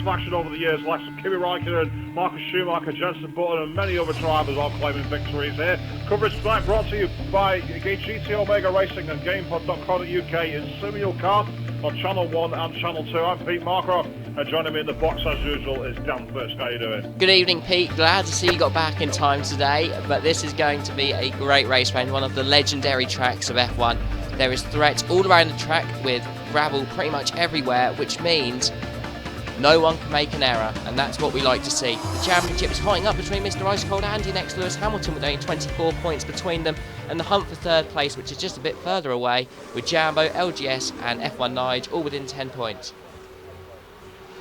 of action over the years, like Kimi Räikkönen, Marcus Schumacher, Jenson Button, and many other drivers are claiming victories here. Coverage tonight brought to you by GT Omega Racing and GamePod.co.uk in Simul Kart on Channel 1 and Channel 2. I'm Pete Markroff, and joining me in the box as usual is Dan Fitz. How you doing? Good evening, Pete. Glad to see you got back in time today, but this is going to be a great race round, one of the legendary tracks of F1. There is threats all around the track with gravel pretty much everywhere, which means no one can make an error, and that's what we like to see. The championship is hotting up between Mr. Ice Cold Andy next to Lewis Hamilton with only 24 points between them, and the hunt for third place, which is just a bit further away, with Jambo, LGS and F1 Nige all within 10 points.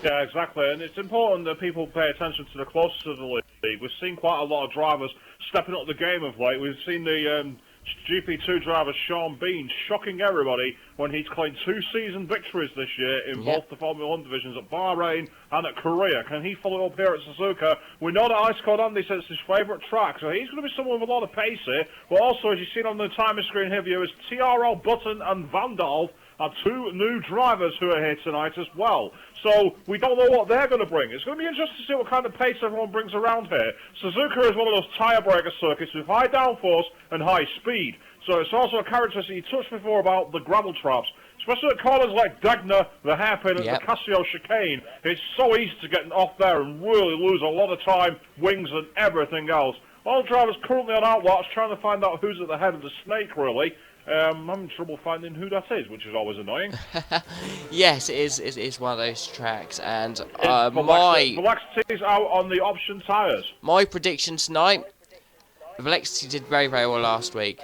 Yeah, exactly, and it's important that people pay attention to the closest of the league. We've seen quite a lot of drivers stepping up the game of late. We've seen the GP2 driver Sean Bean shocking everybody when he's claimed 2 season victories this year in both the Formula 1 divisions at Bahrain and at Korea. Can he follow up here at Suzuka? We know that Ice Cold Andy says it's his favourite track, so he's going to be someone with a lot of pace here. But also, as you've seen on the timer screen here, viewers, TRL, Button and Vandal are 2 new drivers who are here tonight as well. So we don't know what they're going to bring. It's going to be interesting to see what kind of pace everyone brings around here. Suzuka is one of those tyre-breaker circuits with high downforce and high speed. So it's also a characteristic you touched before about the gravel traps. Especially at corners like Dagna, the hairpin, and the Casio chicane. It's so easy to get off there and really lose a lot of time, wings and everything else. All drivers currently on Outwatch trying to find out who's at the head of the snake, really. I'm having trouble finding who that is, which is always annoying. Yes, it is one of those tracks, and Velexity's out on the option tyres. My prediction tonight, Velexity did very, very well last week.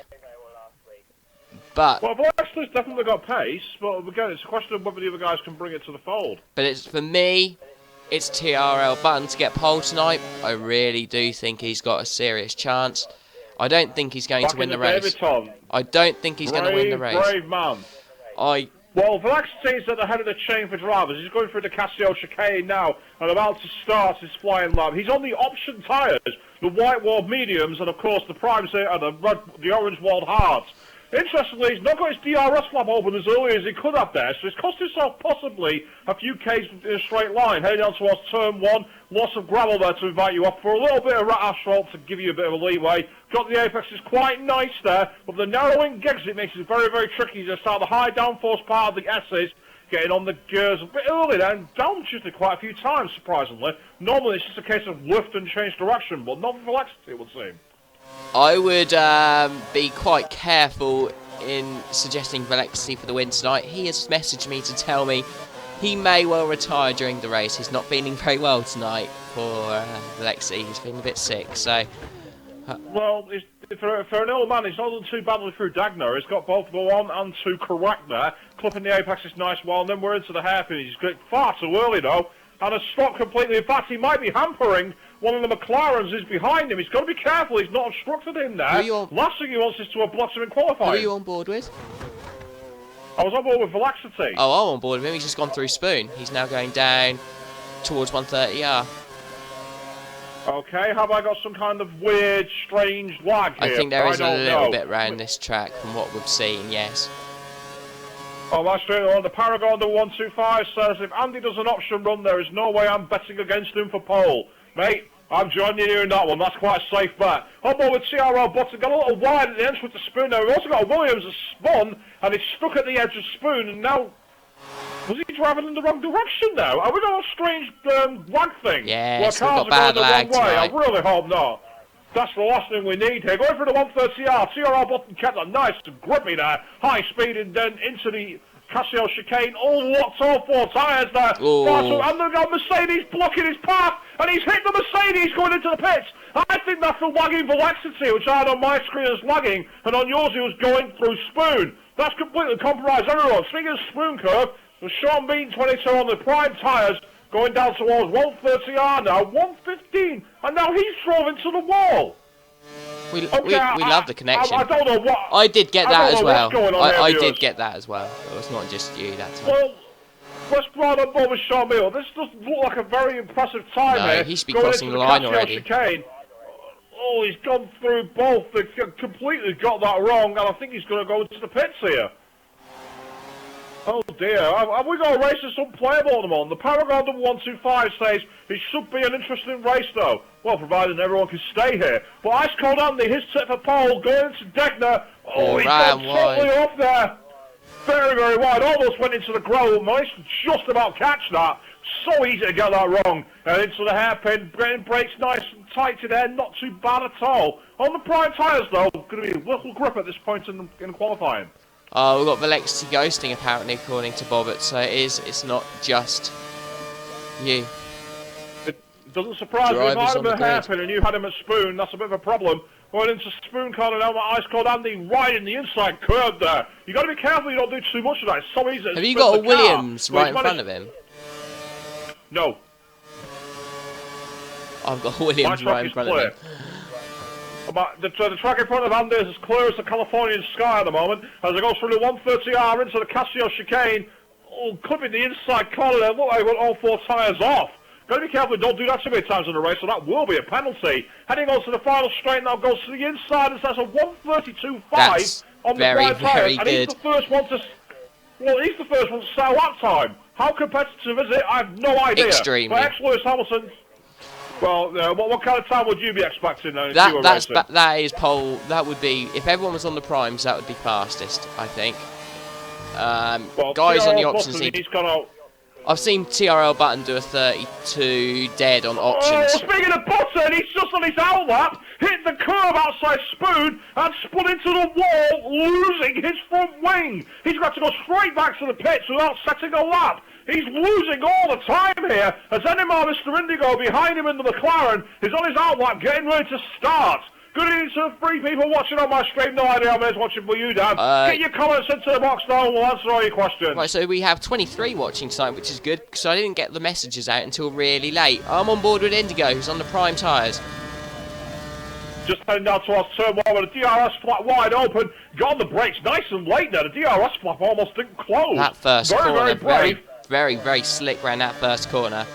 But well, Velexity's definitely got pace, but again, it's a question of whether the other guys can bring it to the fold. But for me, it's TRL Button to get pole tonight. I really do think he's got a serious chance. I don't think he's going to win the race. I don't think he's going to win the race. Brave man. Well, Velexity's at the head of the chain for drivers. He's going through the Casio chicane now and about to start his flying lap. He's on the option tyres, the white walled mediums, and of course the primes here are the orange walled hards. Interestingly, he's not got his DRS flap open as early as he could have there, so he's cost himself possibly a few Ks in a straight line, heading down towards turn 1. Lots of gravel there to invite you off for a little bit of rat asphalt to give you a bit of a leeway. Got the apexes quite nice there, but the narrowing exit makes it very, very tricky to start the high downforce part of the S's, getting on the gears a bit early there, and downshifted quite a few times, surprisingly. Normally it's just a case of lift and change direction, but not for Velexity, it would seem. I would be quite careful in suggesting Velexity for the win tonight. He has messaged me to tell me he may well retire during the race. He's not feeling very well tonight for Velexity. He's feeling a bit sick, so... Well, for an old man, he's not done too badly through Dagna. He's got both the 1 and 2 correct there. Clipping the apex is nice well, and then we're into the hairpin. He's got far too early, though, and has stopped completely. In fact, he might be hampering one of the McLarens who's behind him. He's got to be careful. He's not obstructed him there. Last thing he wants is to have blocked him in qualifying. Who are you on board with? I was on board with Velexity. Oh, I'm on board with him. He's just gone through Spoon. He's now going down towards 130R. Okay, have I got some kind of weird, strange lag here? I think there is a little bit around this track from what we've seen, yes. Oh, that's true. The Paragon, the 125 says, if Andy does an option run, there is no way I'm betting against him for pole. Mate, I'm joining you in that one. That's quite a safe bet. On board with TRL Button, got a little wide at the entrance with the Spoon there. We've also got a Williams that spun, and he's stuck at the edge of Spoon, and now... Was he driving in the wrong direction now? Have we got a strange lag thing? Yes, where cars we've got bad are going lag the wrong way? tonight. I really hope not. That's the last thing we need here. Going for the 130R. TRL Button kept that nice and grippy there. High speed and then into the Casio chicane. All locked all 4 tyres there. And they've got Mercedes blocking his path. And he's hit the Mercedes going into the pits. I think that's the lagging Velexity, which I had on my screen as lagging. And on yours he was going through Spoon. That's completely compromised everyone. Speaking of Spoon curve, with Sean Bean 22 on the prime tyres, going down towards 130R now, 115, and now he's drove into the wall. We love the connection. I don't know what... I did get that as well. I did get that as well. It was not just you that time. Well, let's ride on board with Sean Bean. This doesn't look like a very impressive time here. He should be crossing the line already. Chicane. Oh, he's gone through both. They've completely got that wrong, and I think he's going to go into the pits here. Oh dear, have we got a race that's unplayable at the moment? The Paragon number 125 says it should be an interesting race though. Well, provided everyone can stay here. But Ice Cold Andy, his tip for pole, going into Degner. Oh, he's gone totally off there. Very, very wide. Almost went into the grove. Managed to just about catch that. So easy to get that wrong. And into the hairpin. Brakes nice and tight to there. Not too bad at all. On the prime tyres though, going to be a little grip at this point in qualifying. Oh, we've got Velexity ghosting apparently, according to Bobbert, so it's not just you. It doesn't surprise me. If I had him at hairpin and you had him at spoon, that's a bit of a problem. Going into spoon corner now, my Ice Cold Andy riding the inside curve there. You got to be careful you don't do too much of that. It's so easy. Have you got a Williams right in front of him? No. I've got a Williams right in front of him. The track in front of Andy is as clear as the Californian sky at the moment as it goes through the 130R into the Casio chicane. Oh, could be the inside corner there. Look like we got all four tyres off. Got to be careful, don't do that too many times in the race, so that will be a penalty. Heading on to the final straight now, goes to the inside and says a 132.5 on the prime tyres. And he's the first one to... Well, he's the first one to sell lap time. How competitive is it? I have no idea. Extremely. But ex-Lewis Hamilton... Well, what kind of time would you be expecting if you were racing? racing? That is pole. That would be, if everyone was on the primes, that would be fastest, I think. Well, guys TRL on the options. He's gone out. I've seen TRL Button do a 32 dead on options. Oh, speaking of Button, he's just on his outlap, hit the curb outside Spoon, and spun into the wall, losing his front wing. He's got to go straight back to the pits without setting a lap. He's losing all the time here, as Enema Mr. Indigo behind him in the McLaren is on his outlap getting ready to start. Good evening to the three people watching on my stream. No idea how many's watching for you, Dan. Get your comments into the box now and we'll answer all your questions. Right, so we have 23 watching tonight, which is good, because I didn't get the messages out until really late. I'm on board with Indigo, who's on the prime tyres. Just heading down towards turn one with the DRS flap wide open. Got on the brakes nice and late there. The DRS flap almost didn't close. That first corner, very brave. Very slick around that first corner.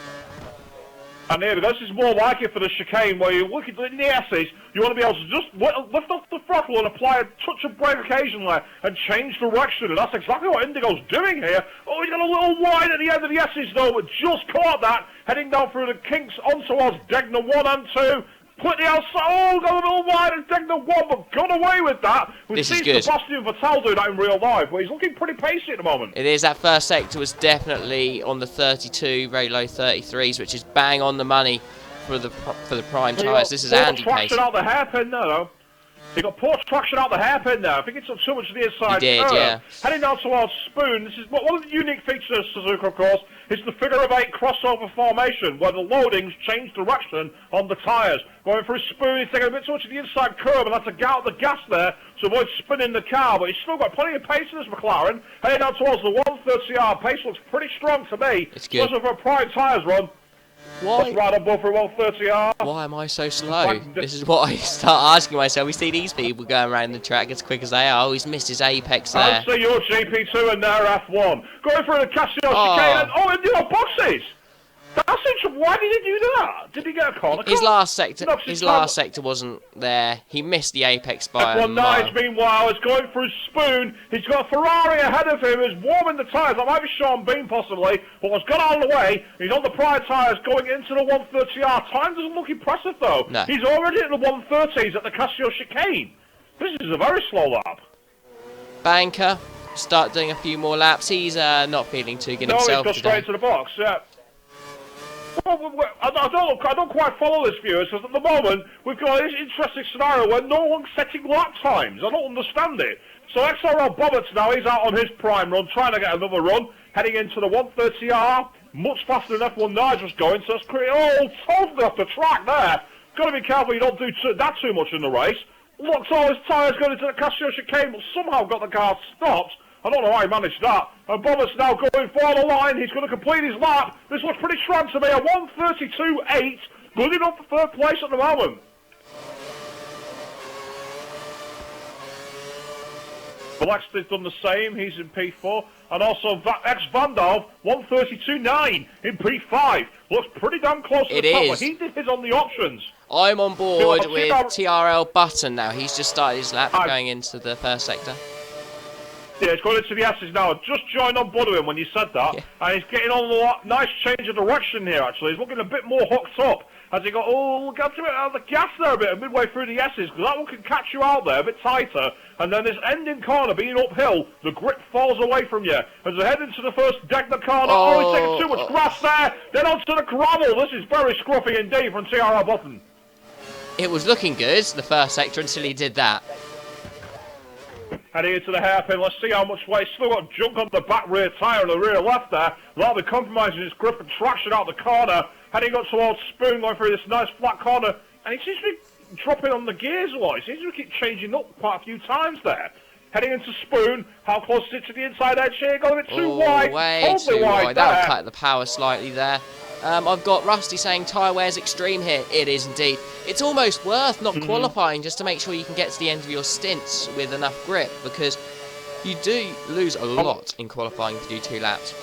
And here we go, this is more like it for the chicane, where you look at the S's, you want to be able to just lift off the throttle and apply a touch of brake occasionally and change direction, and that's exactly what Indigo's doing here. Oh, he's got a little wide at the end of the S's though, but just caught that, heading down through the kinks on towards Degner 1 and 2. Quickly outside, oh, got a little wide and Degner 1, but got away with that. We've seen Sebastian Vettel do that in real life, but he's looking pretty pacey at the moment. It is, that first sector was definitely on the 32, very low 33s, which is bang on the money for the prime tyres. This is Andy pace. Traction out the hairpin there, though. He got poor traction out the hairpin there. I think it's up too much to the inside. He did, yeah. Heading down towards Spoon. This is one of the unique features of Suzuka, of course, is the figure-of-8 crossover formation, where the loadings change direction on the tyres. Going through Spoon, he's taking a bit too much of the inside curve, and that's to get out the gas there to avoid spinning the car. But he's still got plenty of pace in this McLaren. Heading down towards the 130R. Pace looks pretty strong to me. It's good. Especially for a prime tyres run. Why? Let's ride on board for 130R. Why am I so slow? This is what I start asking myself. We see these people going around the track as quick as they are. Oh, he's missed his apex there. I'll see your GP2 and their F1. Going through the Casio chicane and in your boxes. That's interesting. Why did he do that? Did he get a corner? His last sector wasn't there. He missed the apex by a mile. F1 meanwhile, is going through Spoon. He's got a Ferrari ahead of him. He's warming the tyres. That might be Sean Bean possibly, but has got out of the way. He's on the prior tyres going into the 130R. Time doesn't look impressive though. No. He's already at the 130s at the Casio chicane. This is a very slow lap. Banker, start doing a few more laps. He's not feeling too good himself he's got today. straight to the box. Yeah. Well, I don't quite follow this, viewers, because at the moment we've got this interesting scenario where no one's setting lap times. I don't understand it. So XRL Bobbert now, he's out on his prime run, trying to get another run, heading into the 130R, much faster than F1 Nigel's going, so it's totally off the track there. Got to be careful you don't do that too much in the race. Looks all his tyres going into the Casio chicane, but somehow got the car stopped. I don't know how he managed that. And Bobbert's now going for the line. He's going to complete his lap. This looks pretty strong to me. A 132.8. Good enough for third place at the moment. Blackstead's done the same. He's in P4. And also ex-Vandal, 132.9 in P5. Looks pretty damn close to the top. But he did his on the options. I'm on board with TRL Button now. He's just started his lap going into the first sector. Yeah, he's going into the S's now. Just joined on board with him when you said that. Yeah. And he's getting on a nice change of direction here, actually. He's looking a bit more hooked up. As he got, got to it out of the gas there a bit, midway through the S's, because that one can catch you out there a bit tighter. And then this ending corner being uphill, the grip falls away from you. As they head into the first Degner corner, he's taking too much grass there. Then onto the gravel. This is very scruffy indeed from TRL Button. It was looking good, the first sector, until he did that. Heading into the hairpin, let's see how much weight. Still got junk on the back rear tyre and the rear left there. That'll be compromising his grip and traction out the corner. Heading up towards Spoon, going through this nice flat corner. And he seems to be dropping on the gears a lot. He seems to keep changing up quite a few times there. Heading into Spoon, how close is it to the inside edge here? Got a bit too wide. Way too wide. There. That'll cut the power slightly there. I've got Rusty saying tyre wear's extreme here. It is indeed. It's almost worth not qualifying just to make sure you can get to the end of your stints with enough grip, because you do lose a lot in qualifying to do 2 laps.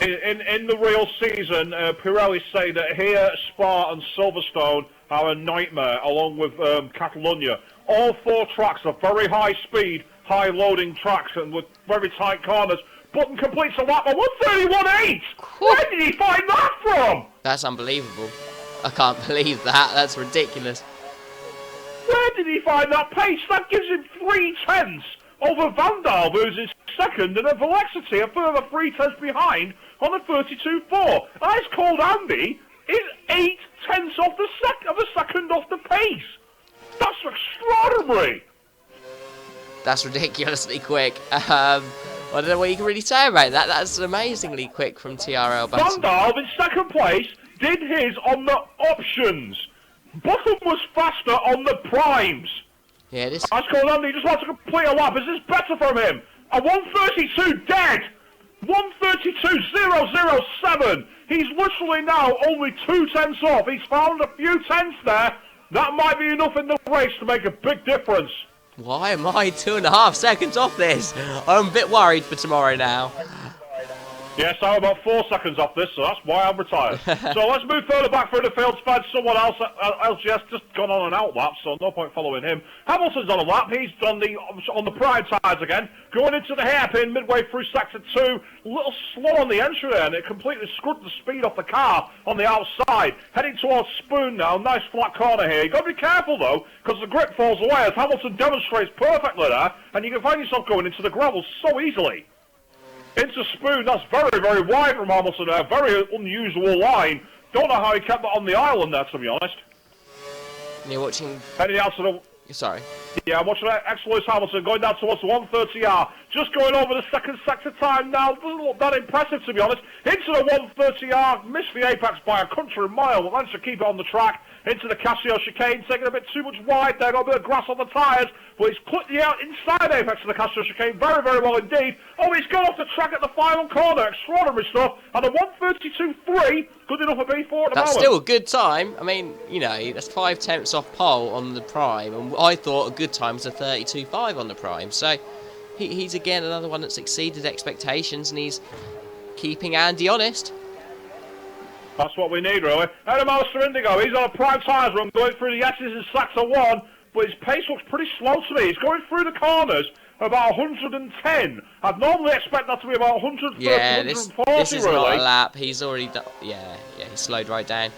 In the real season, Pirelli say that here, Spa and Silverstone are a nightmare, along with Catalonia. All 4 tracks are very high speed, high loading tracks, and with very tight corners. Button completes a lap at 1:31.8. Where did he find that from? That's unbelievable. I can't believe that. That's ridiculous. Where did he find that pace? That gives him 3/10 over Vandal, who's in second, and then Velocity a further 3/10 behind on the 32.4. Ice Cold Andy is 8/10 off of a second off the pace. That's extraordinary. That's ridiculously quick. I don't know what you can really say about that. That's amazingly quick from TRL. Vandal in second place did his on the options. Button was faster on the primes. Yeah, this. Ice Cold Andy just wants to complete a lap. Is this better from him? A 1:32 dead. 1:32.007. He's literally now only 2/10 off. He's found a few tenths there. That might be enough in the race to make a big difference. Why am I 2.5 seconds off this? I'm a bit worried for tomorrow now. Yes, I'm about 4 seconds off this, so that's why I'm retired. So let's move further back through the field to find someone else. LGS just gone on an out lap, so no point following him. Hamilton's on a lap. He's on the prime tyres again. Going into the hairpin midway through sector 2. A little slow on the entry there, and it completely screwed the speed off the car on the outside. Heading towards Spoon now. Nice flat corner here. You've got to be careful, though, because the grip falls away as Hamilton demonstrates perfectly there, and you can find yourself going into the gravel so easily. Into Spoon, that's very, very wide from Hamilton there. Very unusual line. Don't know how he kept that on the island there, to be honest. And you're watching... Heading out to the... Sorry. Yeah, I'm watching Lewis Hamilton going down towards the 130R. Just going over the second sector time now. Doesn't look that impressive, to be honest. Into the 130R. Missed the apex by a country mile, but managed to keep it on the track. Into the Casio chicane, taking a bit too much wide there. Got a bit of grass on the tyres, but he's clipped the out inside apex of the Casio chicane very, very well indeed. Oh, he's gone off the track at the final corner. Extraordinary stuff. And a 132.3, good enough for B4 at the moment. That's still a good time. I mean, you know, that's 5/10 off pole on the prime, and I thought a good time was a 32.5 on the prime. So he's again another one that's exceeded expectations, and he's keeping Andy honest. That's what we need, really. Master Indigo, he's on a prime tyres run going through the S's in sector 1, but his pace looks pretty slow to me. He's going through the corners about 110. I'd normally expect that to be about 130, yeah, 140, this is really. not a lap. He's already done. Yeah, he slowed right down.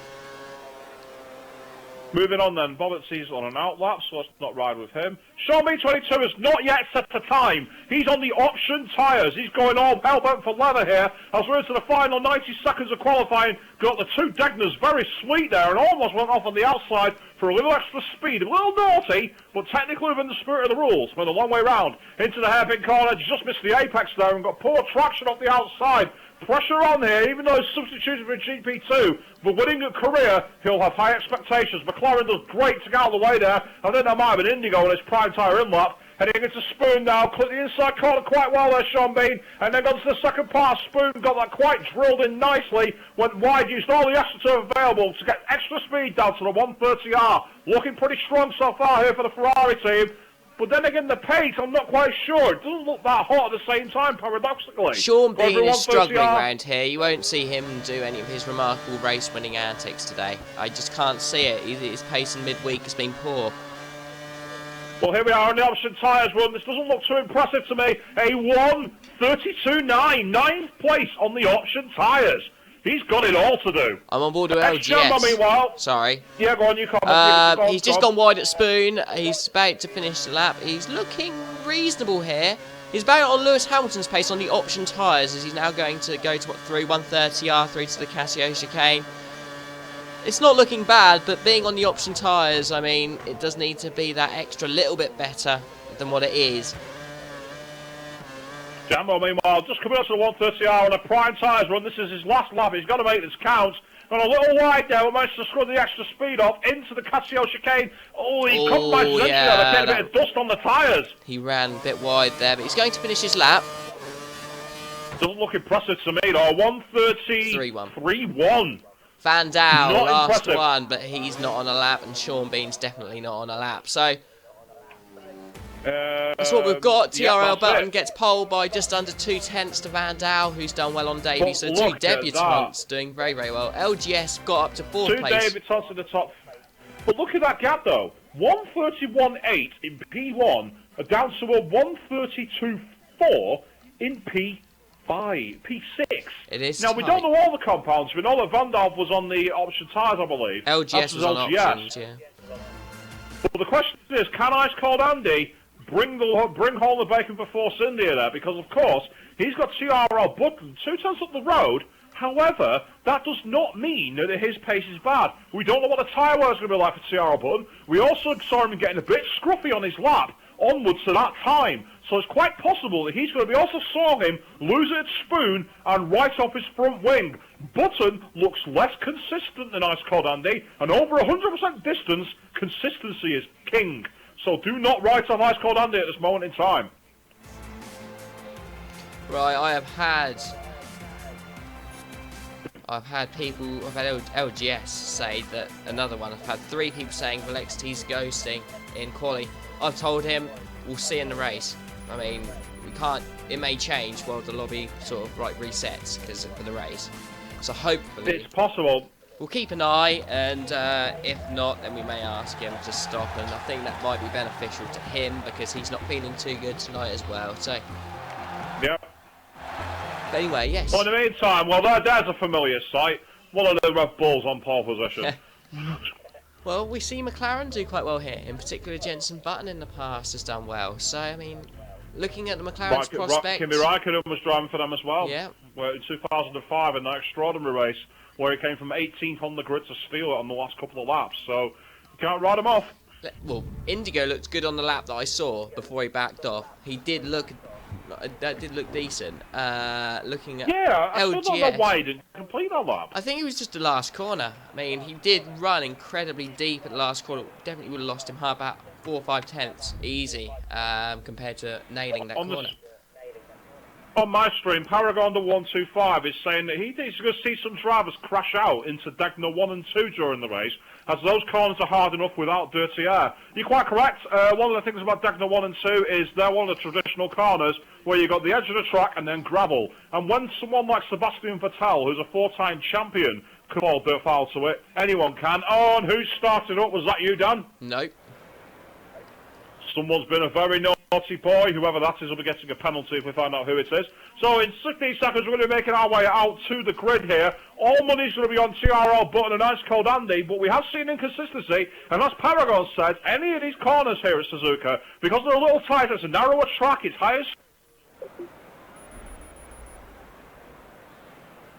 Moving on then, Bobbett's on an out lap, so let's not ride with him. Sean B22 has not yet set a time. He's on the option tyres. He's going all hell-bent for leather here. As we're into the final 90 seconds of qualifying, got the 2 Degners very sweet there and almost went off on the outside for a little extra speed. A little naughty, but technically within the spirit of the rules. Went a long way round. Into the hairpin corner, just missed the apex there and got poor traction off the outside. Pressure on here, even though he's substituted for GP2, but winning a career, he'll have high expectations. McLaren does great to get out of the way there, and then there might have been Indigo on his prime tyre in lap. Heading into Spoon now, clipped the inside corner quite well there, Sean Bean, and then got to the second part. Spoon got that quite drilled in nicely, went wide, used all the astroturf available to get extra speed down to the 130R. Looking pretty strong so far here for the Ferrari team. But then again, the pace, I'm not quite sure. It doesn't look that hot at the same time, paradoxically. Sean Bean is struggling around here. You won't see him do any of his remarkable race-winning antics today. I just can't see it. His pace in midweek has been poor. Well, here we are on the option tyres run. This doesn't look too impressive to me. A 1:32.9, ninth place on the option tyres. He's got it all to do. I'm on board with LGS. Jumbo, meanwhile. Sorry. Yeah, go on, you comment. He's just gone wide at Spoon. He's about to finish the lap. He's looking reasonable here. He's about on Lewis Hamilton's pace on the option tyres as he's now going to go to, through 130R through to the Casio chicane. It's not looking bad, but being on the option tyres, I mean, it does need to be that extra little bit better than what it is. Jambo, meanwhile, just coming up to the 130R on a prime tyres run. This is his last lap. He's got to make this count. Gone a little wide there, but managed to scrub the extra speed off into the Casio chicane. Oh, he compromised there. They're getting a bit of dust on the tyres. He ran a bit wide there, but he's going to finish his lap. Doesn't look impressive to me, though. 1:30.31. Van Dal, Not last impressive. one, but he's not on a lap, and Sean Bean's definitely not on a lap. So that's what we've got. TRL Button gets pole by just under 2/10 to Van Dal, who's done well on debut. So two debutants doing very, very well. LGS got up to 4th place. Two debutants in the top. But look at that gap, though. 1:31.8 in P1, down to a 1:32.4 in P6. It is now, tight. we don't know all the compounds. We know that Van Dal was on the option tyres, I believe. LGS was on options, yeah. But the question is, can Ice Cold Andy bring home the bacon for Force India there? Because, of course, he's got TRL Button 2 tenths up the road. However, that does not mean that his pace is bad. We don't know what the tyre wear is going to be like for TRL Button. We also saw him getting a bit scruffy on his lap onwards to that time. So it's quite possible that he's going to be. Also saw him lose it at Spoon and right off his front wing. Button looks less consistent than Ice Cold Andy, and over 100% distance, consistency is king. So do not write off Ice Cold Andy at this moment in time. Right, I've had people, I've had LGS say that another one. I've had 3 people saying Valexity's ghosting in quali. I've told him we'll see in the race. I mean, we can't. It may change while the lobby sort of resets because for the race. So hopefully it's possible. We'll keep an eye, and if not, then we may ask him to stop. And I think that might be beneficial to him because he's not feeling too good tonight as well. So yeah. But anyway, yes. Well, in the meantime, well, there's a familiar sight. One of the Red Bulls on pole position. Well, we see McLaren do quite well here. In particular, Jenson Button in the past has done well. So, I mean, looking at the McLaren's prospects... Kimi Raikkonen was driving for them as well. Yeah. Where in 2005 in that extraordinary race where he came from 18th on the grid to steal it on the last couple of laps. So, you can't write him off. Well, Indigo looked good on the lap that I saw before he backed off. He did look... That did look decent. Looking at I LGS, still don't know why he didn't complete that lap. I think it was just the last corner. I mean, he did run incredibly deep at the last corner. Definitely would have lost him about 4 or 5 tenths easy compared to nailing that corner. On my stream, Paragon the 125 is saying that he thinks he's going to see some drivers crash out into Degner 1 and 2 during the race, as those corners are hard enough without dirty air. You're quite correct. One of the things about Degner 1 and 2 is they're one of the traditional corners where you've got the edge of the track and then gravel. And when someone like Sebastian Vettel, who's a 4-time champion, can fall dirt foul to it, anyone can. Oh, and who started up? Was that you, Dan? Nope. Someone's been a very naughty boy. Whoever that is will be getting a penalty if we find out who it is. So in 16 seconds, we're going to be making our way out to the grid here. All money's going to be on TRL Button and Ice Cold Andy, but we have seen inconsistency. And as Paragon said, any of these corners here at Suzuka, because they're a little tighter, it's a narrower track, it's highest.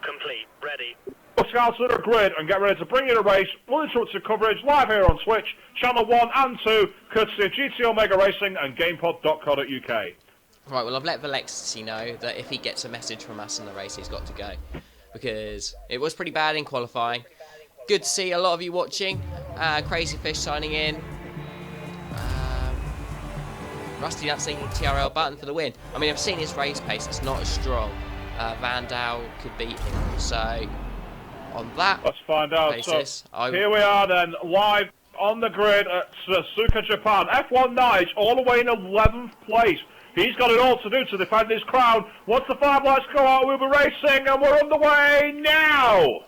Complete. Ready. Look out to the grid and get ready to bring you the race. Uninterrupted coverage live here on Twitch, Channel 1 and 2, courtesy of GT Omega Racing and GamePod.co.uk. Right, well, I've let Valexity know that if he gets a message from us in the race, he's got to go. Because it was pretty bad in qualifying. Good to see a lot of you watching. Crazy Fish signing in. Rusty Nut singing TRL Button for the win. I mean, I've seen his race pace. It's not as strong. Van Dal could beat him. So... on that let's find out. basis, so, here we are then, live on the grid at Suzuka, Japan. F1 Nige all the way in 11th place. He's got it all to do to defend his crown. Once the 5 lights go out, we'll be racing, and we're underway now.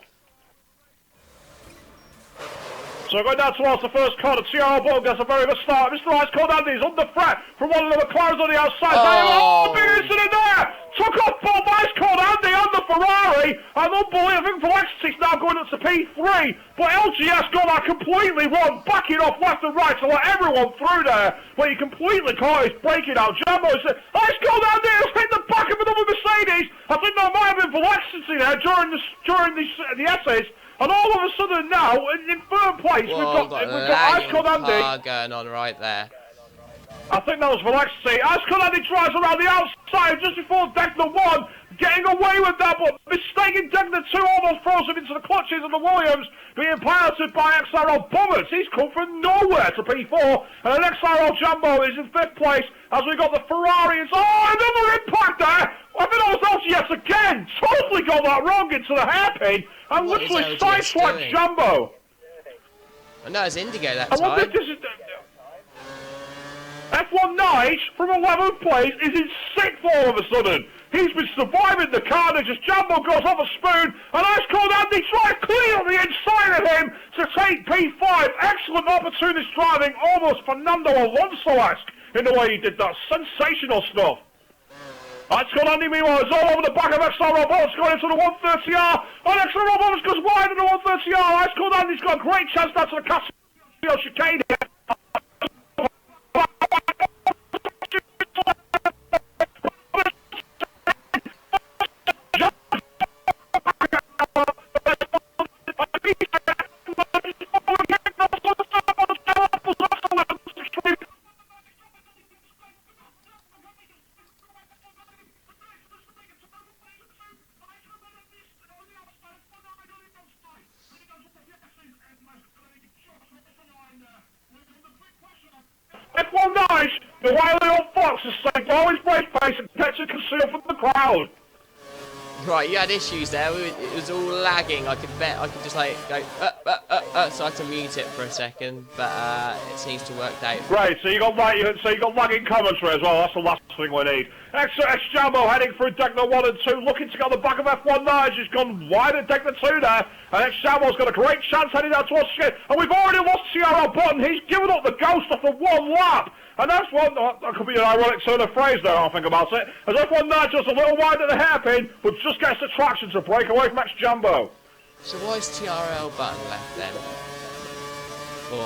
So going down towards the first corner, TRL Button gets a very good start. Mr. Ice Cold Andy is under threat from one of the McLarens on the outside. Oh, Big incident there! Took off both Ice Cold Andy and the Ferrari. And unbelievable, I think Velocity's now going up to P3. But LGS got that completely wrong, backing off left and right to let everyone through there. But he completely caught his braking out. Jambo said, Ice Cold Andy has hit the back of another Mercedes. I think there might have been Velocity there during the essays. And all of a sudden now, in third place, we've got Ice Cold Andy. Going on right there. I think that was Velocity. Ice Cold Andy drives around the outside just before Degner 1, getting away with that, but mistaking Degner 2 almost throws him into the clutches of the Williams, being piloted by XRL Bummers. He's come from nowhere to P4, and an XRL Jumbo is in 5th place as we got the Ferrari. Another impact there! I think that was LGS again! Totally got that wrong into the hairpin, and What literally sideswiped Jumbo. Oh, no, it's Indigo that time. F1 Nice from 11th place is in 6th all of a sudden. He's been surviving the carnage as Jumbo goes off a spoon, and Ice Cold Andy tries clean on the inside of him to take P5. Excellent opportunist driving, almost Fernando Alonso-esque in the way he did that. Sensational stuff. Ice Cold Andy, meanwhile, is all over the back of XRL Robotics going into the 130R, and XRL Robotics goes wide in the 130R. Ice Cold Andy's got a great chance now to the Casio chicane here. F1 Nice, the wily old fox has saved all his brake pace and kept it concealed from the crowd. Right, you had issues there. It was all lagging. I could just like go, so I had to mute it for a second, but it seems to work out. Right, so you got lagging commentary as well. That's the last thing we need. X Jumbo heading through Degner 1 and 2, looking to get on the back of F1 Nice. He's gone wide at Degner 2 there, and X Jumbo's got a great chance heading down towards the skid. And we've already lost TRL Button. He's given up the ghost after one lap. And that's one, that could be an ironic turn of phrase there, I'll think about it. As F1 Nice just a little wide at the hairpin, but just gets the traction to break away from X Jumbo. So why is TRL Button left then?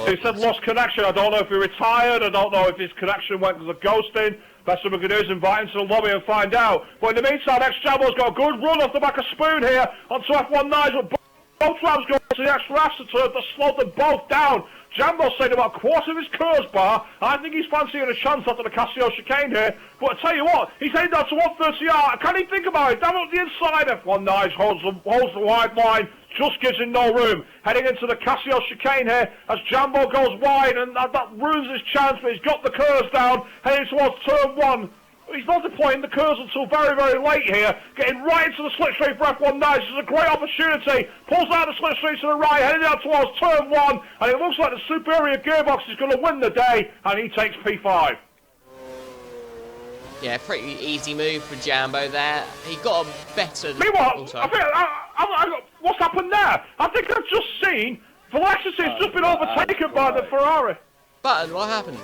He said lost connection. I don't know if he retired. I don't know if his connection went to the ghosting. Best thing we can do is invite him to the lobby and find out. But in the meantime, X Jumbo's got a good run off the back of Spoon here onto F1 Nice, but both drivers go to the extra astroturf that slowed them both down. Jumbo's saying about a quarter of his curves bar. I think he's fancying a chance after the Casio chicane here. But I tell you what, he's heading down to 130R. Can he think about it? Down at the inside, F1 Nice holds the wide line. Just gives him no room. Heading into the Casio chicane here as Jumbo goes wide, and that ruins his chance, but he's got the curves down. Heading towards turn 1. He's not deploying the curves until very, very late here. Getting right into the slipstream for F1 Nice. This is a great opportunity. Pulls out the slipstream to the right, heading down towards turn 1. And it looks like the superior gearbox is going to win the day. And he takes P5. Yeah, pretty easy move for Jumbo there. He got a better... Meanwhile, what's happened there? I think I've just seen Velocity's just been overtaken by the Ferrari. Button, what happened?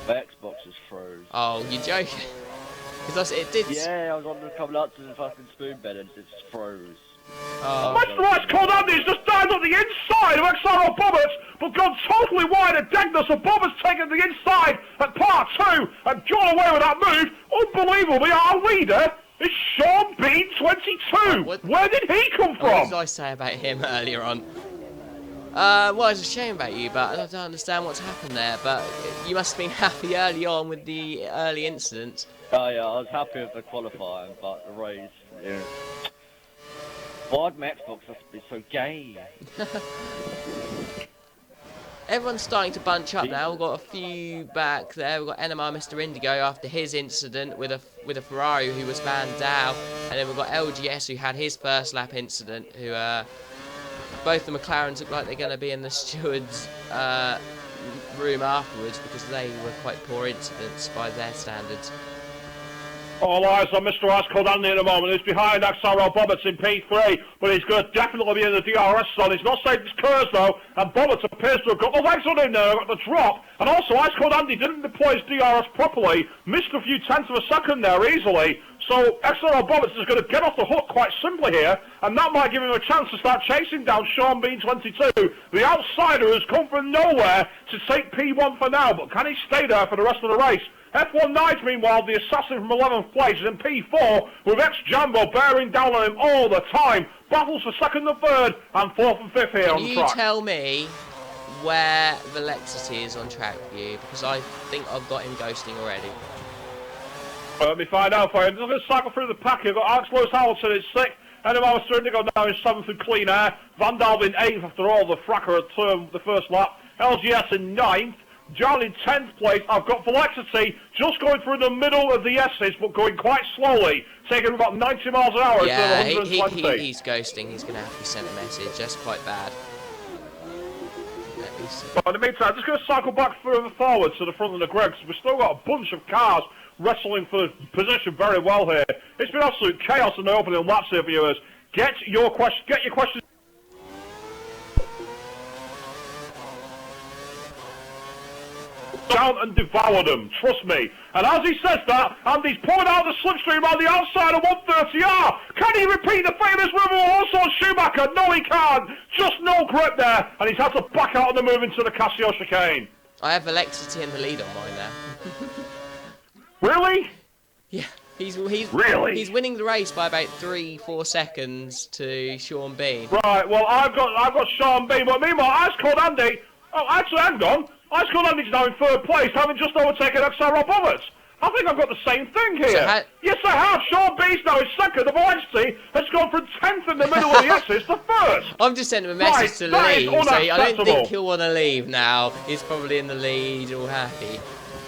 The Xbox is froze. Oh, you're joking. Because it did... Yeah, I got a couple up to the fucking spoon bed and it's froze. Oh. Master Ice Cold Andy's just died on the inside of XRL Bobbers, but gone totally wide at Degner, so Bobbers taken the inside at part 2 and got away with that move. Unbelievably, our leader is Sean Bean 22. Where did he come from? What did I say about him earlier on? Well, it's a shame about you, but I don't understand what's happened there. But you must have been happy early on with the early incident. Oh yeah, I was happy with the qualifying, but the race, yeah. Why'd my Xbox have to be so gay? Everyone's starting to bunch up now. We've got a few back there. We've got NMR Mr. Indigo after his incident with a Ferrari who was Van Dow, and then we've got LGS who had his first lap incident. Who both the McLarens look like they're going to be in the stewards' room afterwards because they were quite poor incidents by their standards. All eyes on Mr. Ice Cold Andy at the moment. He's behind XRL Bobbitts in P3, but he's going to definitely be in the DRS zone. He's not safe his curves though, and Bobbitts appears to have got the legs on him now, got the drop, and also Ice Cold Andy didn't deploy his DRS properly, missed a few tenths of a second there easily. So XRL Bobbitts is going to get off the hook quite simply here, and that might give him a chance to start chasing down Sean Bean 22, the outsider who's come from nowhere to take P1 for now, but can he stay there for the rest of the race? F1 Knight, meanwhile, the assassin from 11th place, is in P4, with ex-Jambo bearing down on him all the time. Battles for second and third, and fourth and fifth here on the track. Can you tell me where Velexity is on track for you? Because I think I've got him ghosting already. Let me find out for you. I'm just going to cycle through the pack. You've got Alex Lewis Hamilton in 6th, Animal Indigo now in 7th with clean air. Van Dal in 8th after all the fracker at the first lap. LGS in 9th. John in 10th place. I've got Velexity just going through the middle of the S's, but going quite slowly, taking about 90 miles an hour yeah, instead of 120. He's ghosting. He's going to have to be sent a message. That's quite bad. But in the meantime, I'm just going to cycle back further forward to the front of the grid, because we've still got a bunch of cars wrestling for position very well here. It's been absolute chaos in the opening laps here, viewers. Get your questions down and devour them, trust me. And as he says that, Andy's pulling out the slipstream on the outside of 130R. Can he repeat the famous move also on Schumacher? No, he can't. Just no grip there, and he's had to back out on the move into the Casio chicane. I have Velexity in the lead on mine now. Really? Yeah, he's winning the race by about 3-4 seconds to Sean Bean. Right. Well, I've got Sean Bean, but meanwhile, Ice Cold Andy. Oh, actually, hang on. Ice Cold Andy's now in 3rd place, having just overtaken XRL Bobbitts. I think I've got the same thing here. So yes, I have. Sean Bean's now in 2nd. The Velocity has gone from 10th in the middle of the S's to 1st. I'm just sending him a message to leave, so I don't think he'll want to leave now. He's probably in the lead, all happy.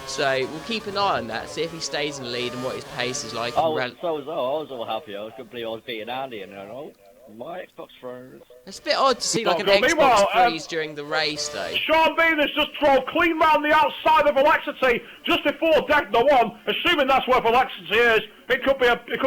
So we'll keep an eye on that, see if he stays in the lead and what his pace is like. Oh, so was I. I was all happy. I couldn't believe I was beating Andy, and then, oh, my Xbox froze. It's a bit odd to see like an Xbox freeze during the race, though. Sean Bean has just drove clean round the outside of Velexity just before Decna 1, assuming that's where Velexity is. It could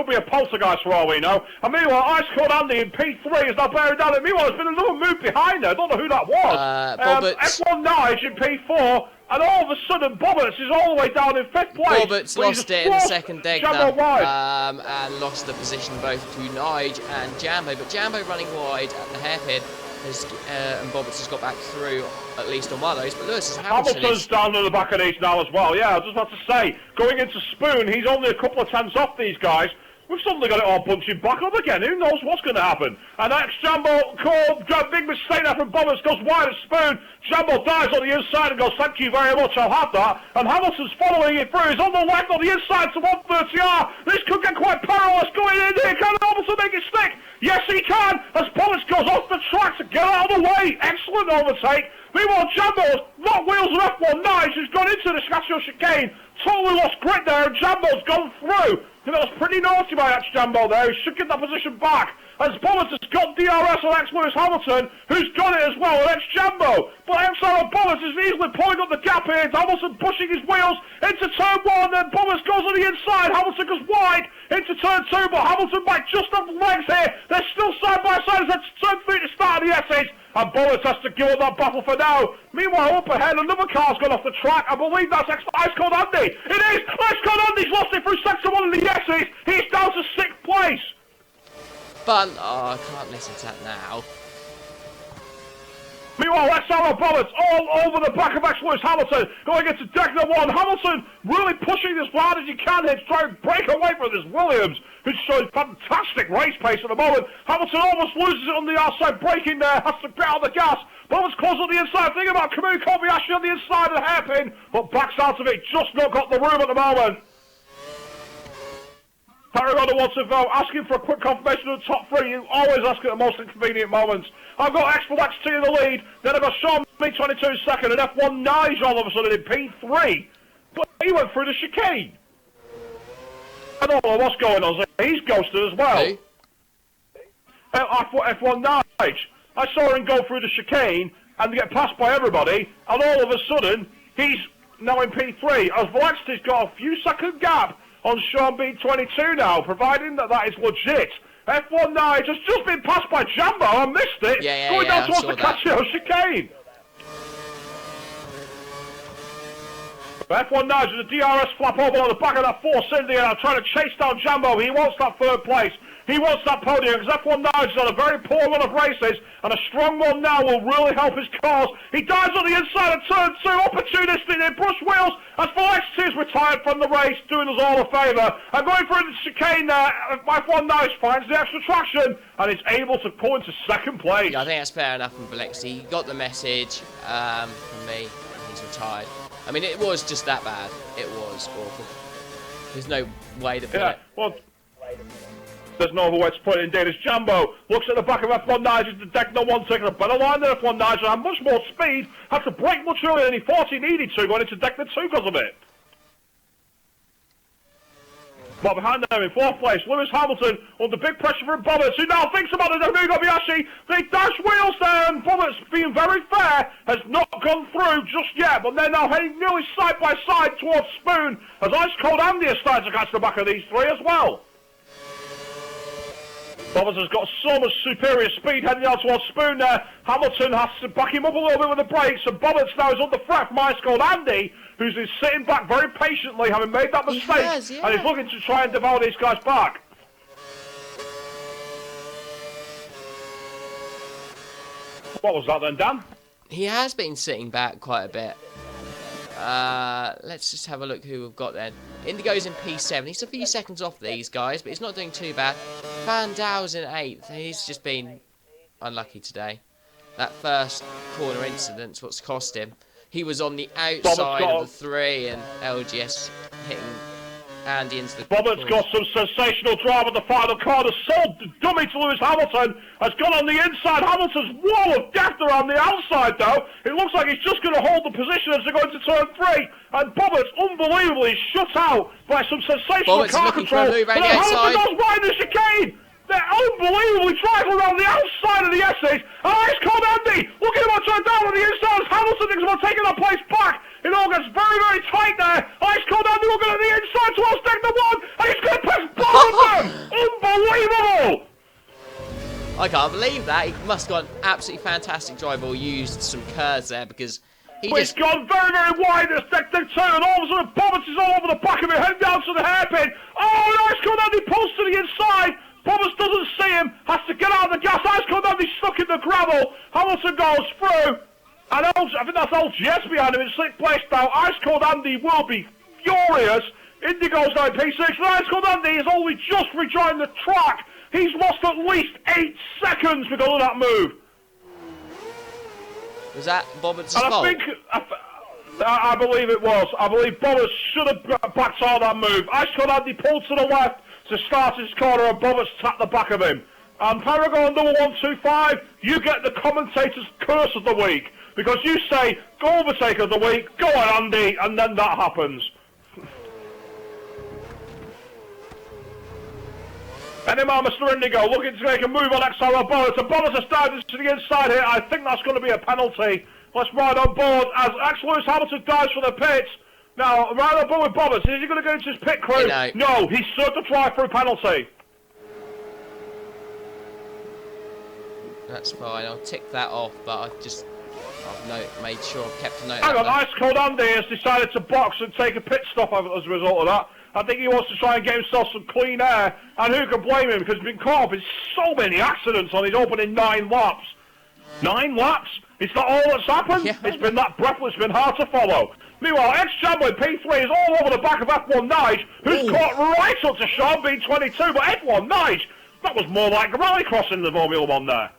be a poltergeist for all we know. And meanwhile, Ice Cold Andy in P3 is now bearing down. And meanwhile, there's been another move behind there. I don't know who that was. F1 Nige in P4. And all of a sudden, Bobbitts is all the way down in 5th place. Bobbitts lost it in the second Decna, and lost the position both to Nige and Jambo. But Jambo running wide at the hairpin, and Bobbitts has got back through at least on one of those. But Lewis Hamilton's down to the back of these now as well. Yeah, I was just about to say, going into Spoon, he's only a couple of tenths off these guys. We've suddenly got it all bunching back up again. Who knows what's going to happen? And ex-Jambo called a big mistake there from Bobbitts, goes wide of Spoon. Jambo dives on the inside and goes, thank you very much, I'll have that. And Hamilton's following it through. He's on the left on the inside to 130R. This could get quite perilous going in here. Can Hamilton make it stick? Yes, he can. As Bobbitts goes off the track to get out of the way. Excellent overtake. Meanwhile, Jambo's not wheels of F1 Knives, who's gone into the Scatio chicane. Totally lost grit there, and Jambo's gone through. I think that was pretty naughty by ex-Jambo there. He should get that position back. As Bobbitts has got DRS on ex-Lewis Hamilton, who's got it as well, and ex-Jambo. But XRL Bobbitts is easily pulling up the gap here. It's Hamilton pushing his wheels into turn 1, then Bobbitts goes on the inside. Hamilton goes wide into turn 2, but Hamilton back just off the legs here. They're still side by side as that's turn 3 to start the S's. And Bobbitts has to give up that battle for now. Meanwhile, up ahead, another car's gone off the track. I believe that's Ice Cold Andy. It is! Ice Cold Andy's lost it through sector 1 in the S's. He's down to 6th place. But, oh, I can't listen to that now. Meanwhile, XRL Bobbitts all over the back of ex-Lewis Hamilton, going into Decna 1. Hamilton really pushing as hard as he can here to try and break away from this Williams, who's showing fantastic race pace at the moment. Hamilton almost loses it on the outside, braking there, has to get out the gas. Bobbitts close on the inside, thinking about Kamui Kobayashi on the inside of the hairpin, but backs out of it, just not got the room at the moment. Paragon wants to vote, asking for a quick confirmation of the top 3. You always ask at the most inconvenient moments. I've got X4XT in the lead, then I've got Sean B22 in second, and F1 Nige all of a sudden in P3. But he went through the chicane. I don't know what's going on there. He's ghosted as well. Hey. F1 Nige. I saw him go through the chicane and get passed by everybody, and all of a sudden, he's now in P3. As Velexty's got a few second gap on Sean B22 now, providing that is legit. F1 Nige has just been passed by Jambo. I missed it. Going down towards the Casio chicane. F1 Nige with a DRS flap over on the back of that Force India now, trying to chase down Jambo. He wants that third place. He wants that podium because F1 Nige is on a very poor run of races, and a strong one now will really help his cause. He dives on the inside of turn 2, opportunistic in brush wheels as Felicity is retired from the race, doing us all a favour. And going for the chicane there, F1 Nige finds the extra traction and is able to pull into second place. Yeah, I think that's fair enough from Felicity. He got the message from me. He's retired. I mean, it was just that bad. It was awful. There's no way to put it. Well, there's no other way to put it indeed. As Jambo looks at the back of F1 Nige, the deck no one taking a better line than F1 Nige, and had much more speed, had to brake much earlier than he thought he needed to, going into deck the 2 because of it. But behind them in 4th place, Lewis Hamilton under big pressure from Bobbers, who now thinks about it. Amigo Biaggi, they dash wheels there, and Bobbers, being very fair, has not gone through just yet, but they're now heading nearly side by side towards Spoon, as Ice Cold Andy has started to catch the back of these 3 as well. Bobbers has got so much superior speed heading out towards Spoon there. Hamilton has to back him up a little bit with the brakes, and Bobbers now is under threat from Ice Cold Andy, who's been sitting back very patiently, having made that mistake, and he's looking to try and devour these guys back. What was that then, Dan? He has been sitting back quite a bit. Let's just have a look who we've got then. Indigo's in P7. He's a few seconds off these guys, but he's not doing too bad. Van Daal's in 8th. He's just been unlucky today. That first corner incident's what's cost him. He was on the outside of the 3, and LGS hitting Andy into the Bobbitt's got some sensational drive at the final corner. So dummy to Lewis Hamilton has gone on the inside. Hamilton's wall of death around the outside, though. It looks like he's just going to hold the position as they go into turn 3. And Bobbitt's unbelievably shut out by some sensational car control. But Hamilton goes wide in the chicane. They're unbelievably driving around the outside of the Essays. And Ice Cold Andy looking at what's down on the inside as Hamilton thinks about taking that place back. It all gets very, very tight there. Ice Cold Andy looking at the inside towards deck the 1. And he's going to press both of them. Unbelievable. I can't believe that. He must have got an absolutely fantastic drive or used some curves there because he's gone very, very wide as deck 2. And all of a sudden Bobbers is all over the back of him, heading down to the hairpin. Oh, and Ice Cold Andy pulls to the inside. Bobbers doesn't see him, has to get out of the gas. Ice Cold Andy's stuck in the gravel. Hamilton goes through. And I think that's LGS behind him in 6th place now. Ice Cold Andy will be furious. Indigo's now in P6. And Ice Cold Andy has only just rejoined the track. He's lost at least 8 seconds because of that move. Was that Bobbers' fault? I believe it was. I believe Bobbers should have backed out that move. Ice Cold Andy pulled to the left to start his corner, and Bobbers tapped the back of him. And Paragon number 125, you get the commentator's curse of the week, because you say, go overtake of the week, go on Andy, and then that happens. Anymore, Mr. Indigo, looking to make a move on XRL Bobbers, and Bobbers has started to the inside here. I think that's going to be a penalty. Let's ride on board as Lewis Hamilton dives for the pits. Now, right on board with Bobbers, is he going to go into his pit crew? No, he's served a drive-through penalty. That's fine, I'll tick that off, but I've made sure I've kept a note Hang of that. on, Ice Cold Andy has decided to box and take a pit stop as a result of that. I think he wants to try and get himself some clean air, and who can blame him, because he's been caught up in so many accidents on his opening 9 laps. 9 laps? Is that all that's happened? Yeah. It's been that breathless, it's been hard to follow. Meanwhile, ex-Jambo in P3 is all over the back of F1 Nige, who's caught right up to Sean B22, but F1 Nige, that was more like rallycross in the Formula 1 there.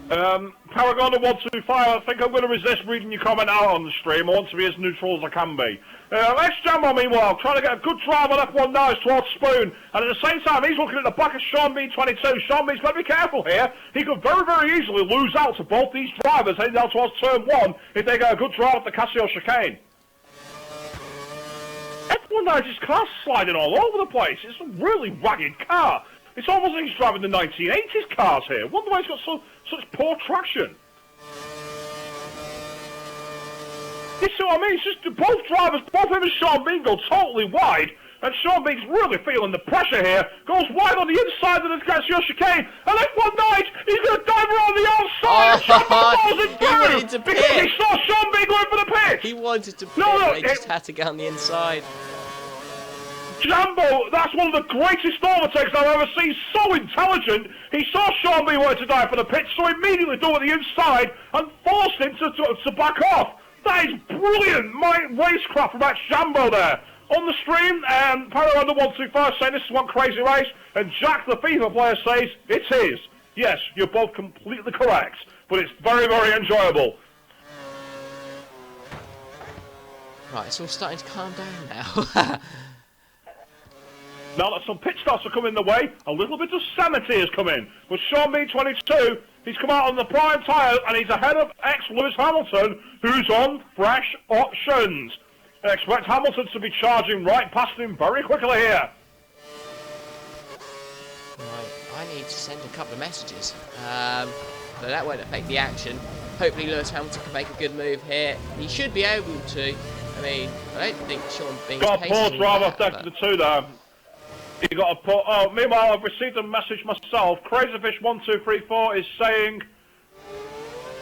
Paragon 125, I think I'm going to resist reading your comment out on the stream. I want to be as neutral as I can be. Ex-Jambo, meanwhile, trying to get a good drive on F1 Nige towards Spoon, and at the same time, he's looking at the back of Sean B22. Sean B's got to be careful here. He could very, very easily lose out to both these drivers heading down towards turn 1 if they get a good drive at the Casio chicane. F1 Nige's car's sliding all over the place. It's a really ragged car. It's almost like he's driving the 1980s cars here. Wonder why he's got such poor traction. You see what I mean? It's just both drivers, both him and Sean Bean go totally wide. And Sean Bean's really feeling the pressure here. Goes wide on the inside of the Casio chicane. And then one night, he's going to dive around the outside. And Jambo falls in through. Because he saw Sean Bean going for the pit. He wanted to pit, no, he just had to get on the inside. Jambo, that's one of the greatest overtakes I've ever seen. So intelligent. He saw Sean Bean wanted to dive for the pit, so immediately dove at the inside and forced him to back off. That is brilliant racecraft from that Jambo there. On the stream, Paragon 125 saying this is one crazy race, and Jack, the FIFA player, says it is. Yes, you're both completely correct, but it's very, very enjoyable. Right, it's all starting to calm down now. Now that some pit stops are coming the way, a little bit of sanity has come in. With Sean Bean 22, he's come out on the prime tyre, and he's ahead of ex-Lewis Hamilton, who's on fresh options. I expect Hamilton to be charging right past him very quickly here. Right, I need to send a couple of messages. But that won't affect the action. Hopefully Lewis Hamilton can make a good move here. He should be able to. I mean, I don't think Sean Bean's got a poor drive off deck to the two there. You got a poor... Oh, meanwhile, I've received a message myself. Crazyfish1234 is saying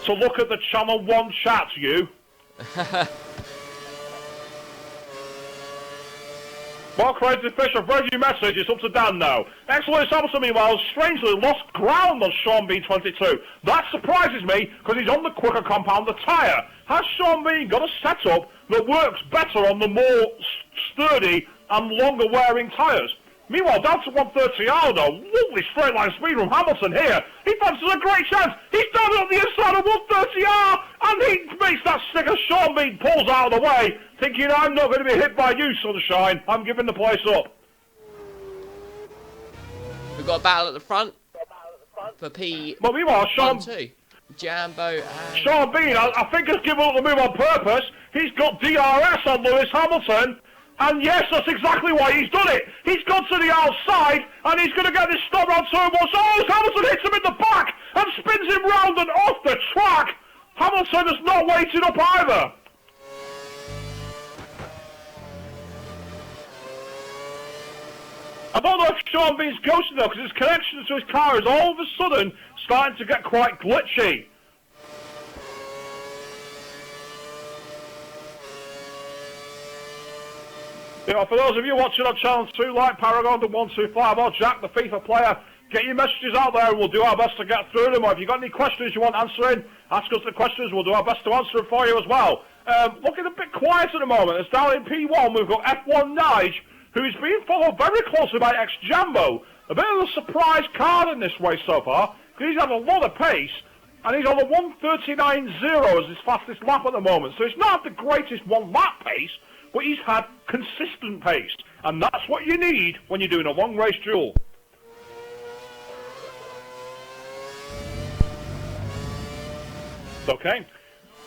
to look at the Channel 1 chat, you. Well, Crazy Fish, I've read your message. It's up to Dan now. Excellent Hamilton, meanwhile, strangely lost ground on Sean Bean 22. That surprises me, because he's on the quicker compounder tyre. Has Sean Bean got a setup that works better on the more sturdy and longer wearing tyres? Meanwhile, down to 130R though, lovely straight line speed from Hamilton here. He fancies a great chance. He's down on the inside of 130R, and he makes that stick as Sean Bean pulls out of the way, thinking, I'm not going to be hit by you, sunshine. I'm giving the place up. We've got a battle at the front for P. But meanwhile, Sean... Jambo and... Sean Bean, I think has given up the move on purpose. He's got DRS on Lewis Hamilton. And yes, that's exactly why he's done it. He's gone to the outside, and he's going to get this stop round turbo. So Hamilton hits him in the back and spins him round and off the track. Hamilton has not waited up either. I don't know if Sean Bean's ghosted though, because his connection to his car is all of a sudden starting to get quite glitchy. You know, for those of you watching on Channel 2, like Paragon to 125 or Jack, the FIFA player, get your messages out there and we'll do our best to get through them. Or if you've got any questions you want answering, ask us the questions. We'll do our best to answer them for you as well. Looking a bit quiet at the moment. It's down in P1. We've got F1 Nige, who's being followed very closely by ex-Jambo. A bit of a surprise card in this race so far, because he's had a lot of pace, and he's on the 1:39.0 as his fastest lap at the moment. So it's not the greatest one-lap pace, but he's had consistent pace, and that's what you need when you're doing a long race duel. Okay.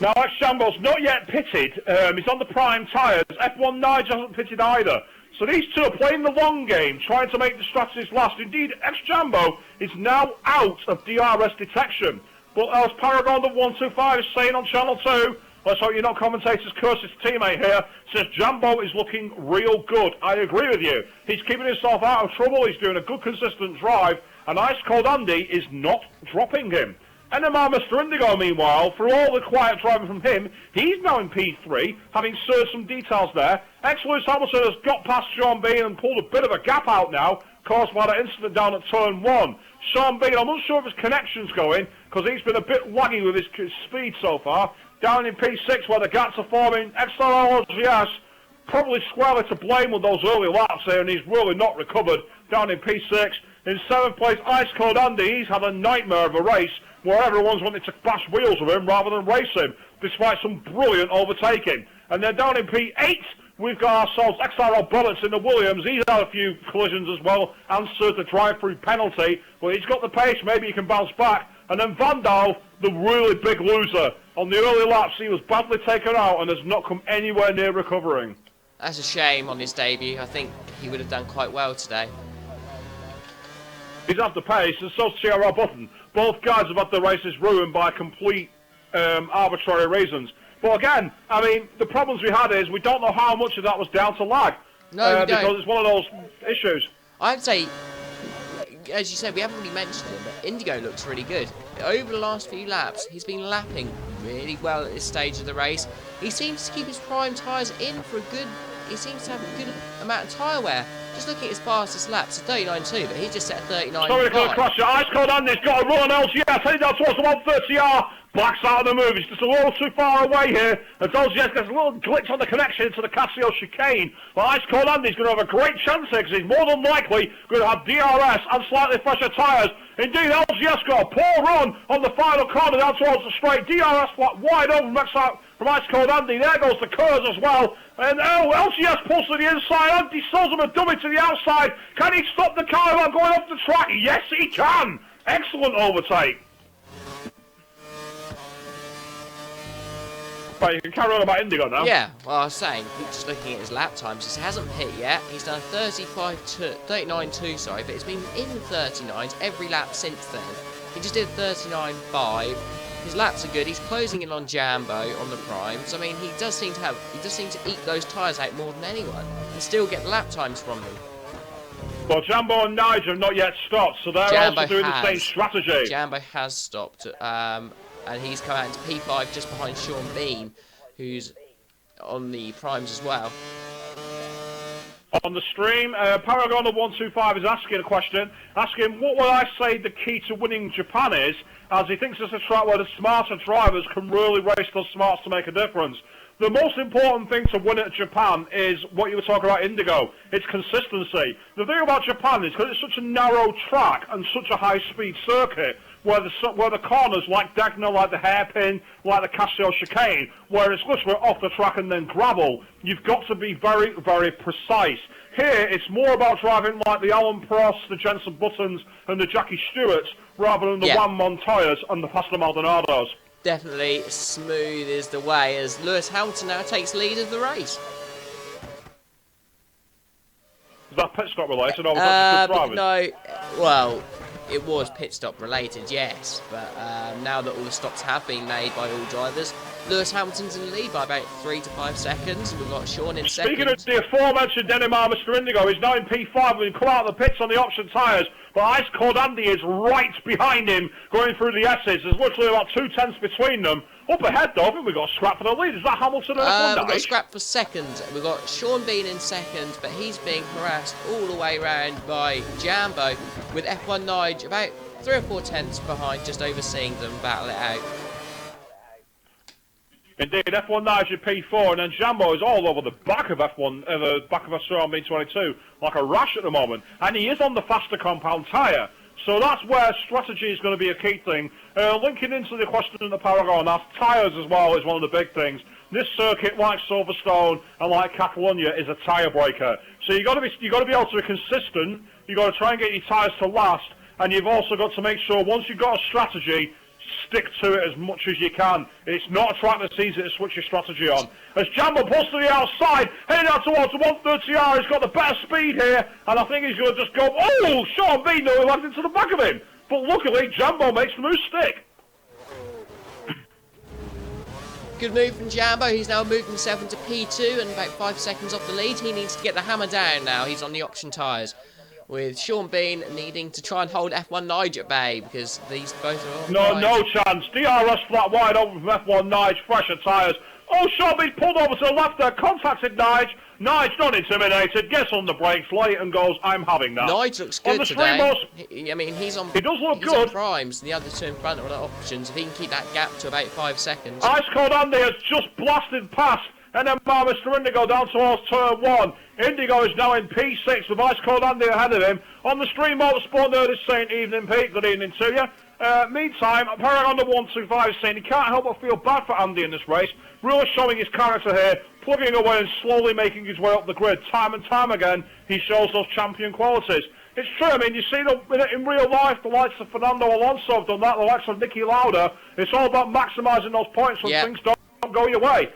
Now, ex-Jambo's not yet pitted. He's on the prime tyres. F1 Nige hasn't pitted either. So these two are playing the long game, trying to make the strategies last. Indeed, ex-Jambo is now out of DRS detection. But as Paragon 125 is saying on Channel 2, let's hope you're not commentators curse his teammate here, says Jambo is looking real good. I agree with you. He's keeping himself out of trouble. He's doing a good, consistent drive. And Ice Cold Andy is not dropping him. NMR Mr. Indigo, meanwhile, for all the quiet driving from him, he's now in P3, having served some details there. Ex-Lewis Hamilton has got past Sean Bean and pulled a bit of a gap out now, caused by that incident down at turn 1. Sean Bean, I'm not sure if his connection's going, because he's been a bit laggy with his speed so far. Down in P6, where the gaps are forming, XRL, yes, probably squarely to blame with those early laps here, and he's really not recovered. Down in P6. In 7th place, Ice Cold Andy, he's had a nightmare of a race, where everyone's wanted to bash wheels with him rather than race him, despite some brilliant overtaking. And then down in P8, we've got ourselves XRL Bullets in the Williams. He's had a few collisions as well, answered the drive-through penalty, but he's got the pace, maybe he can bounce back. And then Van Daal, the really big loser. On the early laps, he was badly taken out and has not come anywhere near recovering. That's a shame on his debut. I think he would have done quite well today. He's had the pace, and so's TRL Button. Both guys have had their races ruined by complete arbitrary reasons. But again, I mean, the problems we had is we don't know how much of that was down to lag. No, we don't. Because it's one of those issues. I'd say, as you said, we haven't really mentioned him, but Indigo looks really good. Over the last few laps, he's been lapping really well at this stage of the race. He seems to keep his prime tyres in for a good... He seems to have a good amount of tyre wear. Just looking at his fastest laps, it's 39.2, but he just set a 39.5. Sorry to crash you. Ice Cold Andy's got a run on LGS, heading down towards the 130R. Backs out of the move. He's just a little too far away here. As LGS gets a little glitch on the connection into the Casio chicane. But Ice Cold Andy's going to have a great chance here because he's more than likely going to have DRS and slightly fresher tyres. Indeed, LGS got a poor run on the final corner down towards the straight. DRS wide open from Ice Cold Andy. There goes the Kurz as well. And LGS pulls to the inside. Andy sells him a dummy to the outside. Can he stop the car while going off the track? Yes, he can. Excellent overtake. Right, you can carry on about Indigo now. Yeah, well, I was saying, just looking at his lap times, he hasn't hit yet. He's done 39.2, sorry, but it's been in the 39s every lap since then. He just did 39.5. His laps are good. He's closing in on Jambo on the primes. I mean, he does seem to eat those tyres out more than anyone, and still get the lap times from them. Well, Jambo and Nigel have not yet stopped, so they're also doing the same strategy. Jambo has stopped. And he's come out into P5 just behind Sean Bean, who's on the primes as well. On the stream, Paragon of 125 is asking a question, asking what would I say the key to winning Japan is, as he thinks it's a track where the smarter drivers can really race those smarts to make a difference. The most important thing to win at Japan is what you were talking about, Indigo. It's consistency. The thing about Japan is because it's such a narrow track and such a high-speed circuit, where the corners, like Dagna, like the hairpin, like the Casio chicane, where it's literally off the track and then gravel, you've got to be very, very precise. Here, it's more about driving like the Alan Prost, the Jenson Buttons, and the Jackie Stewarts, rather than the Juan Montoyas and the Pastor Maldonados. Definitely smooth is the way, as Lewis Hamilton now takes lead of the race. Is that pit stop related, or was that just good driving? No, well, it was pit stop related, yes, but now that all the stops have been made by all drivers, Lewis Hamilton's in the lead by about 3 to 5 seconds. We've got Sean in second. Speaking of the aforementioned Denimar, Mr. Indigo, he's now in P5. We've come out of the pits on the option tyres, but Ice Cold Andy is right behind him, going through the S's. There's literally about 2 tenths between them. Up ahead, though, I think we've got a scrap for the lead. Is that Hamilton and F1 We've got a scrap for second. We've got Sean Bean in second, but he's being harassed all the way around by Jambo, with F1 Nige about 3 or 4 tenths behind, just overseeing them battle it out. Indeed, F1 Nige in P4, and then Jambo is all over the back of F1, the back of a Strong B22, like a rash at the moment, and he is on the faster compound tyre. So that's where strategy is going to be a key thing. Linking into the question in the Paragon, our tyres as well is one of the big things. This circuit, like Silverstone and like Catalonia, is a tyre breaker. So you've got to be able to be consistent. You've got to try and get your tyres to last, and you've also got to make sure once you've got a strategy, stick to it as much as you can. It's not a track that's easy to switch your strategy on. As Jambo pulls to the outside, heading out towards the 130R, he's got the better speed here, and I think he's going to just go, oh, Sean Bean nearly went into the back of him. But luckily, Jambo makes the move stick. Good move from Jambo. He's now moved himself into P2 and about 5 seconds off the lead. He needs to get the hammer down now. He's on the option tyres, with Sean Bean needing to try and hold F1 Nige at bay, because these both are on No chance. DRS flat wide open from F1 Nige, fresher tyres. Oh, Sean Bean pulled over to the left there, contacted Nige. Nige, not intimidated, gets on the brakes late and goes, I'm having that. Nige looks good today. I mean, he does look good. On primes, the other two in front are on options. If he can keep that gap to about 5 seconds. Ice Cold Andy has just blasted past NMR Mr. Indigo down towards turn 1. Indigo is now in P6 with Ice Cold Andy ahead of him. On the stream, Motorsport Nerd is saying, evening, Pete. Good evening to you. Meantime, Paragon the 125 is saying he can't help but feel bad for Andy in this race. Really showing his character here, plugging away and slowly making his way up the grid. Time and time again, he shows those champion qualities. It's true, I mean, you see in real life, the likes of Fernando Alonso have done that, the likes of Niki Lauda. It's all about maximising those points when things don't go your way.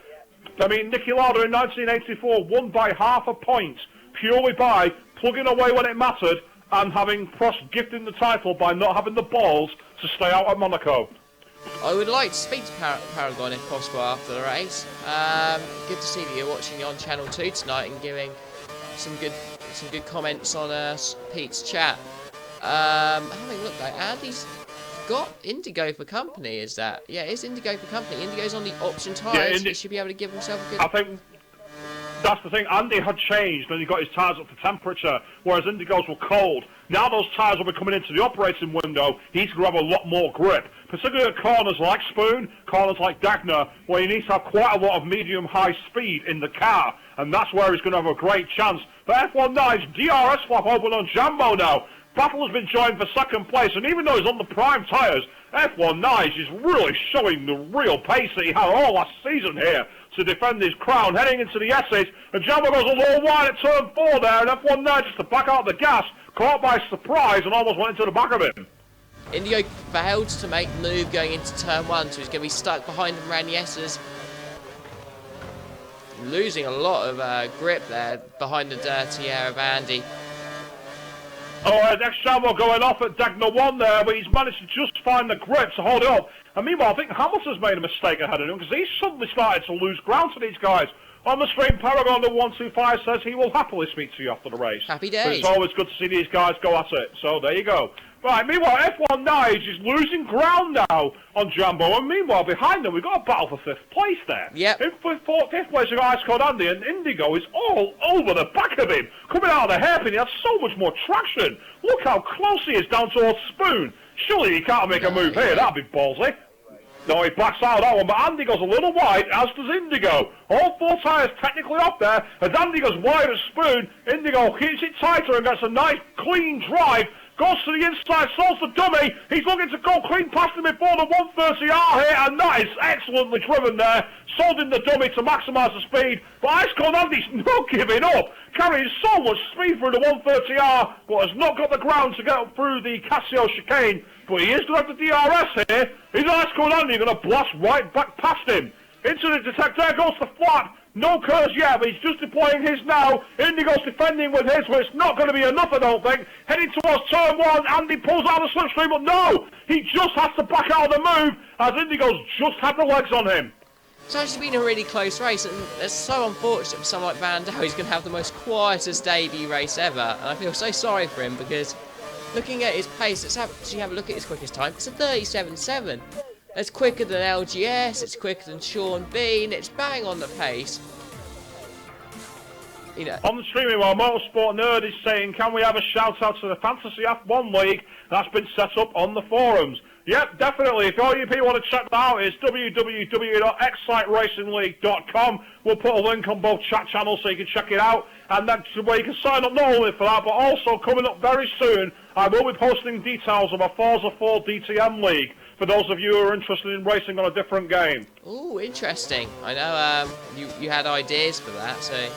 I mean, Niki Lauda in 1984 won by half a point, purely by plugging away when it mattered and having Prost gifting the title by not having the balls to stay out at Monaco. I would like to speak to Paragon if possible after the race. Good to see that you're watching on Channel 2 tonight and giving some good comments on Pete's chat. Having a look though, Andy's got Indigo for company, is that? Yeah, it's Indigo for company. Indigo's on the option tyres. He should be able to give himself a good... I think that's the thing. Andy had changed and he got his tyres up to temperature, whereas Indigos were cold. Now those tyres will be coming into the operating window. He's going to have a lot more grip, particularly at corners like Spoon, corners like Dagner, where he needs to have quite a lot of medium-high speed in the car, and that's where he's going to have a great chance. But F19's DRS flap open on Jambo now. Battle has been joined for second place, and even though he's on the prime tyres, F19 is really showing the real pace that he had all last season here to defend his crown, heading into the S's, and Jambo goes a little wide at turn 4 there, and F19 just to back out the gas, caught by surprise and almost went into the back of him. Indigo failed to make the move going into turn 1, so he's going to be stuck behind him around the S's. Losing a lot of grip there behind the dirty air of Andy. Oh, next Jambo going off at Dagner 1 there, but he's managed to just find the grip to hold it up. And meanwhile, I think Hamilton's made a mistake ahead of him because he's suddenly started to lose ground to these guys. On the stream, Paragon the 125 says he will happily speak to you after the race. Happy days. But it's always good to see these guys go at it. So there you go. Right, meanwhile, F19 is losing ground now on Jambo, and meanwhile, behind them, we've got a battle for 5th place there. Yep. In 5th place, we've got Ice Cold Andy, and Indigo is all over the back of him. Coming out of the hairpin, he has so much more traction. Look how close he is down towards Spoon. Surely he can't make a move here, that'd be ballsy. No, he backs out of that one, but Andy goes a little wide, as does Indigo. All 4 tyres technically up there, as Andy goes wide as Spoon. Indigo keeps it tighter and gets a nice, clean drive. Goes to the inside, solves the dummy. He's looking to go clean past him before the 130R here, and that is excellently driven there. Solding the dummy to maximise the speed. But Ice Cold Andy's not giving up. Carrying so much speed through the 130R, but has not got the ground to get up through the Casio chicane. But he is going to have the DRS here. He's Ice Cold Andy going to blast right back past him. Into the detector, there goes the flap. No curse yet, but he's just deploying his now. Indigo's defending with his, but it's not going to be enough, I don't think. Heading towards turn 1, Andy pulls out the slipstream, but no! He just has to back out of the move, as Indigo's just had the legs on him. It's actually been a really close race, and it's so unfortunate for someone like Van Dow. He's going to have the most quietest debut race ever, and I feel so sorry for him, because looking at his pace, let's actually have a look at his quickest time. It's a 37.7. It's quicker than LGS, it's quicker than Sean Bean, it's bang on the pace. You know. On the streaming, while Motorsport Nerd is saying, can we have a shout out to the Fantasy F1 League that's been set up on the forums? Yep, definitely. If all you people want to check that out, it's www.exciteracingleague.com. We'll put a link on both chat channels so you can check it out. And that's where you can sign up not only for that, but also coming up very soon, I will be posting details of a Forza 4 DTM League for those of you who are interested in racing on a different game. Ooh, interesting. I know you had ideas for that, so...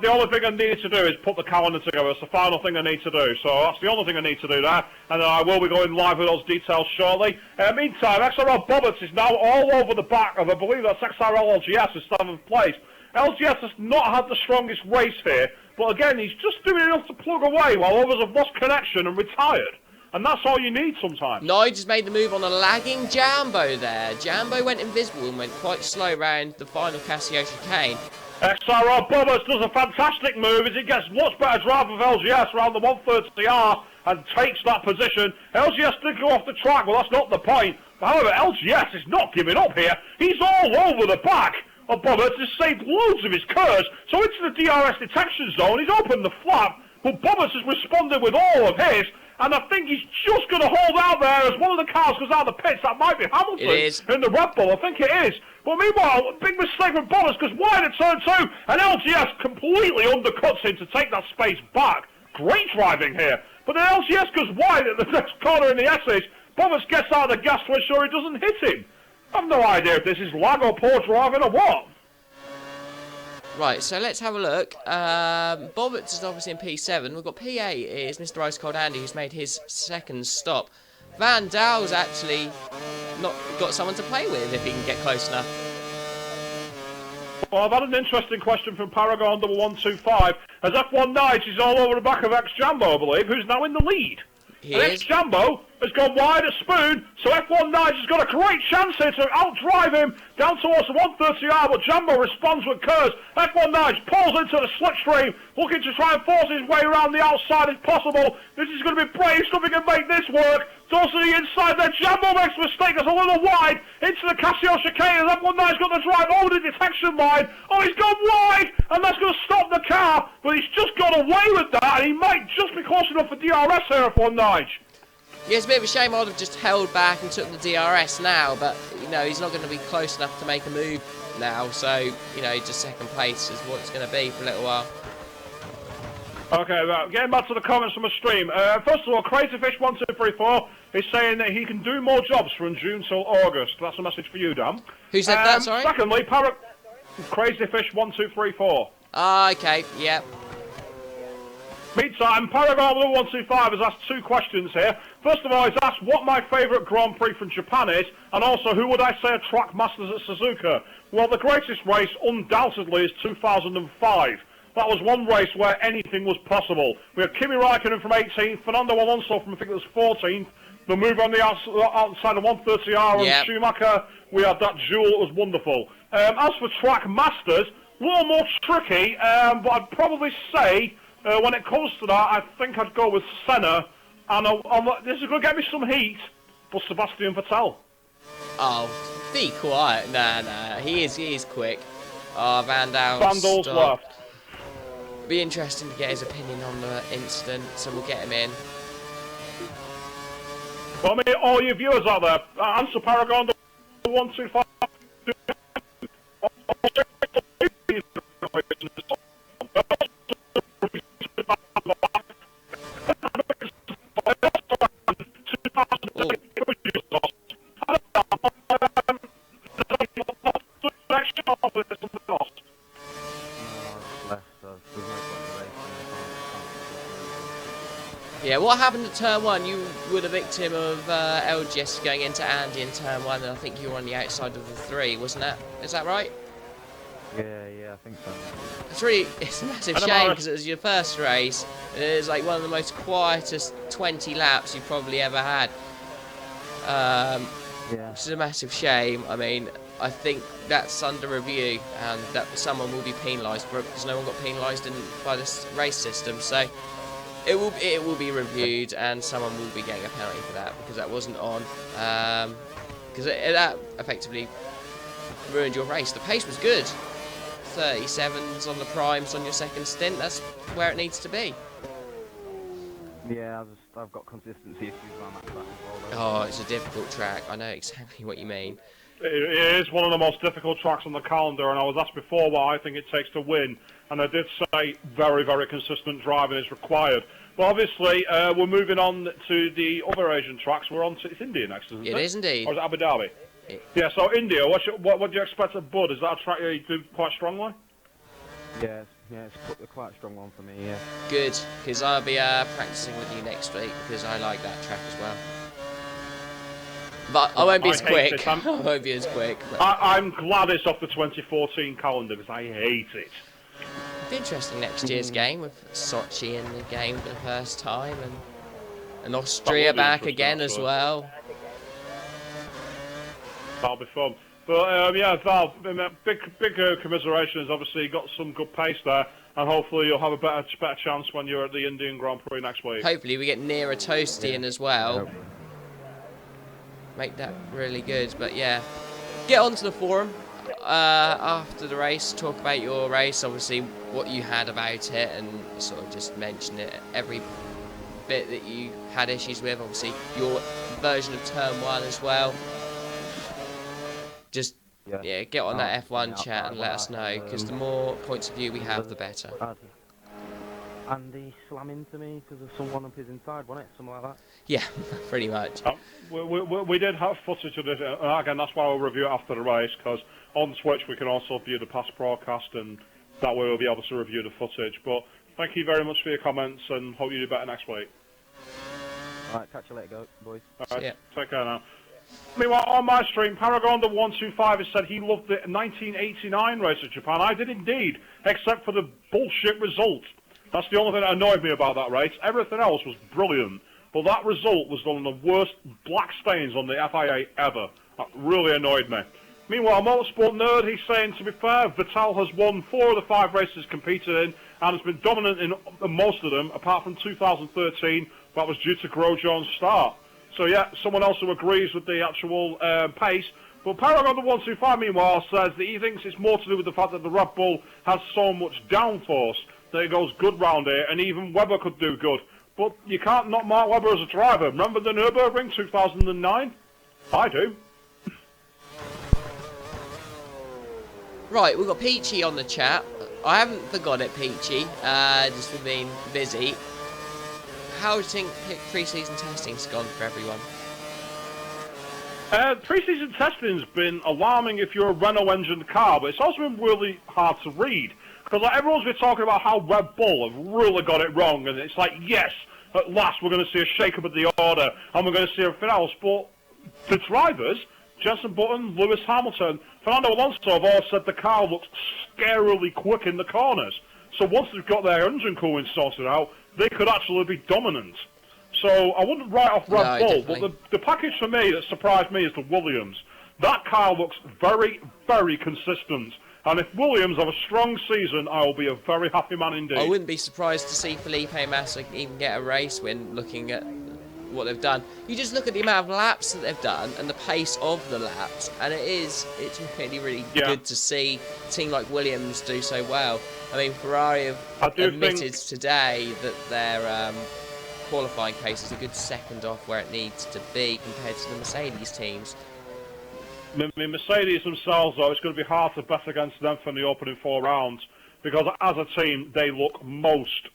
the only thing I need to do is put the calendar together. It's the final thing I need to do. So that's the only thing I need to do there. And I will be going live with those details shortly. Meantime, XRL Bobbitt is now all over the back of, I believe that's XRL LGS in 7th place. LGS has not had the strongest race here. But again, he's just doing enough to plug away while others have lost connection and retired. And that's all you need sometimes. Nige has made the move on a lagging Jambo there. Jambo went invisible and went quite slow round the final Casio chicane. XRL Bobbitt does a fantastic move as he gets much better drive of LGS around the 130R and takes that position. LGS did go off the track, well that's not the point. However, LGS is not giving up here. He's all over the back of Bobbitt to save loads of his curves. So into the DRS detection zone, he's opened the flap, but Bobbitt has responded with all of his. And I think he's just going to hold out there as one of the cars goes out of the pits. That might be Hamilton in the Red Bull. I think it is. But meanwhile, a big mistake from Bottas because wide at turn 2. And LGS completely undercuts him to take that space back. Great driving here. But then LGS goes wide at the next corner in the S's. Bottas gets out of the gas to ensure he doesn't hit him. I have no idea if this is lag or poor driving or what. Right, so let's have a look. Bobbitt is obviously in P7. We've got P8 is Mr. Ice Cold Andy, who's made his second stop. Van Daal's actually not got someone to play with if he can get close enough. Well, I've had an interesting question from Paragon number 125. As F19 is all over the back of X-Jambo, I believe, who's now in the lead. He and is. X-Jambo has gone wide at Spoon, so F1 Nige has got a great chance here to outdrive him down towards the 130R, but Jumbo responds with curves. F1 Nige pulls into the slipstream, looking to try and force his way around the outside if possible. This is going to be brave, so we can make this work. Does to the inside there, Jumbo makes a mistake, that's a little wide, into the Casio chicane, and F1 Nige's got the drive over the detection line. Oh, he's gone wide, and that's going to stop the car, but he's just got away with that, and he might just be close enough for DRS here, F1 Nige. Yeah, it's a bit of a shame I'd have just held back and took the DRS now, but, you know, he's not going to be close enough to make a move now, so, you know, just second place is what it's going to be for a little while. Okay, well, getting back to the comments from the stream. First of all, Crazyfish1234 is saying that he can do more jobs from June till August. That's a message for you, Dan. Who said that, sorry? Secondly, Crazyfish1234. Ah, okay, yeah. Meantime, Paragon 125 has asked 2 questions here. First of all, he's asked what my favourite Grand Prix from Japan is, and also who would I say are track masters at Suzuka. Well, the greatest race, undoubtedly, is 2005. That was one race where anything was possible. We had Kimi Raikkonen from 18th, Fernando Alonso from, I think it was 14th, the move on the outside of 130R and Schumacher. We had that duel, it was wonderful. As for track masters, a little more tricky, but I'd probably say, when it comes to that, I think I'd go with Senna, and this is going to get me some heat, but Sebastian Vettel. Oh, be quiet. Nah, he is quick. Oh, Vandal's left. Be interesting to get his opinion on the incident, so we'll get him in. Well, I mean, all you viewers out there, answer Paragon 125. Yeah, what happened at turn 1? You were the victim of LGS going into Andy in turn 1, and I think you were on the outside of the 3, wasn't that? Is that right? Yeah, I think so. It's a massive shame because it was your first race, and it was like one of the most quietest 20 laps you've probably ever had. Which is a massive shame. I mean, I think that's under review, and that someone will be penalised for it because no one got penalised by this race system. So it will be reviewed, and someone will be getting a penalty for that because that wasn't on. Because that effectively ruined your race. The pace was good. 37s on the primes on your second stint. That's where it needs to be. Yeah, I've got consistency issues around that track as well. Oh, it's a difficult track. I know exactly what you mean. It is one of the most difficult tracks on the calendar, and I was asked before what I think it takes to win, and I did say very, very consistent driving is required. But obviously, we're moving on to the other Asian tracks. We're on to it's India next, isn't it? It is indeed. Or is it Abu Dhabi? Yeah, so India, what do you expect at Bud? Is that a track you do quite strongly? Yeah, it's quite a strong one for me, yeah. Good, because I'll be practicing with you next week, because I like that track as well. But I won't be as quick. I won't be as quick. I'm glad it's off the 2014 calendar, because I hate it. It'll be interesting next year's game, with Sochi in the game for the first time, and Austria back again as well. That'll be fun. But yeah, Val, big commiserations. Obviously, you got some good pace there, and hopefully you'll have a better chance when you're at the Indian Grand Prix next week. Hopefully we get near a Toasty in as well. Make that really good. But yeah, get onto the forum after the race. Talk about your race, obviously what you had about it, and sort of just mention it. Every bit that you had issues with. Obviously your version of Turn 1 as well. Just get on that F1 chat and let us know, because the more points of view we have, the better. Andy slam into me because of someone up his inside, wasn't it? Something like that? Yeah, pretty much. We did have footage of it, and again, that's why we'll review it after the race, because on Twitch we can also view the past broadcast, and that way we'll be able to review the footage. But thank you very much for your comments, and hope you do better next week. Alright, catch you later, boys. Alright, take care now. Meanwhile, on my stream, Paragon the 125 has said he loved the 1989 race of Japan. I did indeed, except for the bullshit result. That's the only thing that annoyed me about that race. Everything else was brilliant. but that result was one of the worst black stains on the FIA ever. That really annoyed me. Meanwhile, Motorsport Nerd, he's saying, to be fair, Vettel has won 4 of the 5 races competed in and has been dominant in most of them, apart from 2013, that was due to Grosjean's start. So yeah, someone else who agrees with the actual pace. But Paragon the 125, meanwhile, says that he thinks it's more to do with the fact that the Red Bull has so much downforce that it goes good round here, and even Webber could do good. But you can't knock Mark Webber as a driver. Remember the Nürburgring 2009? I do. Right, we've got Peachy on the chat. I haven't forgot it, Peachy, just for being busy. How do you think pre-season testing's gone for everyone? Pre-season testing's been alarming if you're a Renault-engined car, but it's also been really hard to read. Because like, everyone's been talking about how Red Bull have really got it wrong, and it's like, yes, at last we're going to see a shake-up of the order, and we're going to see everything else. But the drivers, Jenson Button, Lewis Hamilton, Fernando Alonso have all said the car looks scarily quick in the corners. So once they've got their engine cooling sorted out, they could actually be dominant. So I wouldn't write off Red Bull, definitely. but the package for me that surprised me is the Williams. That car looks very, very consistent. And if Williams have a strong season, I will be a very happy man indeed. I wouldn't be surprised to see Felipe Massa even get a race win, looking at what they've done. You just look at the amount of laps that they've done and the pace of the laps, and it's really, really good to see a team like Williams do so well. I mean, Ferrari have admitted today that their qualifying pace is a good second off where it needs to be compared to the Mercedes teams. I mean, Mercedes themselves, though, it's going to be hard to bet against them for the opening 4 rounds, because as a team, they look most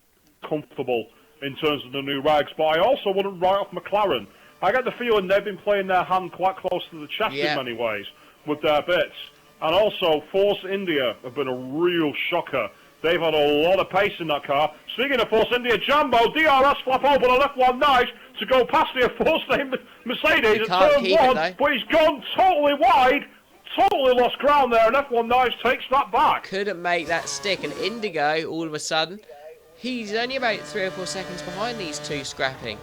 comfortable in terms of the new regs. But I also wouldn't write off McLaren. I get the feeling they've been playing their hand quite close to the chest in many ways with their bits. And also, Force India have been a real shocker. They've had a lot of pace in that car. Speaking of Force India, Jambo, DRS flap open and left one nice to go past the Force Mercedes at turn 1, but he's gone totally wide, totally lost ground there, and F1 Nice takes that back. Couldn't make that stick, and Indigo, all of a sudden, he's only about 3 or 4 seconds behind these two scrapping.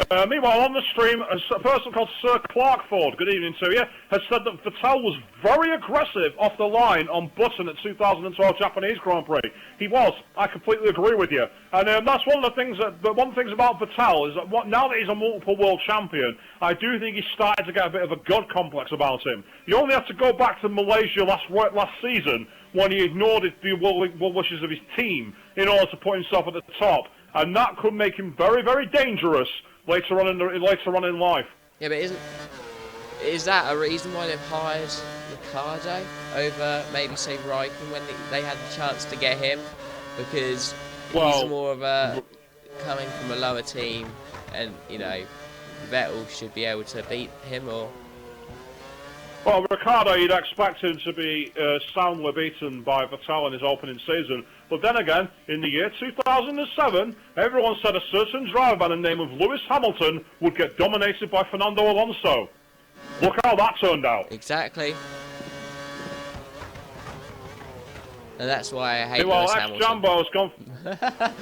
Meanwhile, on the stream, a person called Sir Clarkford, good evening to you, has said that Vettel was very aggressive off the line on Button at 2012 Japanese Grand Prix. He was. I completely agree with you. And that's one of the things about Vettel is that now that he's a multiple world champion, I do think he's started to get a bit of a god complex about him. You only have to go back to Malaysia last season when he ignored the well wishes of his team in order to put himself at the top, and that could make him very, very dangerous later on in life. Yeah, but is that a reason why they've hired Ricciardo over maybe say Raikkonen when they had the chance to get him? Because he's more of a coming from a lower team, and you know Vettel should be able to beat him. Or well, Ricciardo, you'd expect him to be soundly beaten by Vettel in his opening season. But then again, in the year 2007, everyone said a certain driver by the name of Lewis Hamilton would get dominated by Fernando Alonso. Look how that turned out. Exactly. And that's why I hate Lewis Hamilton. Ex-Jambo's gone...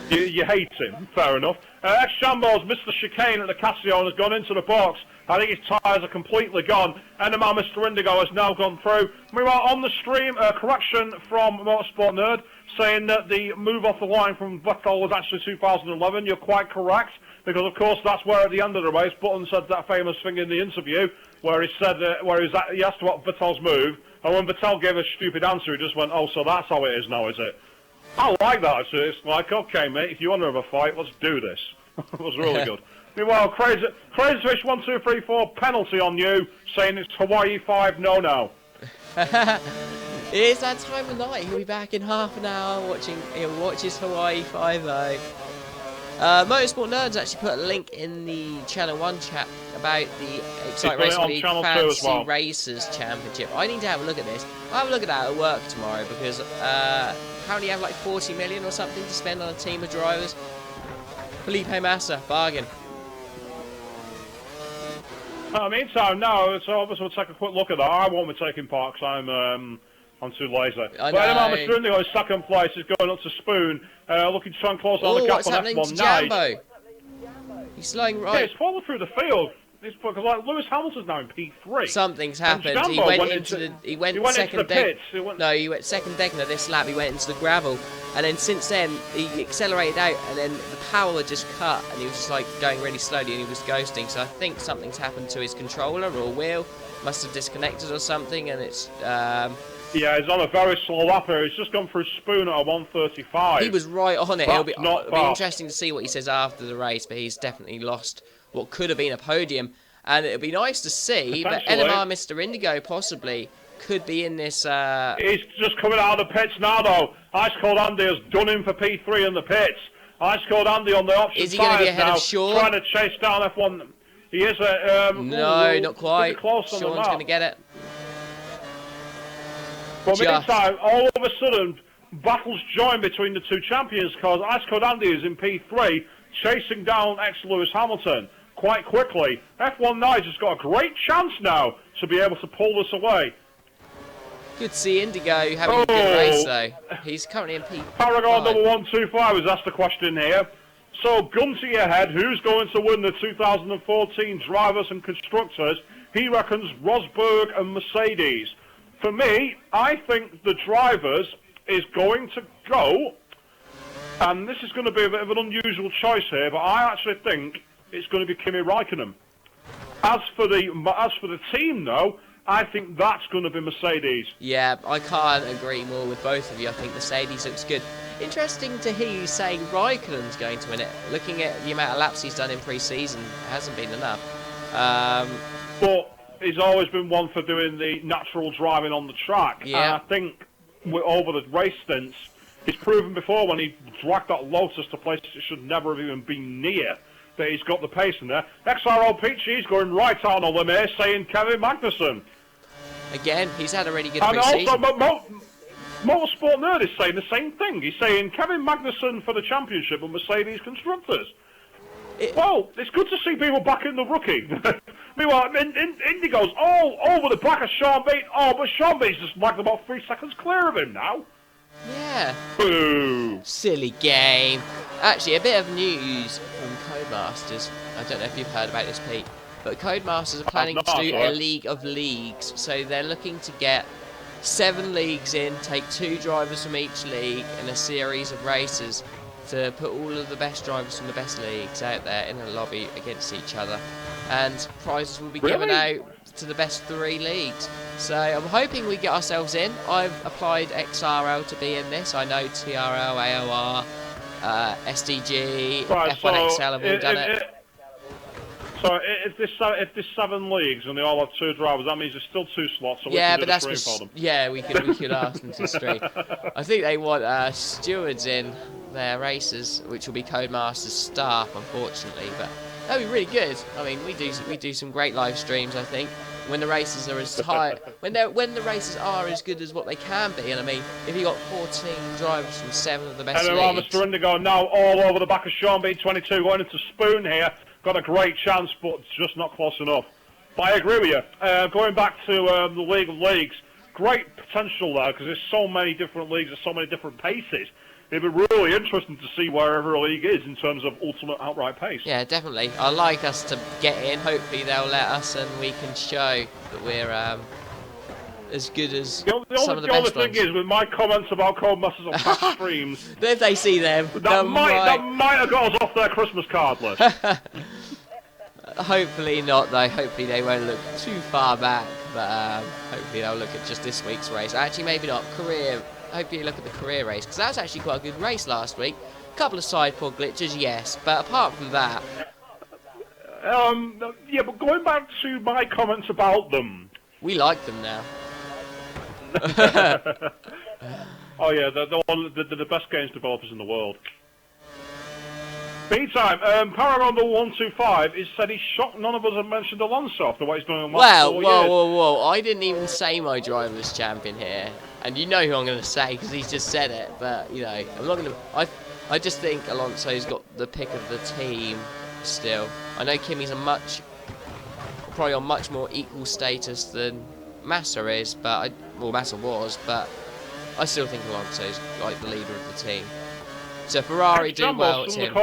you hate him, fair enough. Ex-Jambo's missed the chicane at the Casio and has gone into the box. I think his tyres are completely gone. And now Mr. Indigo has now gone through. Meanwhile, on the stream, a correction from Motorsport Nerd, saying that the move off the line from Vettel was actually 2011. You're quite correct, because of course that's where at the end of the race, Button said that famous thing in the interview, where he said, he asked about Vettel's move, and when Vettel gave a stupid answer, he just went, oh, so that's how it is now, is it? I like that, actually. It's like, okay, mate, if you want to have a fight, let's do this. It was really good. Meanwhile, Crazy Fish 1234 penalty on you, saying it's Hawaii 5 no now. It is that time of night. He'll be back in half an hour he'll watch his Hawaii 5-0. Motorsport Nerds actually put a link in the Channel 1 chat about the Excite Racing League Fantasy Racers Championship. I need to have a look at this. I'll have a look at that at work tomorrow, because apparently you have like 40 million or something to spend on a team of drivers. Felipe Massa, bargain. Meantime, now, so obviously we'll take a quick look at that. I won't be taking part because I'm too lazy. I know. But anyway, Mr. Indigo in second place is going up to Spoon, looking to try and close on the gap on F1. Jambo? He's slowing Yeah, right. he's falling through the field. It's because like Lewis Hamilton's now in P3. Something's And happened. He Scambo went into the he went into second the deck. pits. He went second Degner this lap. He went into the gravel, and then since then he accelerated out, and then the power had just cut, and he was just like going really slowly, and he was ghosting. So I think something's happened to his controller or wheel. Must have disconnected or something, and it's. Yeah, he's on a very slow lap here. He's just gone through Spoon at a 1:35. He was right on it. That's It'll be not fast. interesting to see what he says after the race, but he's definitely lost what could have been a podium. And it'll be nice to see that LMR Mr. Indigo possibly could be in this. He's just coming out of the pits now, though. Ice Cold Andy has done him for P3 in the pits. Ice Cold Andy on the option Is he going to be tyres ahead now, of Sean? trying to chase down F1. He is No, not quite. Close on the Sean's map. going to get it. But Just. meantime, all of a sudden, battles join between the two champions because Ice Cold Andy is in P3, chasing down ex-Lewis Hamilton quite quickly. F1 Nice has got a great chance now to be able to pull this away. Good to see Indigo having a good race, though. He's currently in P. Paragon number 125 has asked a question here. So, gun to your head, who's going to win the 2014 Drivers and Constructors? He reckons Rosberg and Mercedes. For me, I think the drivers is going to go, and this is going to be a bit of an unusual choice here, but I actually think it's going to be Kimi Räikkönen. As for the team, though, I think that's going to be Mercedes. Yeah, I can't agree more with both of you. I think Mercedes looks good. Interesting to hear you saying Raikkonen's going to win it. Looking at the amount of laps he's done in pre-season, it hasn't been enough. But he's always been one for doing the natural driving on the track. Yeah. And I think over the race stints, he's proven before when he dragged that Lotus to places it should never have even been near, that he's got the pace in there. XRL Peachy's going right out on a limb here, saying Kevin Magnussen. Again, he's had a really good And pre-season. also, Motorsport Nerd is saying the same thing. He's saying Kevin Magnussen for the championship and Mercedes Constructors. Well, it's good to see people backing the rookie. Meanwhile, Indigo's all over the back of Sean Bean. Oh, but Sean Bean's just like about 3 seconds clear of him now. Yeah. Boo. Silly game. Actually, a bit of news from Codemasters. I don't know if you've heard about this, Pete, but Codemasters are planning to do a League of Leagues. So they're looking to get 7 leagues in, take 2 drivers from each league in a series of races to put all of the best drivers from the best leagues out there in a lobby against each other. And prizes will be given out to the best 3 leagues. So I'm hoping we get ourselves in. I've applied XRL to be in this. I know TRL, AOR, SDG, F1XL have all done it. So if there's 7 leagues and they all have 2 drivers, that means there's still 2 slots. So Yeah, we can but do that's for them. yeah, we could ask them to stream. I think they want stewards in their races, which will be Codemasters staff, unfortunately. But that'd be really good. I mean, we do some great live streams. I think when the races are as high, when the races are as good as what they can be. And I mean, if you got 14 drivers from 7 of the best And leagues. Mr. Indigo now all over the back of Sean Bean 22 going into Spoon here. Got a great chance, but just not close enough. But I agree with you. Going back to the League of Leagues, great potential there because there's so many different leagues, there's so many different paces. It'd be really interesting to see where every league is in terms of ultimate outright pace. Yeah, definitely. I'd like us to get in. Hopefully they'll let us and we can show that we're as good as some of the best ones. The only thing is, with my comments about Codemasters on past streams, if they see them, that might have got us off their Christmas card list. Hopefully not, though. Hopefully they won't look too far back, but hopefully they'll look at just this week's race. Actually, maybe not. Hopefully look at the career race, because that was actually quite a good race last week. A couple of side pod glitches, yes, but apart from that... yeah, but going back to my comments about them... We like them now. Oh yeah, they're the best games developers in the world. Meantime, Paragon 125 is said he's shocked none of us have mentioned Alonso after what he's done in the last 4 years. Whoa. I didn't even say my driver's champion here. And you know who I'm going to say because he's just said it. But, you know, I'm not going to... I just think Alonso's got the pick of the team still. I know Kimi's probably on much more equal status than Massa is, but... Massa was, but I still think Alonso's like the leader of the team. So Ferrari do well, it's him.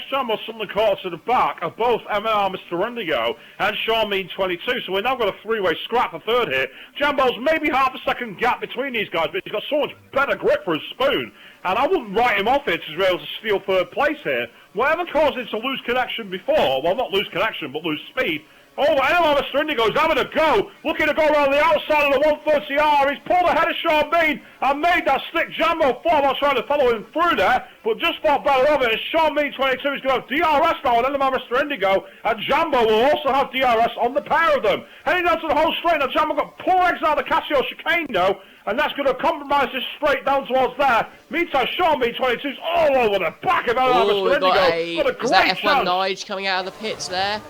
Jumbo suddenly caught us to the back of both MR Mr. Indigo and Sean Mean 22, so we've now got a three-way scrap for third here. Jumbo's maybe half a second gap between these guys, but he's got so much better grip for his spoon, and I wouldn't write him off here to be able to steal third place here. Whatever caused him to lose connection before, well, not lose connection, but lose speed. Oh, MR Mr. Indigo's having a go, looking to go around the outside of the 130R. He's pulled ahead of Sean Bean and made that stick Jumbo fall while trying to follow him through there, but just thought better of it. As Sean Bean 22 is going to have DRS now on MR Mr. Indigo, and Jumbo will also have DRS on the pair of them. Heading down to the whole straight, now Jumbo got poor exit out of the Casio chicane though, and that's going to compromise this straight down towards there. Meantime, Sean Bean 22's all over the back of MR Mr. Indigo. Got a great is that F1 chance. Nige coming out of the pits there?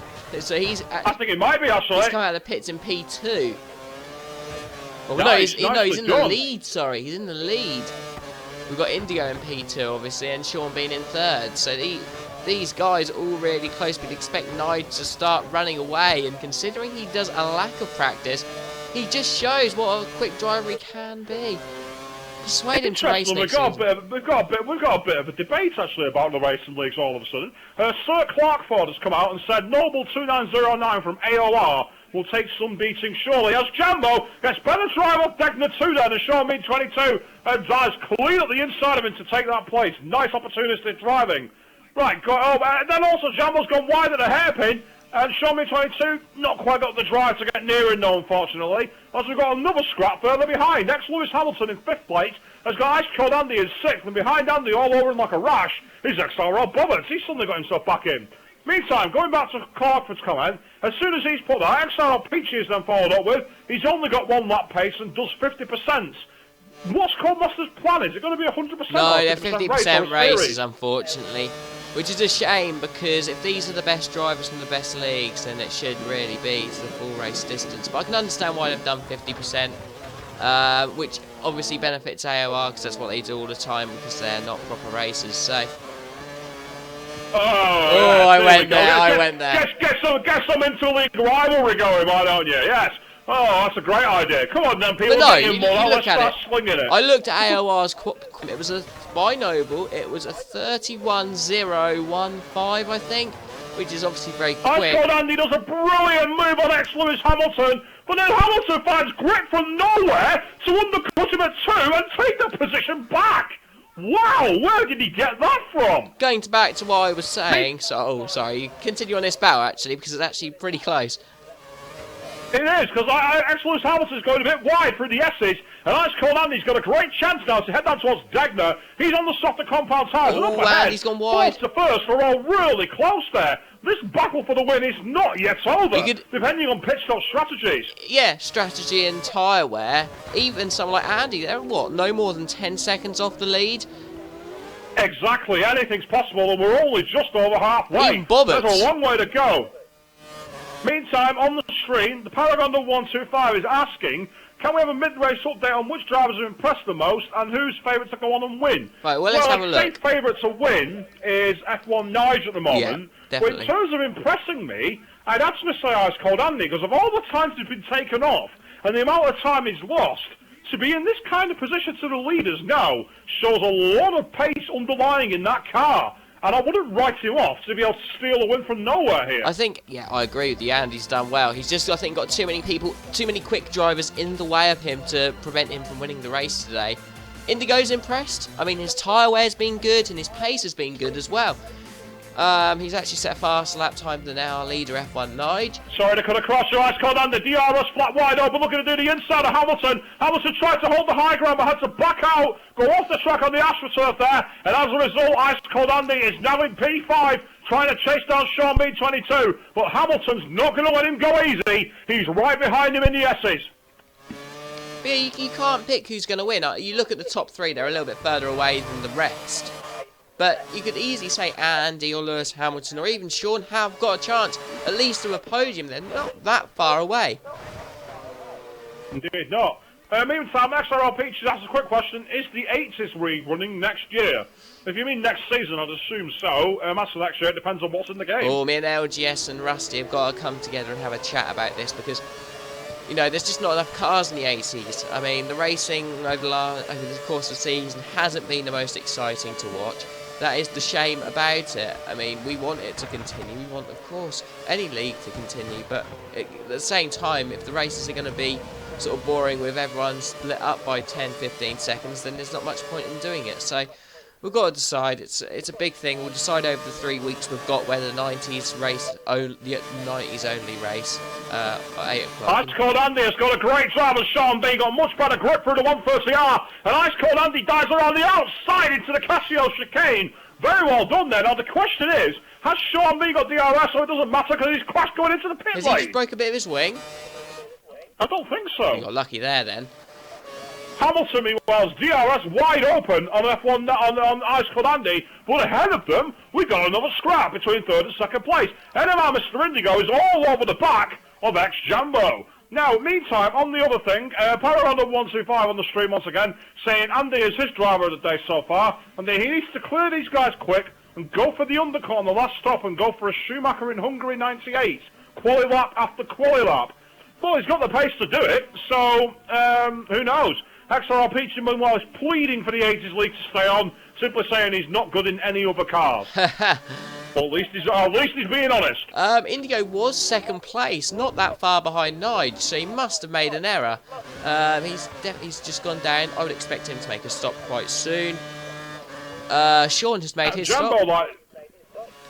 So he's. I think it might be actually. He's coming out of the pits in P2. Oh, Nice, no, he's in the done. lead. Sorry, he's in the lead. We've got Indigo in P2, obviously, and Sean Bean in third. So these guys are all really close. We'd expect Nige to start running away, and considering he does a lack of practice, he just shows what a quick driver he can be. Persuade him to race next season. We've got a bit of a debate actually about the racing leagues all of a sudden. Sir Clarkford has come out and said Noble 2909 from AOR will take some beating surely, as Jumbo gets better drive off Degner 2 there than Sean Mean 22 and dives clean at the inside of him to take that place. Nice opportunistic driving. Right, and then also Jumbo's gone wide at the hairpin, and Sean Mean 22 not quite got the drive to get near him, though, unfortunately, as we've got another scrap further behind. Next, Lewis Hamilton in 5th place has got Ice Cold Andy in 6th, and behind Andy all over him like a rash is XRL Bobbins. He's suddenly got himself back in. Meantime, going back to Clarkford's comment, as soon as he's put that, XRL Peachy is then followed up with, he's only got 1 lap pace and does 50%. What's Codemaster's plan? Is it going to be 100%? No, they're 50% races, unfortunately. Which is a shame, because if these are the best drivers from the best leagues, then it should really be to the full race distance. But I can understand why they've done 50%, which obviously benefits AOR, because that's what they do all the time, because they're not proper racers. So. I went there. Get some interleague rivalry going, why don't you? Yes. Oh, that's a great idea. Come on then, people. But no, you look at it. Slinging it. I looked at AOR's. It was by Noble. It was a 31.015, I think, which is obviously very quick. Ice Cold Andy does a brilliant move on ex-Lewis Hamilton, but then Hamilton finds grip from nowhere to undercut him at 2 and take the position back. Wow, where did he get that from? Going back to what I was saying, sorry, continue on this battle actually, because it's actually pretty close. It is, because ex-Lewis Hamilton's going a bit wide through the S's, and Ice Cold Andy's got a great chance now to head down towards Degner. He's on the softer compound tyres, and up ahead, he's gone wide. Fourth to first, we're all really close there. This battle for the win is not yet over, depending on pit stop strategies. Yeah, strategy and tyre wear. Even someone like Andy, they're no more than 10 seconds off the lead. Exactly, anything's possible, and we're only just over halfway. Even Bobbins. There's a long way to go. Meantime, on the screen, the Paragon 125 is asking, can we have a mid-race update on which drivers have impressed the most and who's favourite to go on and win? Right, well, let's have a look. I'd say favourite to win is F1 Nige at the moment. Yeah, but in terms of impressing me, I'd actually say Ice Cold Andy, because of all the times he's been taken off and the amount of time he's lost, to be in this kind of position to the leaders now shows a lot of pace underlying in that car. And I wouldn't write him off to be able to steal a win from nowhere here. I think, yeah, I agree with you. Andy's done well. He's just, I think, got too many quick drivers in the way of him to prevent him from winning the race today. Indigo's impressed. I mean, his tyre wear's been good and his pace has been good as well. He's actually set a faster lap time than our leader, F1 Nige. Sorry to cut across your Ice Cold Andy. DRS flat wide open, looking to do the inside of Hamilton. Hamilton tried to hold the high ground, but had to back out, go off the track on the AstroTurf there, and as a result, Ice Cold Andy is now in P5, trying to chase down Sean Bean 22, but Hamilton's not going to let him go easy. He's right behind him in the S's. But yeah, you can't pick who's going to win. You look at the top 3, they're a little bit further away than the rest. But you could easily say Andy or Lewis Hamilton or even Sean have got a chance, at least to a podium. They're not that far away. Indeed not. Meantime, XRL Peaches asks a quick question. Is the 80s League running next year? If you mean next season, I'd assume so. As for next year, it depends on what's in the game. Oh, me and LGS and Rusty have got to come together and have a chat about this because, you know, there's just not enough cars in the 80s. I mean, the racing over the course of the season hasn't been the most exciting to watch. That is the shame about it. I mean, we want it to continue. We want, of course, any league to continue. But at the same time, if the races are going to be sort of boring with everyone split up by 10, 15 seconds, then there's not much point in doing it. So we've got to decide. It's a big thing. We'll decide over the 3 weeks we've got whether the 90s race, the 90s only race, at 8 o'clock. Ice Cold Andy has got a great drive as Sean B. Got much better grip through the 130R. And Ice Cold Andy dives around the outside into the Casio chicane. Very well done there. Now the question is, has Sean B got DRS or it doesn't matter because he's crashed going into the pit Has lane? he just broke a bit of his wing? I don't think so. You got lucky there then. Hamilton, meanwhile, DRS wide open on F1 on Ice Cold Andy, but ahead of them, we got another scrap between third and second place. NMR Mr. Indigo is all over the back of X-Jambo. Now, meantime, on the other thing, Power125 on the stream once again, saying Andy is his driver of the day so far, and he needs to clear these guys quick and go for the undercut on the last stop and go for a Schumacher in Hungary 98, quali lap after quali lap. Well, he's got the pace to do it, so who knows? XRL Peachy, meanwhile, is pleading for the 80s league to stay on, simply saying he's not good in any other cars. But at least he's being honest. Indigo was second place, not that far behind Nige, so he must have made an error. He's just gone down. I would expect him to make a stop quite soon. Sean has made his Jumbo, stop.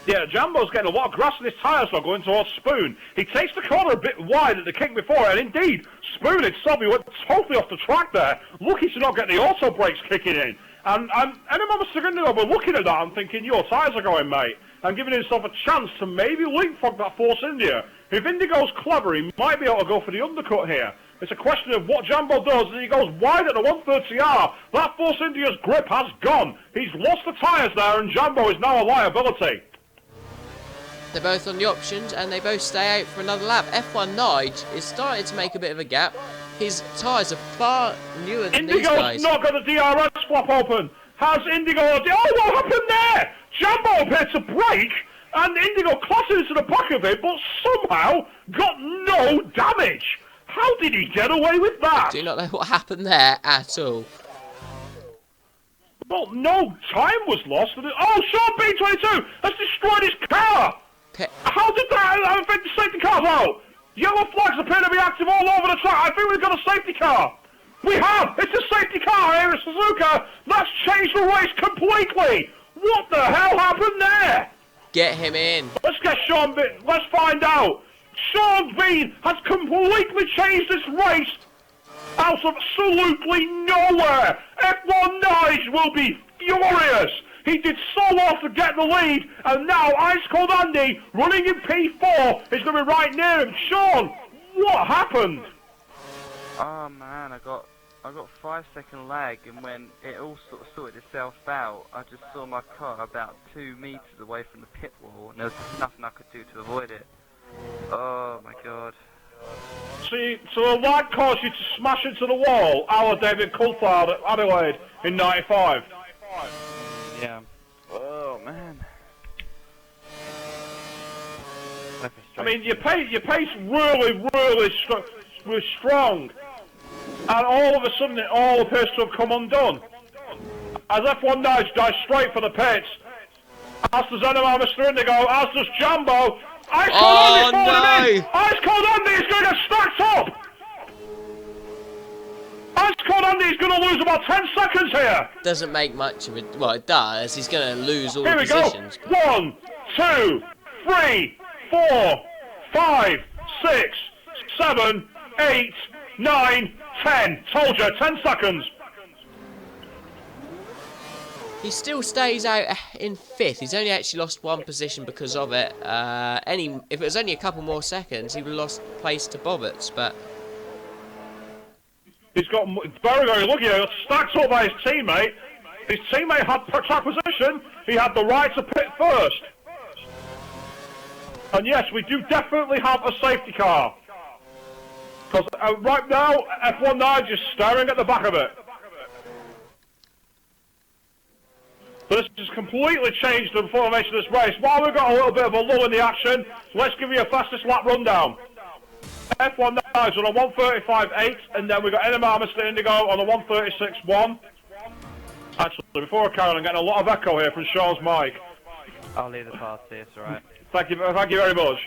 Yeah, Jambo's getting a lot of grass in his tyres now going towards Spoon. He takes the corner a bit wide at the kick before, and indeed, Spoon himself, he went totally off the track there. Lucky to not get the auto brakes kicking in. And Mr. Indigo were looking at that and thinking, your tyres are going, mate, and giving himself a chance to maybe leapfrog that Force India. If Indigo's clever, he might be able to go for the undercut here. It's a question of what Jambo does as he goes wide at the 130R. That Force India's grip has gone. He's lost the tyres there, and Jambo is now a liability. They're both on the options and they both stay out for another lap. F1 Nige is starting to make a bit of a gap. His tyres are far newer than these guys. Indigo's not got the DRS flap open. Has Indigo... Oh, what happened there? Jambo appeared to brake and Indigo clattered into the back of it, but somehow got no damage. How did he get away with that? I do not know what happened there at all. Well, no time was lost. Oh, Sean B22 has destroyed his car. How did that? I think the safety car's out. Yellow flags appear to be active all over the track. I think we've got a safety car. We have. It's a safety car here at Suzuka. That's changed the race completely. What the hell happened there? Get him in. Let's get Sean B. Let's find out. Sean B has completely changed this race out of absolutely nowhere. F1 Nige will be furious. He did so well to get the lead, and now Ice Cold Andy, running in P4, is going to be right near him. Sean, what happened? Oh man, I got 5 second lag, and when it all sort of sorted itself out, I just saw my car about 2 meters away from the pit wall, and there was just nothing I could do to avoid it. Oh my god. See, so the lag caused you to smash into the wall, our David Coulthard at Adelaide in 95. Yeah. Oh man. I mean, your pace really was strong, and all of a sudden it all appears to have come undone. As F1 Nige dives straight for the pits, as does NMR Mr. Indigo, as does Jambo. Ice Cold Andy's falling in! Ice Cold Andy is going to get stacked up! Ice Cold Andy is going to lose about 10 seconds here! Doesn't make much of it. Well, it does. He's going to lose all Here the we positions. Go. 1, 2, 3, 4, 5, 6, 7, 8, 9, 10. Told you, 10 seconds. He still stays out in 5th. He's only actually lost 1 position because of it. If it was only a couple more seconds, he would have lost place to Bobbitt's, but... He's got very, very lucky. He got stacked up by his teammate. His teammate had track position. He had the right to pit first. And yes, we do definitely have a safety car. Because right now, F1 Nige is staring at the back of it. This has completely changed the formation of this race. While we've got a little bit of a lull in the action, let's give you a fastest lap rundown. F1 Nige on a 1:35.8, and then we've got NMR Mr. Indigo on a 1:36.1. Actually, before I carry on, I'm getting a lot of echo here from Sean's mic. I'll leave the party, it's alright. Thank you very much.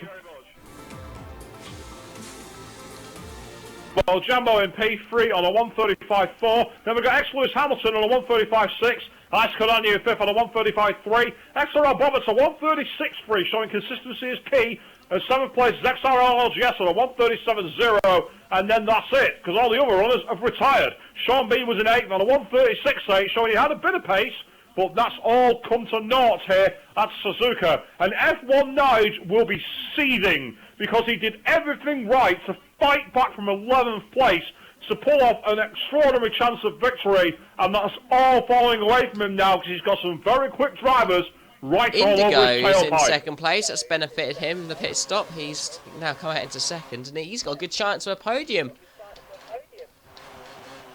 Well, Jambo in P3 on a 135.4. Then we've got ex-Lewis Hamilton on a 135.6. Ice Codani in 5th on a 135.3. XRL Roberts a 136.3, showing consistency is key. And 7th place is XRL LGS on a 137.0. And then that's it, because all the other runners have retired. Sean Bean was in 8th on a 136.8, showing he had a bit of pace. But that's all come to naught here at Suzuka. And F1 Nige will be seething because he did everything right to fight back from 11th place to pull off an extraordinary chance of victory. And that's all falling away from him now because he's got some very quick drivers right all over his Indigo's in tailpipe. second place. That's benefited him in the pit stop. He's now come out into second and he's got a good chance of a podium.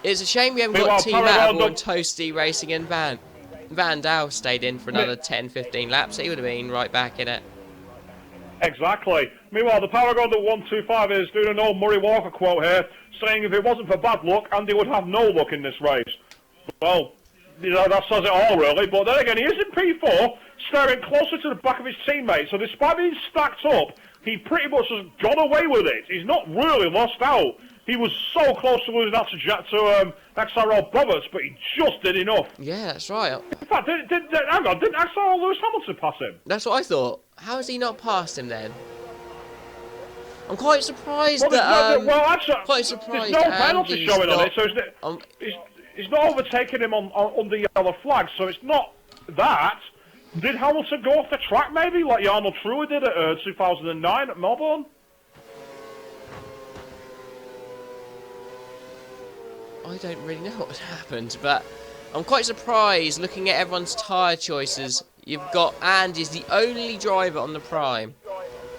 It's a shame we haven't got Team Apple and Toasty racing in Van Dal stayed in for another 10-15 laps. He would have been right back in it. Exactly. Meanwhile, the Paragon at 125 is doing an old Murray Walker quote here, saying if it wasn't for bad luck, Andy would have no luck in this race. Well, you know, that says it all, really. But then again, he is in P4, staring closer to the back of his teammates. So despite being stacked up, he pretty much has got away with it. He's not really lost out. He was so close to losing out to XRL Roberts, but he just did enough. Yeah, that's right. In fact, didn't XRL Lewis Hamilton pass him? That's what I thought. How has he not passed him then? I'm quite surprised that. Quite surprised. There's no penalty showing on it, so it's he's not overtaking him on the yellow flag, so it's not that. Did Hamilton go off the track maybe, like Arnold Trueller did at 2009 at Melbourne? I don't really know what happened, but I'm quite surprised looking at everyone's tyre choices. You've got Andy's the only driver on the Prime.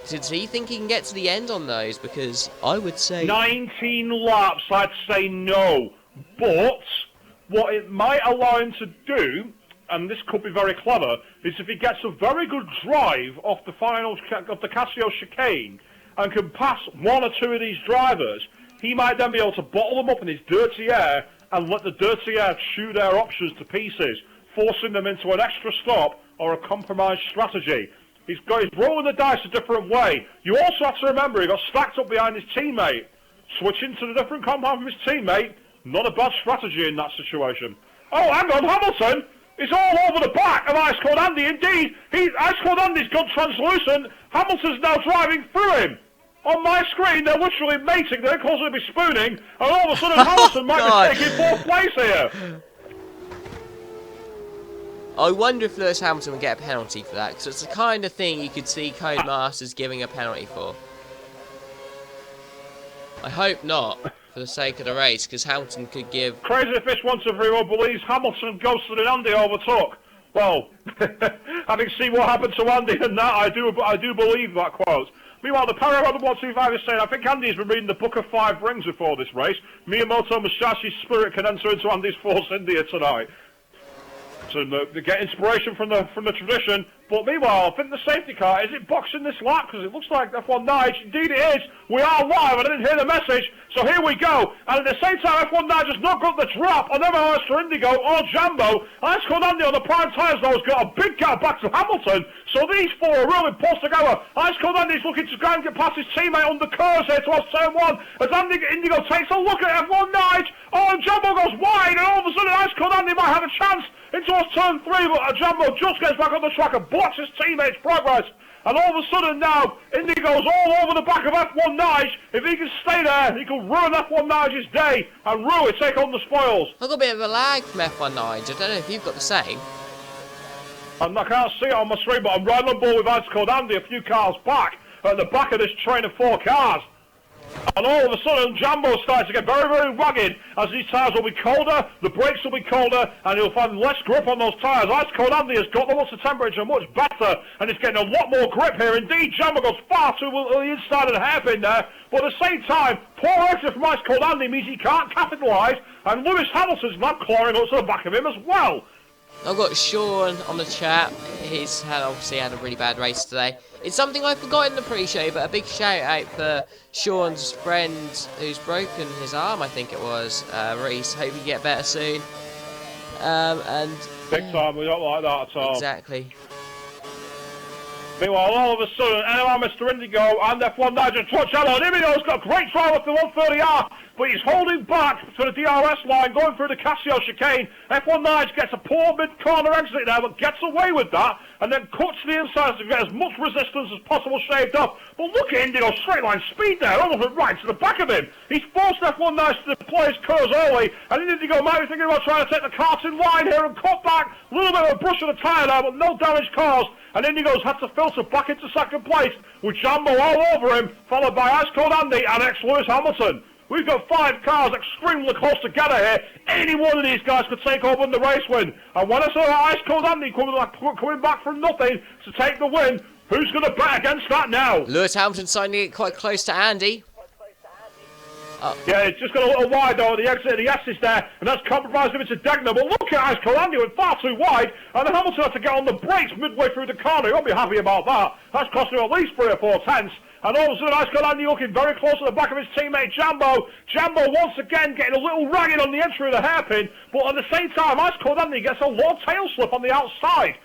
Does he think he can get to the end on those? Because I would say 19 laps, I'd say no. But what it might allow him to do, and this could be very clever, is if he gets a very good drive off the final of the Casio chicane and can pass one or two of these drivers, he might then be able to bottle them up in his dirty air and let the dirty air chew their options to pieces, forcing them into an extra stop or a compromised strategy. He's rolling the dice a different way. You also have to remember he got stacked up behind his teammate. Switching to the different compound from his teammate, not a bad strategy in that situation. Oh, hang on, Hamilton is all over the back of Ice Cold Andy. Indeed, Ice Cold Andy's gone translucent. Hamilton's now driving through him. On my screen, they're literally mating. They're causing to be spooning, and all of a sudden Hamilton might be taking fourth place here. I wonder if Lewis Hamilton would get a penalty for that, because it's the kind of thing you could see Codemasters giving a penalty for. I hope not, for the sake of the race, because Hamilton could give... Crazy Fish once everyone believes Hamilton ghosted and Andy overtook. Well, having seen what happened to Andy and that, I do believe that quote. Meanwhile, the Paragon 125 is saying, I think Andy's been reading the Book of Five Rings before this race. Miyamoto Musashi's spirit can enter into Andy's Force India tonight. To get inspiration from the tradition. But meanwhile, I think the safety car, is it boxing this lap? Because it looks like F1 Nige. Indeed it is. We are live. I didn't hear the message. So here we go. And at the same time, F1 Nige has not got the drop on either for Indigo or Jambo. Ice Cold Andy on the prime tyres, though, has got a big gap back to Hamilton. So these four are really pulsed together. Ice Cold Andy's looking to try and get past his teammate on the curves here towards turn one. As Indigo takes a look at F1 Nige. Oh, and Jambo goes wide. And all of a sudden, Ice Cold Andy might have a chance into turn three, but Jambo just gets back on the track and blocks his teammate's progress. And all of a sudden now, Indigo's all over the back of F1 Nige. If he can stay there, he can ruin F1 Nige's day and really take on the spoils. I've got a bit of a lag from F1 Nige. I don't know if you've got the same. And I can't see it on my screen, but I'm right on board with Ice Cold Andy a few cars back at the back of this train of four cars. And all of a sudden, Jambo starts to get very, very rugged as these tyres will be colder, the brakes will be colder, and he'll find less grip on those tyres. Ice Cold Andy has got the temperature much better, and he's getting a lot more grip here. Indeed, Jambo goes far to the inside of the hairpin there, but at the same time, poor exit from Ice Cold Andy means he can't capitalise, and Lewis Hamilton's now clawing up to the back of him as well. I've got Sean on the chat. He's obviously had a really bad race today. It's something I forgot in the pre-show, but a big shout out for Sean's friend who's broken his arm, I think it was, Reese. Hope you get better soon. And Big time, we don't like that at all. exactly. Meanwhile, all of a sudden, NMR Mr. Indigo and F1 Nigel Torcello, and Indigo's got a great drive up the 130R, but he's holding back to the DRS line, going through the Casio chicane. F1 Nigel gets a poor mid-corner exit there, but gets away with that, and then cuts to the inside to get as much resistance as possible shaved off. But look at Indigo's straight line speed there, almost right to the back of him. He's forced F1 Nigel to deploy his curves early, and Indigo might be thinking about trying to take the cars in line here and cut back. A little bit of a brush of the tyre there, but no damage caused. And Indigo's had to filter back into second place with Jambo all over him, followed by Ice Cold Andy and ex-Lewis Hamilton. We've got 5 cars extremely close together here. Any one of these guys could take over in the race win. And when I saw Ice Cold Andy coming back from nothing to take the win, who's going to bet against that now? Lewis Hamilton starting to get quite close to Andy. Yeah, it's just got a little wide though at the exit of the S's there, and that's compromised him into Degner. But look at Ice Cold Andy, went far too wide, and Hamilton had to get on the brakes midway through the corner. He won't be happy about that. That's cost him at least 3 or 4 tenths. And all of a sudden, Ice Cold Andy looking very close to the back of his teammate Jambo. Jambo once again getting a little ragged on the entry of the hairpin, but at the same time, Ice Cold Andy gets a low tail slip on the outside.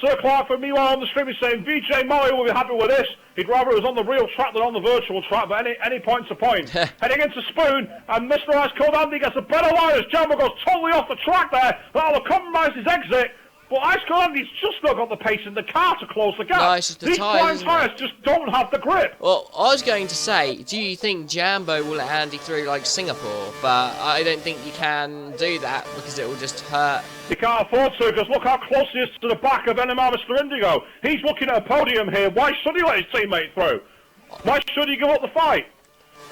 Sir Clark, for meanwhile on the stream, is saying VJ Molly will be happy with this. He'd rather it was on the real track than on the virtual track, but any point to point. Heading into Spoon, and Mr. Ice Cold Andy gets a better line as Jambo goes totally off the track there. That'll compromise his exit. But Ice Cold Andy's just not got the pace in the car to close the gap. No, it's just the These tyres, prime tyres just don't have the grip. Well, I was going to say, do you think Jambo will let Andy through like Singapore? But I don't think you can do that because it will just hurt. He can't afford to, because look how close he is to the back of NMR Mr. Indigo. He's looking at a podium here. Why should he let his teammate through? Why should he give up the fight?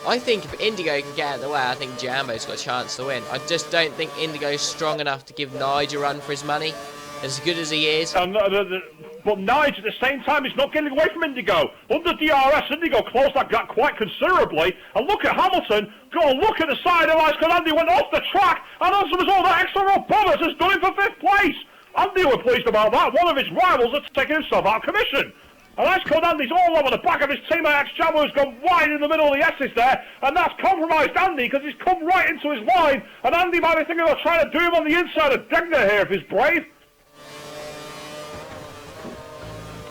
I think if Indigo can get out of the way, I think Jambo's got a chance to win. I just don't think Indigo's strong enough to give Nigel a run for his money. As good as he is. But Nigel, at the same time, he's not getting away from Indigo. Under DRS, Indigo closed that gap quite considerably. And look at Hamilton. Go and look at the side of Ice Cold Andy. Went off the track. And as a result, that XRL bonus has done him for 5th place. Andy were pleased about that. One of his rivals had taken himself out of commission. And Ice Cold Andy's all over the back of his teammate ex-Jambo, who's gone wide in the middle of the S's there. And that's compromised Andy because he's come right into his line. And Andy might be thinking about trying to do him on the inside of Degner here if he's brave.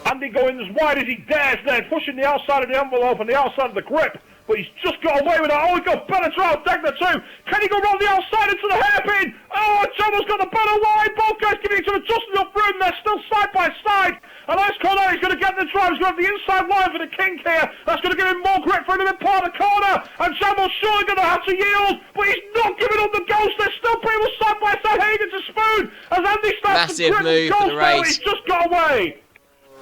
Andy going as wide as he dares there, pushing the outside of the envelope and the outside of the grip. But he's just got away with it. Oh, he's got better drive, Degner too. Can he go round the outside into the hairpin? Oh, and Jambo's got the better line. Both guys giving each other just enough room. They're still side by side. And Ice Cold Andy's going to get the drive. He's going to have the inside line for the kink here. That's going to give him more grip for him in part of the corner. And Jambo's surely going to have to yield. But he's not giving up the ghost. They're still pretty much side by side heading into Spoon. As Andy starts to grip the ghost there, he's just got away.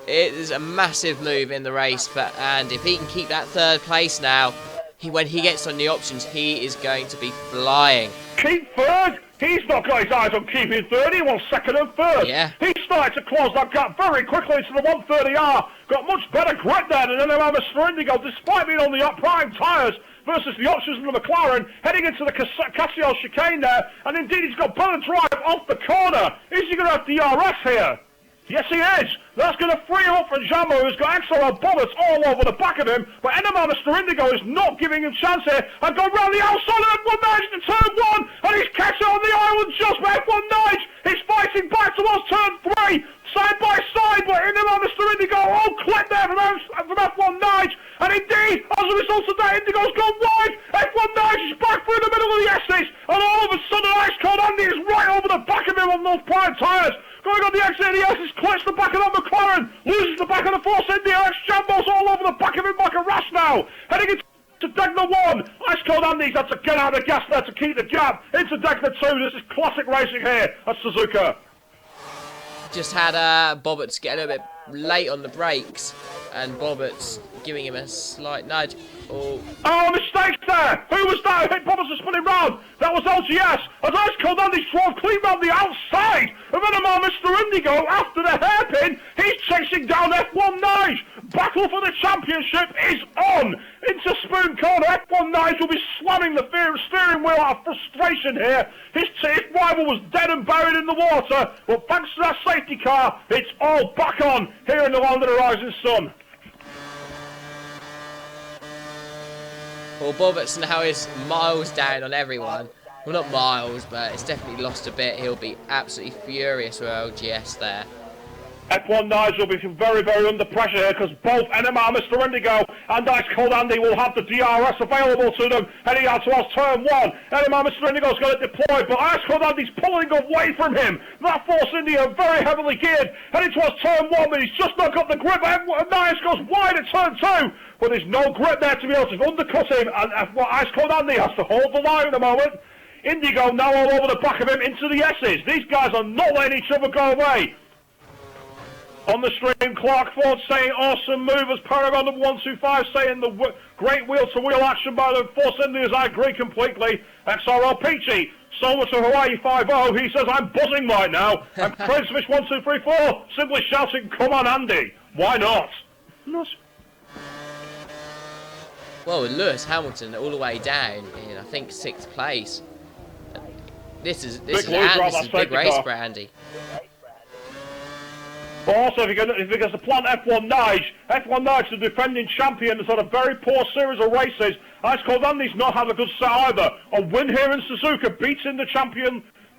It is a massive move in the race, and if he can keep that 3rd place now, when he gets on the options, he is going to be flying. Keep 3rd? He's not got his eyes on keeping 3rd. He wants 2nd and 3rd. Yeah. He started to close that gap very quickly into the 130R. Got much better grip there than Mr. Indigo, despite being on the prime tyres versus the options in the McLaren, heading into the Casio chicane there. And indeed, he's got better drive off the corner. Is he going to have DRS here? Yes, he is. That's going to free him up for Jambo, who's got XRL bullets all over the back of him. But NMR Mr. Indigo is not giving him chance here. And gone round the outside of F1 Nige to turn 1. And he's catching on the island just by F1 Nige. He's fighting back towards turn 3. Side by side, but NMR Mr. Indigo all clipped there from F1 Nige. And indeed, as a result of that, Indigo's gone wide. F1 Nige is back through the middle of the S's. And all of a sudden, Ice Cold Andy is right over the back of him on those prime tyres. Going on the exit of the S's, clutched the back of that McLaren. Loses the back of the Force India. Ex-Jambo's all over the back of him like a rash now. Heading into Degner 1. Ice Cold Andy's had to get out of the gas there to keep the gap. Into Degner 2. This is classic racing here at Suzuka. Just had Bobbitt's get a little bit late on the brakes, and Bobbitt's giving him a slight nudge. Oh, mistake there! Who was that who hit Bobbitt's and spun him round? That was LGS. As Ice Cold Andy drove clean round the outside of NMR Mr. Indigo after the hairpin. He's chasing down F1 Nige. Battle for the championship is on. Into Spoon corner. F1 Nige will be slamming the steering wheel out of frustration here. His rival was dead and buried in the water, but thanks to that safety car, it's all back on here in the land of the rising sun. well, Bobbitt's now is miles down on everyone. Well, not miles, but it's definitely lost a bit. He'll be absolutely furious with LGS there. F1 Nigel will be very, very under pressure here because both NMR, Mr. Indigo, and Ice Cold Andy will have the DRS available to them heading out towards turn 1. NMR, Mr. Indigo's got it deployed, but Ice Cold Andy's pulling away from him. That Force India very heavily geared, heading towards turn 1, but he's just not got the grip. F1 Nice goes wide at turn 2, but there's no grip there to be able to undercut him, and Ice Cold Andy has to hold the line at the moment. Indigo now all over the back of him into the S's. These guys are not letting each other go away. On the stream, Clark Ford saying awesome move as Paragon of 125 saying the great wheel-to-wheel action by the Force Indians. I agree completely. XRL Peachy, so much of Hawaii 5-0. He says, I'm buzzing right now. And Craigfish 1234 simply shouting, come on Andy. Why not? Well, with Lewis Hamilton all the way down in, I think, 6th place. This is a big race for Andy. But also, if he gets to plant F1 Nige, the defending champion, has had a very poor series of races. Ice Cold Andy's not had a good set either. A win here in Suzuka, beating the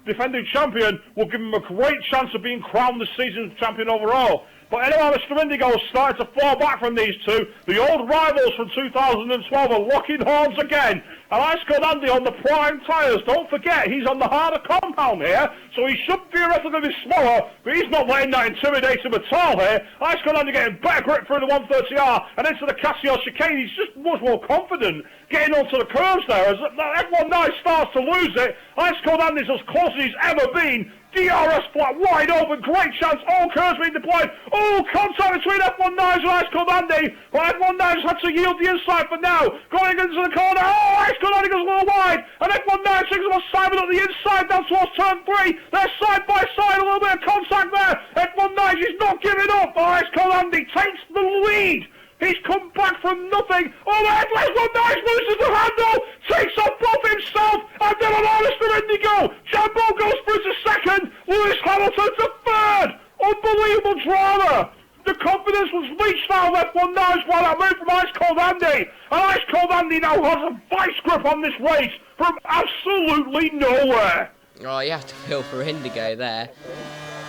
defending champion, will give him a great chance of being crowned the season's champion overall. But anyway, Mr. Indigo has started to fall back from these two. The old rivals from 2012 are locking horns again. And Ice Cold Andy on the prime tyres. Don't forget, he's on the harder compound here, so he should theoretically be slower, but he's not letting that intimidate him at all here. Ice Cold Andy getting better grip through the 130R and into the Casio chicane. He's just much more confident getting onto the curves there. As F1 Nice starts to lose it, Ice Cold Andy's as close as he's ever been. DRS flat wide open, great chance, all curves being deployed. Oh, contact between F1 Nice and Ice Cold Andy. But F1 Nice had to yield the inside for now. Going into the corner, oh, Ice Cold Andy goes a little wide. And F1 Nice takes about Simon up the inside down towards turn 3. They're side by side, a little bit of contact there. F1 Nice is not giving up. Oh, Ice Cold Andy takes the lead. He's come back from nothing. Oh, F1 Nice loses the handle, takes off both himself, and then Mr. Indigo. Jambo goes through to second, Lewis Hamilton to third. Unbelievable drama. The confidence was leached out of F1 Nice while that move from Ice Cold Andy. And Ice Cold Andy now has a vice grip on this race from absolutely nowhere. Oh, you have to feel for Indigo there.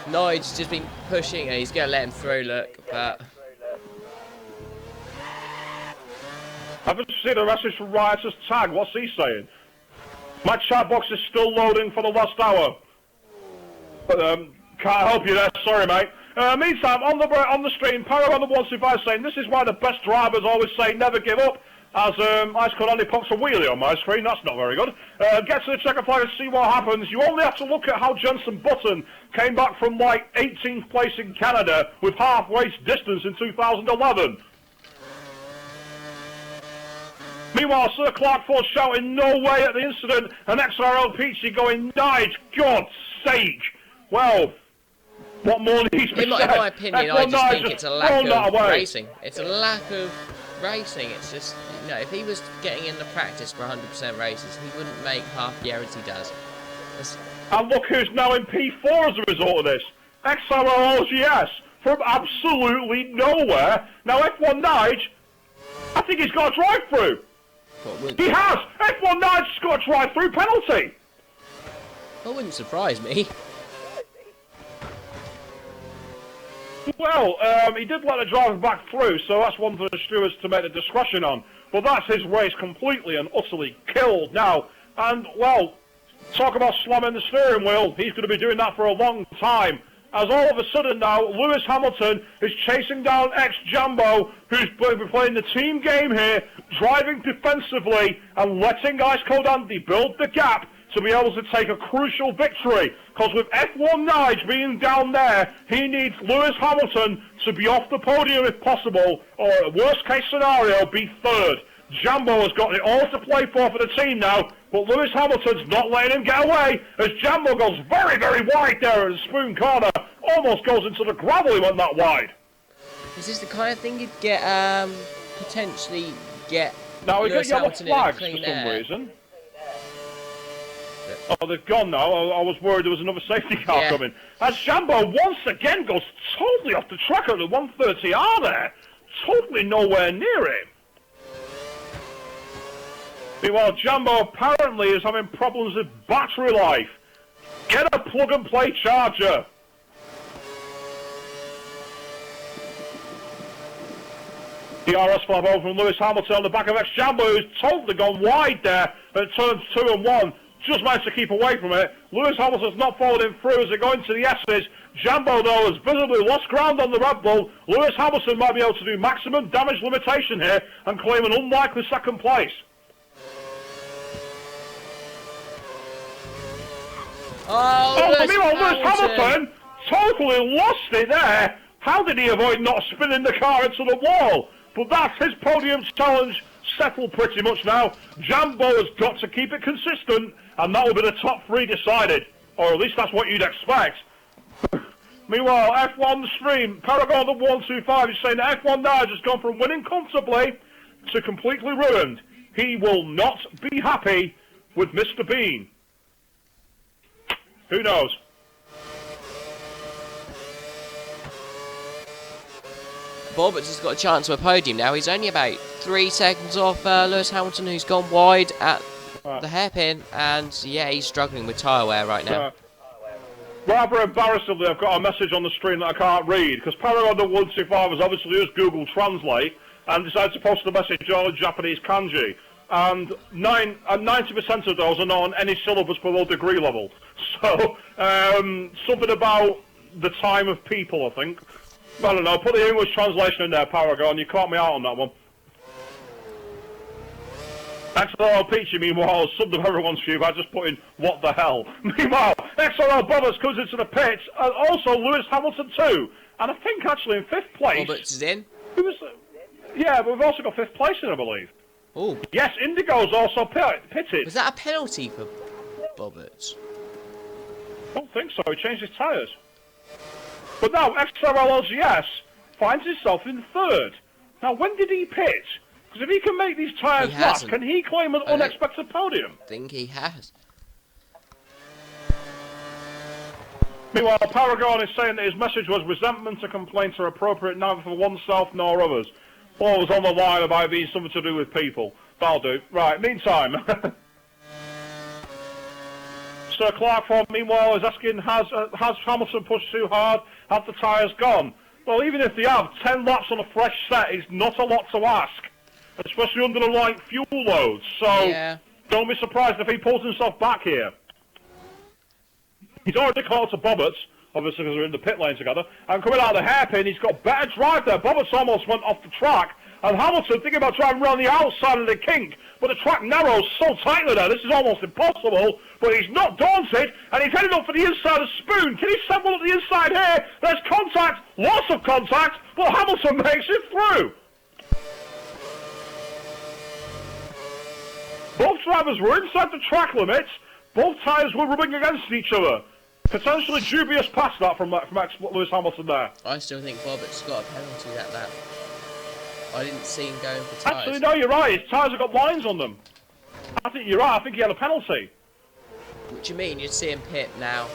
Nigel's just been pushing, and he's going to let him through, look, but... I've just seen a message from Riotous Tag. What's he saying? My chat box is still loading for the last hour. But, can't help you there. Sorry, mate. Meantime, on the stream, Paragon of 125 saying, this is why the best drivers always say never give up. As Ice Cold Andy pokes a wheelie on my screen. That's not very good. Get to the checker flag and see what happens. You only have to look at how Jenson Button came back from, like, 18th place in Canada with half race distance in 2011. Meanwhile, Sir Clark Ford shouting no way at the incident, and XRL Peachy going, Nige, God's sake. Well, what more needs to be said? In my opinion, I just think it's a lack of racing. It's a lack of racing. It's just, you know, if he was getting in the practice for 100% races, he wouldn't make half the errors he does. And look who's now in P4 as a result of this. XRL LGS from absolutely nowhere. Now F1 Nige, I think he's got a drive-through. He has! F1 Nige's got a drive-through penalty! That wouldn't surprise me. Well, he did let the driver back through, so that's one for the stewards to make a discretion on. But that's his race completely and utterly killed now. And, well, talk about slamming the steering wheel. He's going to be doing that for a long time. As all of a sudden now, Lewis Hamilton is chasing down ex-Jambo, who's playing the team game here, driving defensively and letting Ice Cold Andy build the gap to be able to take a crucial victory. Because with F1 Nige being down there, he needs Lewis Hamilton to be off the podium if possible, or worst case scenario, be third. Jambo has got it all to play for the team now, but Lewis Hamilton's not letting him get away as Jambo goes very, very wide there at the Spoon Corner. Almost goes into the gravel, he went that wide. Is this the kind of thing you'd get, potentially get now we Lewis got yellow Hamilton flags in for clean some air? reason. Oh, they've gone now. I was worried there was another safety car coming. As Jambo once again goes totally off the track at the 130R there. Totally nowhere near him. Meanwhile, Jambo apparently is having problems with battery life. Get a plug-and-play charger. DRS flap over from Lewis Hamilton on the back of Jambo, who's totally gone wide there at turns 2 and 1. Just managed to keep away from it. Lewis Hamilton's not followed him through as they go into the S's. Jambo, though, has visibly lost ground on the Red Bull. Lewis Hamilton might be able to do maximum damage limitation here and claim an unlikely second place. Meanwhile, Lewis Hamilton totally lost it there. How did he avoid not spinning the car into the wall? But that's his podium challenge settled pretty much now. Jambo has got to keep it consistent, and that will be the top 3 decided. Or at least that's what you'd expect. Meanwhile, F1 stream, Paragon the 125 is saying that F1 now has just gone from winning comfortably to completely ruined. He will not be happy with Mr. Bean. Who knows? Bobbitt's has got a chance of a podium now. He's only about 3 seconds off Lewis Hamilton, who's gone wide at the hairpin, and yeah, he's struggling with tyre wear right now. Rather embarrassingly, I've got a message on the screen that I can't read, because Paragon the 125 has obviously used Google Translate and decided to post the message all in Japanese kanji. And 90% of those are not on any syllabus below degree level. So, something about the time of people, I think. I don't know, put the English translation in there, Paragon, you caught me out on that one. XRL Peachy, meanwhile, subbed of everyone's view by just putting, what the hell? Meanwhile, XRL Bobbers comes into the pits, and also Lewis Hamilton too. And I think actually in 5th place... Bobbers is in? Yeah, but we've also got 5th place in, I believe. Oh. Yes, Indigo's also pitted. Was that a penalty for Bobbers? I don't think so, he changed his tyres. But now, XRL LGS finds himself in 3rd. Now, when did he pit? Because if he can make these tyres last, can he claim an unexpected podium? I think he has. Meanwhile, Paragon is saying that his message was resentment and complaints are appropriate neither for oneself nor others. Paul was on the line about being something to do with people. That'll do. Right, meantime... Sir Clarkford, meanwhile, is asking, has Hamilton pushed too hard? Have the tyres gone? Well, even if they have, 10 laps on a fresh set is not a lot to ask, especially under the light fuel loads. So, Don't be surprised if he pulls himself back here. He's already called to Bobbitt, obviously because they're in the pit lane together, and coming out of the hairpin, he's got better drive there. Bobbitt almost went off the track, and Hamilton thinking about driving around the outside of the kink, but the track narrows so tightly there, this is almost impossible, but he's not daunted, and he's heading up for the inside of Spoon. Can he stumble at the inside here? There's contact, lots of contact, but Hamilton makes it through. Both drivers were inside the track limits, both tyres were rubbing against each other. Potentially dubious pass that from Lewis Hamilton there. I still think Bobbitt's got a penalty at that. I didn't see him going for tyres. Actually, no, you're right. His tyres have got lines on them. I think you're right. I think he had a penalty. What do you mean? You'd see him pit now.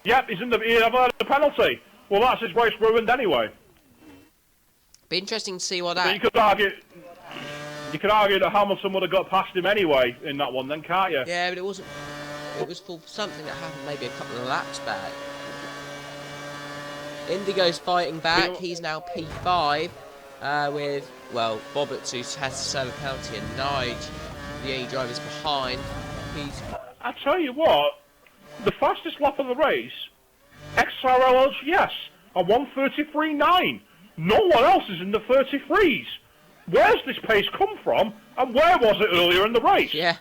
Yep, he never had a penalty. Well, that's his race ruined anyway. Be interesting to see what that... So you could argue that Hamilton would have got past him anyway in that one then, can't you? Yeah, but it wasn't... It was for something that happened maybe a couple of laps back. Indigo's fighting back. He's now P5 with, well, Bobbitt, who has to serve a penalty, and Nige, the only drivers behind. I tell you what, the fastest lap of the race, XRL LGS, a 1:33.9. No one else is in the 33s. Where's this pace come from, and where was it earlier in the race? Yeah.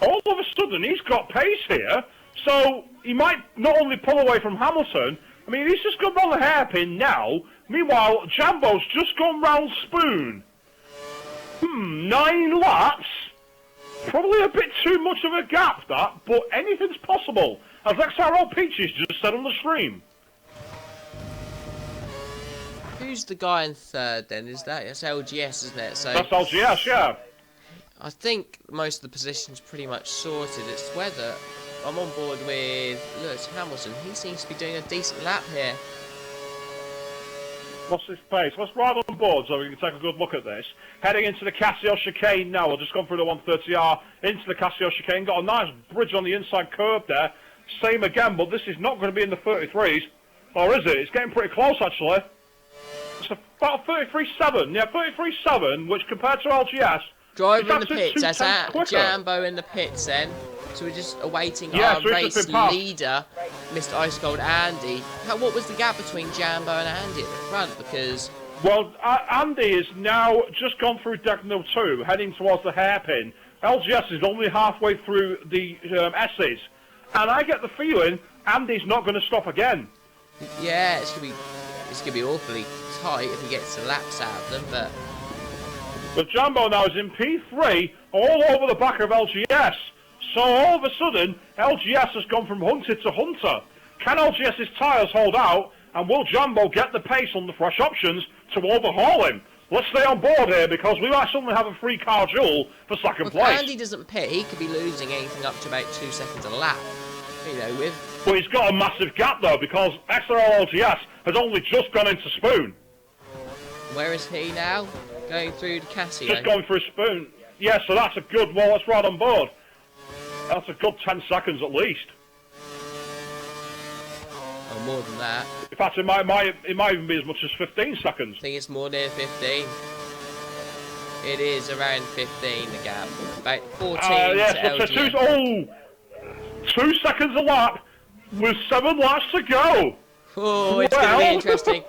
All of a sudden, he's got pace here, so he might not only pull away from Hamilton, I mean, he's just gone round the hairpin now. Meanwhile, Jambo's just gone round Spoon. 9 laps? Probably a bit too much of a gap, that, but anything's possible, as XRL Peaches just said on the stream. Who's the guy in 3rd then? That's LGS, isn't it? So that's LGS, yeah. I think most of the positions pretty much sorted. It's whether I'm on board with Lewis Hamilton. He seems to be doing a decent lap here. What's his pace? Let's ride on board so we can take a good look at this. Heading into the Casio chicane now. We've just gone through the 130R into the Casio chicane. Got a nice bridge on the inside curve there. Same again, but this is not going to be in the 33s. Or is it? It's getting pretty close, actually. It's about 33.7. Yeah, 33.7, which compared to LGS... Driver in the pits. That's Jambo in the pits then. So we're just awaiting our race leader, Mr. Ice Cold Andy. What was the gap between Jambo and Andy at the front? Because... Well, Andy is now just gone through Decnal 2, heading towards the hairpin. LGS is only halfway through the S's. And I get the feeling Andy's not going to stop again. Yeah, it's gonna be awfully tight if he gets the laps out of them, but... But Jambo now is in P3, all over the back of LGS. So all of a sudden, LGS has gone from hunted to hunter. Can LGS's tyres hold out, and will Jambo get the pace on the fresh options to overhaul him? Let's stay on board here, because we might suddenly have a free car duel for second place. If Andy doesn't pit, he could be losing anything up to about 2 seconds a lap. You know, with... But he's got a massive gap, though, because XRL LGS has only just gone into Spoon. Where is he now? Going through the Casio? Just going through Spoon. Yeah, so that's a good... Well, let's ride on board. That's a good 10 seconds at least. Oh, more than that. In fact, it might even be as much as 15 seconds. I think it's more near 15. It is around 15, the gap. About 14 to LGS. 2 seconds a lap with 7 laps to go. Oh, it's going to be interesting.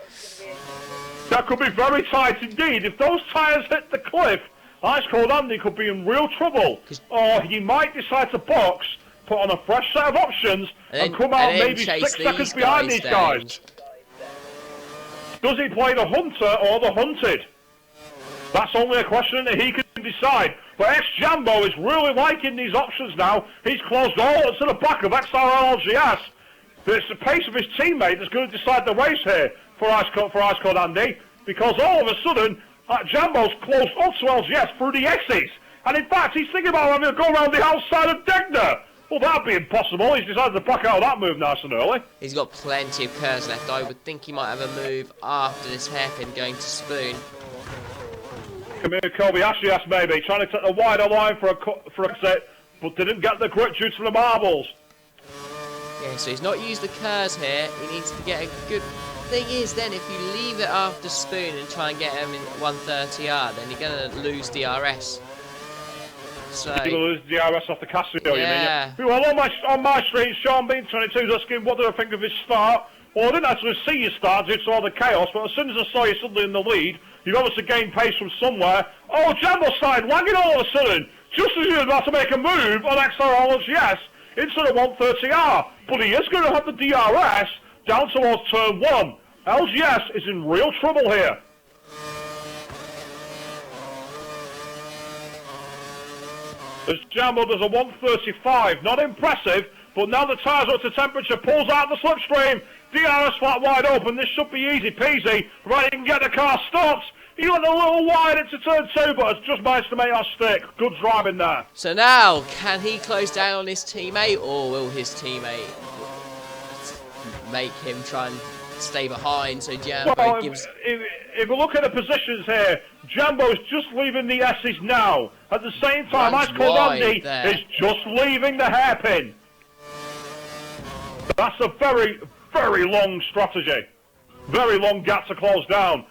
That could be very tight indeed. If those tyres hit the cliff, Ice Cold Andy could be in real trouble. Or he might decide to box, put on a fresh set of options, and come out maybe 6 seconds behind these guys. Does he play the hunter or the hunted? That's only a question that he can decide. But ex-Jambo is really liking these options now. He's closed all to the back of XRL LGS. It's the pace of his teammate that's going to decide the race here for Ice Cold Andy. Because all of a sudden, Jambo's close onto LGS through the X's. And in fact, he's thinking about having to go around the outside of Degner. Well, that'd be impossible. He's decided to back out of that move nice and early. He's got plenty of curves left. I would think he might have a move after this hairpin going to Spoon. Come here, Kobayashi maybe, trying to take the wider line for a set, but didn't get the grip due to the marbles. Yeah, so he's not used the curves here. He needs to get a good... Thing is, then, if you leave it after Spoon and try and get him in 130R, then you're going to lose DRS. So... You're going to lose DRS off the Casio, yeah. You mean? Well, on my stream, Sean Bean 22 is asking, what did I think of his start? Well, I didn't actually see you start due to all the chaos, but as soon as I saw you suddenly in the lead, you've obviously gained pace from somewhere. Oh, Jambo started lagging all of a sudden, just as he was about to make a move on XRL LGS into the 130R. But he is going to have the DRS down towards turn 1. LGS is in real trouble here. As Jambo does a 135, not impressive, but now the tyres are up to temperature, pulls out the slipstream. DRS flat wide open, this should be easy peasy. Right, he can get the car stopped. He went a little wide into turn 2, but has just managed to make that stick. Good driving there. So now, can he close down on his teammate, or will his teammate make him try and stay behind? So Jambo gives... If we look at the positions here, Jambo's just leaving the S's now. At the same time, Ice Cold Andy is just leaving the hairpin. That's a very, very long strategy. Very long gap to close down.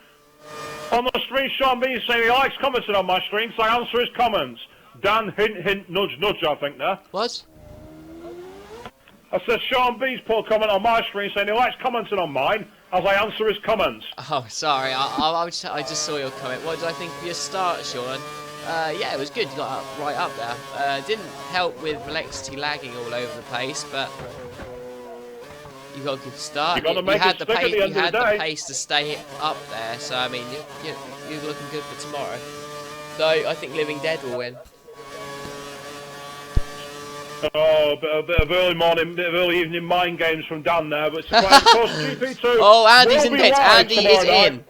On the stream, Sean B is saying he likes commenting on my stream, so I answer his comments. Dan, hint, hint, nudge, nudge, I think there. What? I said Sean B's put a comment on my screen saying he likes commenting on mine as I answer his comments. Oh, sorry, I just saw your comment. What did I think of your start, Sean? Yeah, it was good. You got right up there. Didn't help with Velexity lagging all over the place, but you got a good start. You had the pace to stay up there, so I mean, you're looking good for tomorrow. Though I think Living Dead will win. Oh, a bit of early morning, bit of early evening mind games from Dan there, but it's quite close. GP2. Oh, Andy's in pits. Andy is in.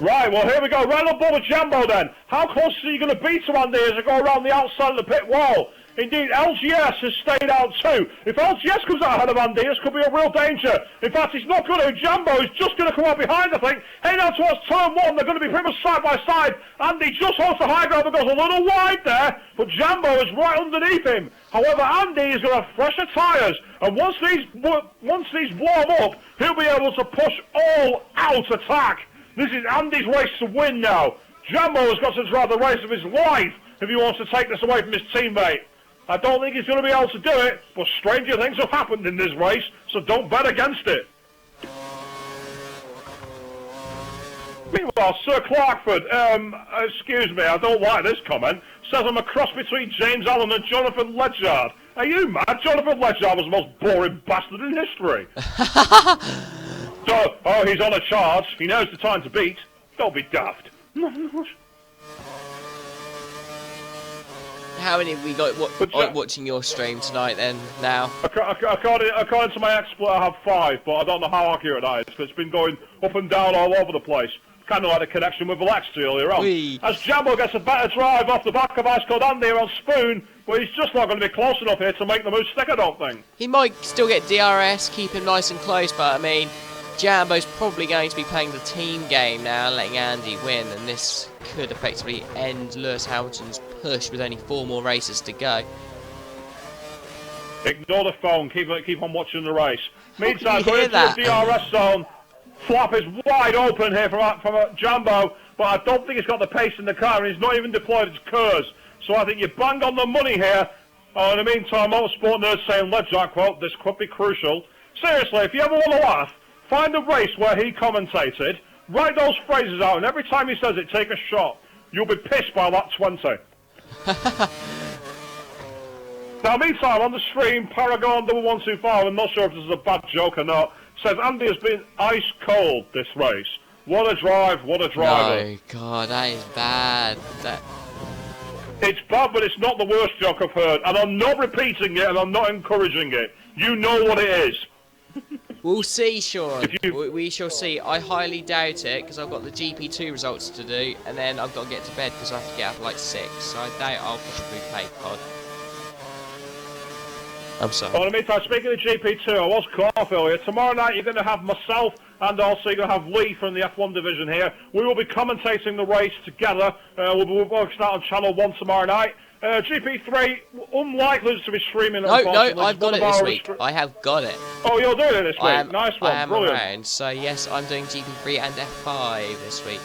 Right, well, here we go. Right on board with Jambo then. How close are you going to be to Andy as I go around the outside of the pit wall? Indeed, LGS has stayed out too. If LGS comes out ahead of Andy, this could be a real danger. In fact, it's not going to. Jambo is just going to come out behind, I think. Heading out towards turn 1, they're going to be pretty much side by side. Andy just holds the high ground and goes a little wide there, but Jambo is right underneath him. However, Andy is going to have fresher tyres, and once these warm up, he'll be able to push all-out attack. This is Andy's race to win now. Jambo has got to drive the race of his life if he wants to take this away from his teammate. I don't think he's going to be able to do it, but stranger things have happened in this race, so don't bet against it. Meanwhile, Sir Clarkford, excuse me, I don't like this comment, says I'm a cross between James Allen and Jonathan Ledyard. Are you mad? Jonathan Ledyard was the most boring bastard in history. So, oh, he's on a charge. He knows the time to beat. Don't be daft. How many have we got watching your stream tonight then, now? According to my expert, I have 5, but I don't know how accurate that is, because it's been going up and down all over the place. Kind of like the connection with Alexi earlier on. As Jambo gets a better drive off the back of Ice Cold Andy on Spoon, but he's just not going to be close enough here to make the move stick, I don't think. He might still get DRS, keep him nice and close, but I mean, Jambo's probably going to be playing the team game now, letting Andy win, and this could effectively end Lewis Hamilton's push with only 4 more races to go. Ignore the phone, keep on watching the race. Meantime, going into the DRS zone. Flap is wide open here from a Jambo, but I don't think he's got the pace in the car, and he's not even deployed his KERS. So I think you bang on the money here. In the meantime, Motorsport Nerds saying, Ledyard, quote, this could be crucial. Seriously, if you ever want to laugh, find a race where he commentated, write those phrases out, and every time he says it, take a shot. You'll be pissed by that 20. Now, meantime, on the stream, Paragon 1125, I'm not sure if this is a bad joke or not, says Andy has been ice cold this race. What a drive, what a driver. No, God, that is bad. It's bad, but it's not the worst joke I've heard, and I'm not repeating it, and I'm not encouraging it. You know what it is. We'll see, Sean. We shall see. I highly doubt it, because I've got the GP2 results to do, and then I've got to get to bed, because I have to get up at like 6, so I doubt I'll possibly play COD. I'm sorry. Well, in the meantime, speaking of GP2, I was cut off earlier. Tomorrow night you're going to have myself and also you're going to have Lee from the F1 division here. We will be commentating the race together. We'll both start on Channel 1 tomorrow night. GP3, unlikely to be streaming. No, I've got it this week. I have got it. Oh, you're doing it this week? Nice one, I am brilliant. around, so yes, I'm doing GP3 and F5 this week.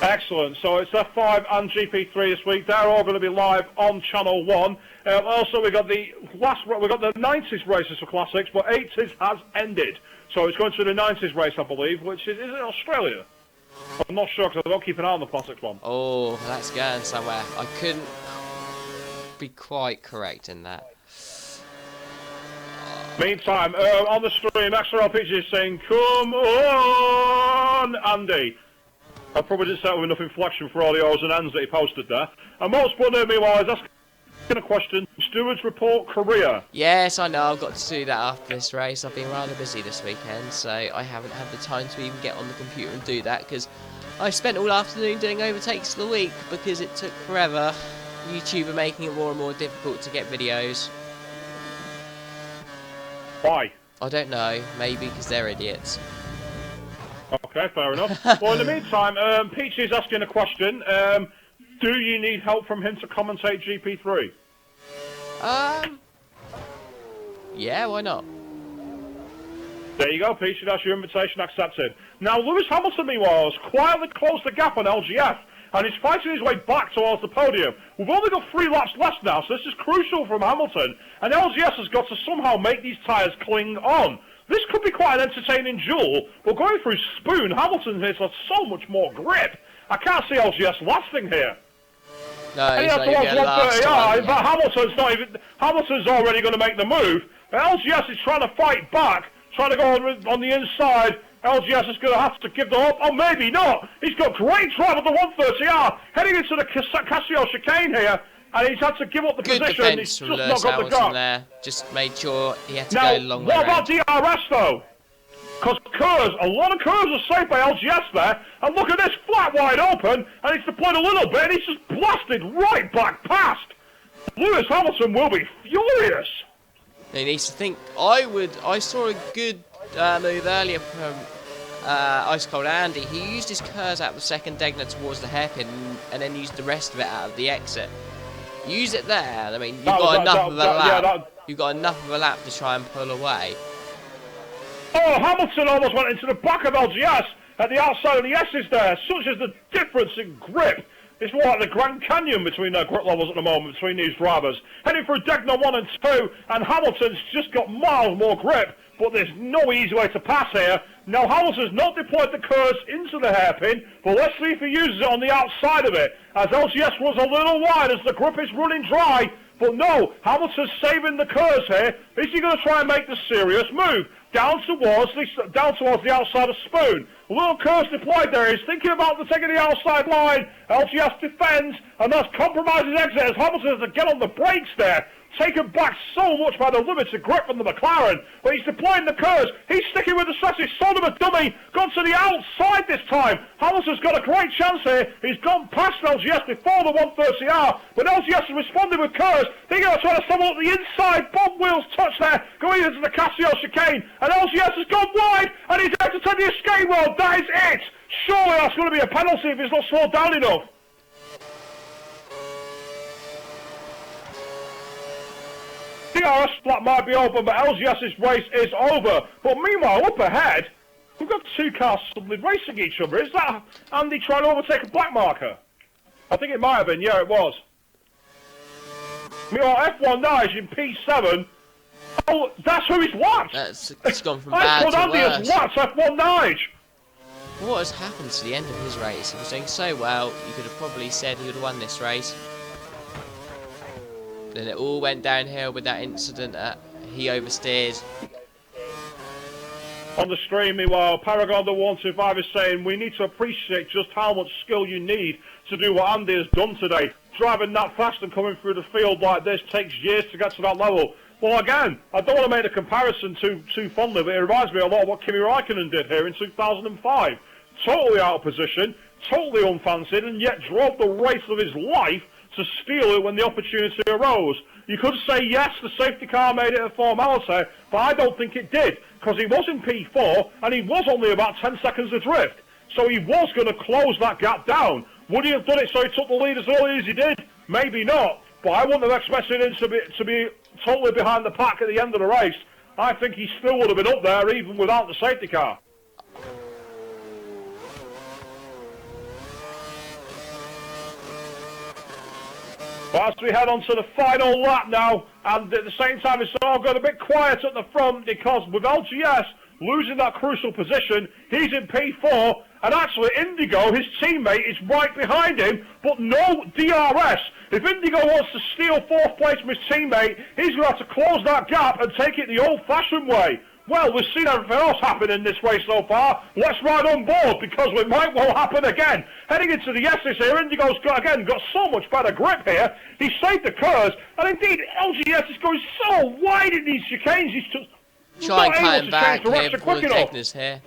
Excellent. So it's F5 and GP3 this week. They're all going to be live on Channel 1. Also, we got the 90s races for Classics, but 80s has ended. So it's going to the 90s race, I believe, which is it Australia? I'm not sure because I don't keep an eye on the Classics one. Oh, that's going somewhere. I couldn't be quite correct in that. Meantime, on the stream, XRL Peaches is saying, "Come on, Andy." I probably didn't say it with enough inflection for all the O's and N's that he posted there. And Motorsport Nerd, meanwhile, is asking a question. Stewards report Korea. Yes, I know. I've got to do that after this race. I've been rather busy this weekend, so I haven't had the time to even get on the computer and do that, because I spent all afternoon doing overtakes of the week because it took forever. YouTube are making it more and more difficult to get videos. Why? I don't know. Maybe because they're idiots. Okay, fair enough. Well, in the meantime, Peachy is asking a question. Do you need help from him to commentate GP3? Yeah, why not? There you go, Peachy. That's your invitation accepted. Now, Lewis Hamilton, meanwhile, has quietly closed the gap on LGF, and he's fighting his way back towards the podium. We've only got 3 laps left now, so this is crucial from Hamilton, and LGS has got to somehow make these tyres cling on. This could be quite an entertaining duel, but going through Spoon, Hamilton has so much more grip. I can't see LGS lasting here. No, he's not even going to last. But Hamilton's already going to make the move. LGS is trying to fight back, trying to go on the inside. LGS is going to have to give them up. Oh, maybe not. He's got great drive at the 130R, heading into the Casio chicane here. And he's had to give up the position. He's just not got the gap. There. Just made sure he had to go long way What around. about DRS though? Because a lot of KERS are saved by LGS there. And look at this, flat wide open. And he's deployed a little bit and he's just blasted right back past. Lewis Hamilton will be furious. He needs to think. I saw a good move earlier from Ice Cold Andy. He used his curves out the second Degner towards the hairpin and then used the rest of it out of the exit. Use it there. I mean, you've got enough of a lap. You've got enough of a lap to try and pull away. Oh, Hamilton almost went into the back of LGS at the outside of the S's there. Such is the difference in grip. It's more like the Grand Canyon between their grip levels at the moment, between these drivers. Heading for Degner 1 and 2, and Hamilton's just got miles more grip, but there's no easy way to pass here. Now, Hamilton's not deployed the curves into the hairpin, but let's see if he uses it on the outside of it, as LGS was a little wide as the grip is running dry. But no, Hamilton's saving the curves here. Is he going to try and make the serious move? Down towards the outside of Spoon. A little curves deployed there. He's thinking about taking the outside line. LGS defends, and that's compromises exit as Hamilton has to get on the brakes there. Taken back so much by the limited grip from the McLaren, but he's deploying the curves. He's sticking with the chassis, sold him a dummy, gone to the outside this time. Hamilton's got a great chance here. He's gone past LGS before the 130R, but LGS has responded with curves. They're going to try to stumble up the inside. Bob wheels touch there, going into the Casio chicane, and LGS has gone wide, and he's out to take the escape road. That is it. Surely that's going to be a penalty if he's not slowed down enough. DRS flat might be open, but LGS's race is over. But meanwhile, up ahead, we've got two cars suddenly racing each other. Is that Andy trying to overtake a black marker? I think it might have been. Yeah, it was. Meanwhile, F19 is in P7. Oh, that's who he's lapped. It's gone from bad to worse. Andy has lapped F19. What has happened to the end of his race? He was doing so well, you could have probably said he would have won this race. Then it all went downhill with that incident. He oversteered. On the stream, meanwhile, Paragon the 125 is saying we need to appreciate just how much skill you need to do what Andy has done today. Driving that fast and coming through the field like this takes years to get to that level. Well, again, I don't want to make a comparison too fondly, but it reminds me a lot of what Kimi Räikkönen did here in 2005. Totally out of position, totally unfancied, and yet drove the race of his life to steal it when the opportunity arose. You could say, yes, the safety car made it a formality, but I don't think it did, because he was in P4, and he was only about 10 seconds adrift. So he was going to close that gap down. Would he have done it so he took the lead as early as he did? Maybe not, but I wouldn't have expected him to be totally behind the pack at the end of the race. I think he still would have been up there, even without the safety car. Well, as we head on to the final lap now, and at the same time it's all got a bit quiet at the front because with LGS losing that crucial position, he's in P4, and actually Indigo, his teammate, is right behind him, but no DRS. If Indigo wants to steal fourth place from his teammate, he's going to have to close that gap and take it the old-fashioned way. Well, we've seen everything else happen in this race so far. Let's ride on board because it might well happen again. Heading into the S's here, Indigo's got so much better grip here. He saved the curves, and indeed, LGS is going so wide in these chicanes. He's just try and cut him to back change direction quick enough. here.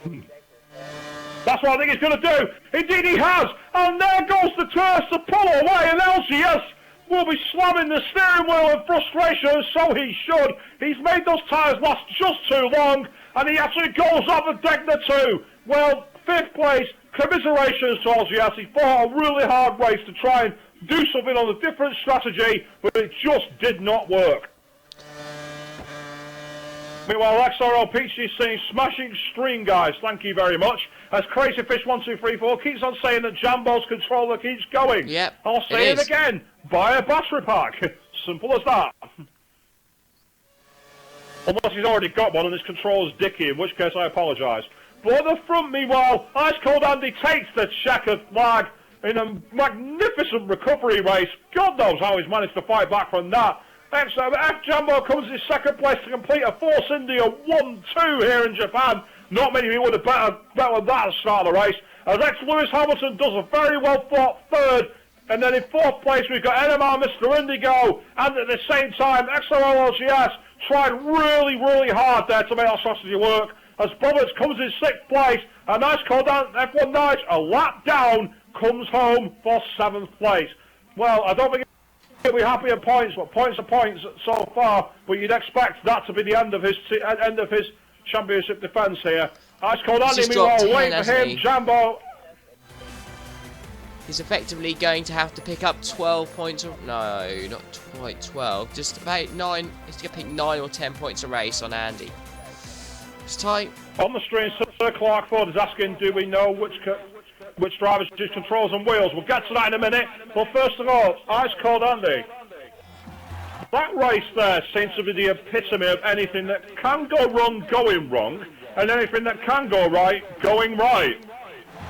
That's what I think he's going to do. Indeed, he has. And there goes the turns to pull away, and LGS will be slamming the steering wheel in frustration, and so he should. He's made those tyres last just too long, and he actually goes off of Degner too. Well, fifth place, commiserations to LGS. He fought a really hard race to try and do something on a different strategy, but it just did not work. Meanwhile, XRL Peachy is saying, smashing stream, guys. Thank you very much. As CrazyFish1234 keeps on saying that Jambo's controller keeps going. Yep, I'll say it again. Buy a battery pack. Simple as that. Unless he's already got one and his controller's dicky, in which case I apologise. But at the front, meanwhile, Ice Cold Andy takes the checkered flag in a magnificent recovery race. God knows how he's managed to fight back from that. F Jambo comes in second place to complete a Force India 1-2 here in Japan. Not many people would have bet on that at the start of the race. As Lewis Hamilton does a very well fought third. And then in fourth place we've got NMR Mr. Indigo. And at the same time, XRL LGS tried really, really hard there to make that strategy work. As Bobbers comes in sixth place. A nice call down F1 Nice, a lap down, comes home for seventh place. Well, I don't think be happy at points, but points are points so far. But you'd expect that to be the end of his championship defence here. Ice Cold Andy, just dropped meanwhile, 10, wait for hasn't him. he? Jambo. He's effectively going to have to pick up 12 points. No, not quite 12. Just about 9. He's going to pick 9 or 10 points a race on Andy. It's tight. On the stream, Sir Clark Ford is asking, do we know which drivers use controls and wheels? We'll get to that in a minute. But first of all, Ice Cold Andy. That race there seems to be the epitome of anything that can go wrong going wrong, and anything that can go right going right.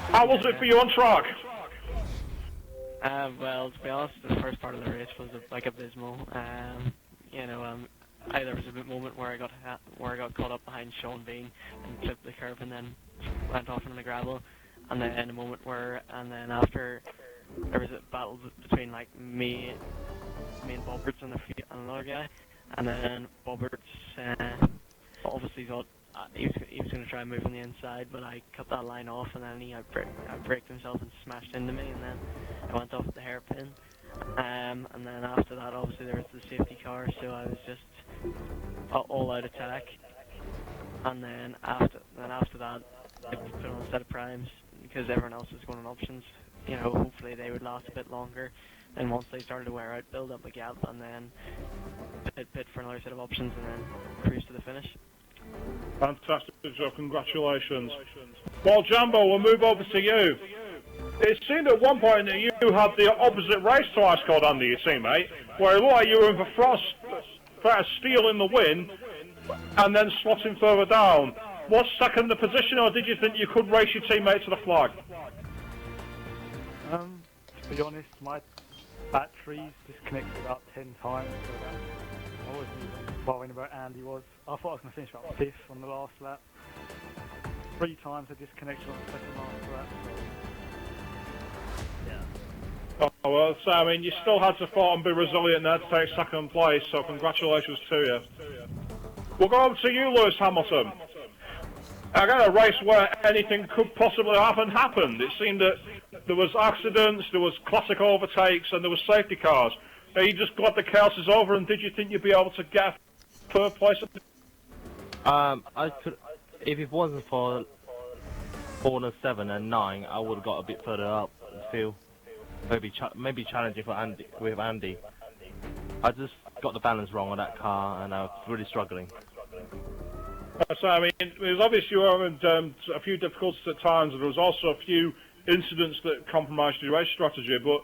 How was it for you on track? Well, to be honest, the first part of the race was like abysmal. There was a moment where I got caught up behind Sean Bean and clipped the curb and then went off in the gravel, and then a moment where, and then after there was a battle between like me and Bobberts and another guy, and then Bobberts obviously thought he was going to try and move on the inside, but I cut that line off, and then he braked himself and smashed into me, and then I went off at the hairpin. And then after that, obviously there was the safety car, so I was just all out attack. And then after that, I put on a set of primes because everyone else was going on options. Hopefully they would last a bit longer. And once they started to wear out, build up a gap, and then pit for another set of options, and then cruise to the finish. Fantastic job, congratulations. Well, Jambo, we'll move over to you. It seemed at one point that you had the opposite race to Ice Cold Andy, you see, mate, where it looked like you were in for Frost, steal in the win, and then slotting further down. Was second the position, or did you think you could race your teammate to the flag? To be honest, my batteries disconnected about 10 times, so I wasn't even worrying about Andy was. I thought I was going to finish about 5th on the last lap. 3 times I disconnected on the second last lap, so yeah. Oh, well, so, I mean, you still had to fight and be resilient there to take second place, so congratulations to you. We'll go over to you, Lewis Hamilton. Again, a race where anything could possibly happen happened. It seemed that there was accidents, there was classic overtakes, and there was safety cars. You just glad the chaos is over, and did you think you'd be able to get third place? I could, if it wasn't for corner 7 and 9, I would have got a bit further up the field. Maybe challenging for Andy. I just got the balance wrong on that car, and I was really struggling. So, I mean, it was obvious you were having a few difficulties at times, and there was also a few incidents that compromised your race strategy, but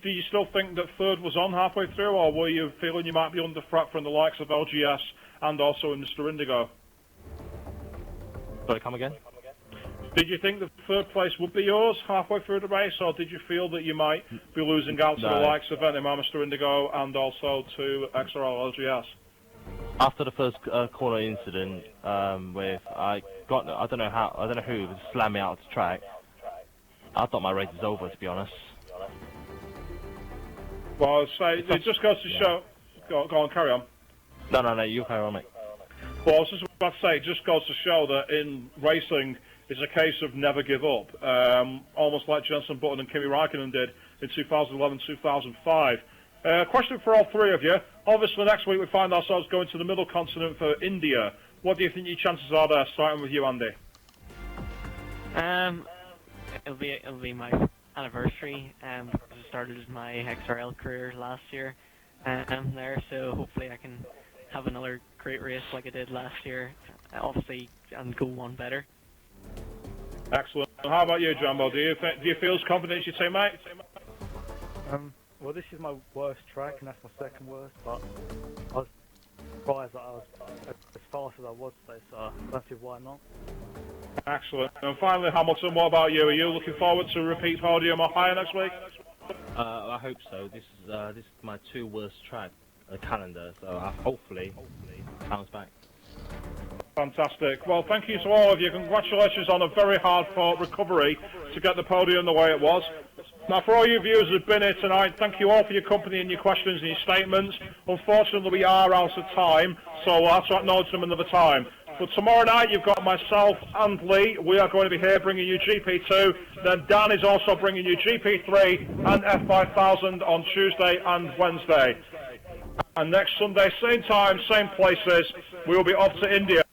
do you still think that third was on halfway through, or were you feeling you might be under threat from the likes of LGS and also in Mr. Indigo? Sorry, come again? Did you think the third place would be yours halfway through the race, or did you feel that you might be losing out to the likes of NMR, Mr. Indigo, and also to XRL LGS? After the first corner incident, with I don't know who slammed me out of the track, I thought my race is over, to be honest. Well, it just goes to show. Go on, carry on. No, you carry on, mate. Well, I was just about to say, it just goes to show that in racing, it's a case of never give up. Almost like Jenson Button and Kimi Räikkönen did in 2011, 2005. Question for all three of you. Obviously, next week we find ourselves going to the middle continent for India. What do you think your chances are there? Starting with you, Andy. It'll be my anniversary. I started my XRL career last year. There, so hopefully I can have another great race like I did last year. Obviously, and go one better. Excellent. How about you, Jumbo? Do you feel as confident as your teammate? Well, this is my worst track, and that's my second worst, but I was surprised that I was as fast as I was today, so that's why not. Excellent. And finally, Hamilton, what about you? Are you looking forward to a repeat podium or higher next week? I hope so. This is my 2 worst track calendar, so I hopefully bounce back. Fantastic. Well, thank you to all of you. Congratulations on a very hard-fought recovery to get the podium the way it was. Now, for all you viewers who've been here tonight, thank you all for your company and your questions and your statements. Unfortunately, we are out of time, so we'll have to acknowledge them another time. But tomorrow night you've got myself and Lee. We are going to be here bringing you GP2. Then Dan is also bringing you GP3 and F5000 on Tuesday and Wednesday. And next Sunday, same time, same places, we will be off to India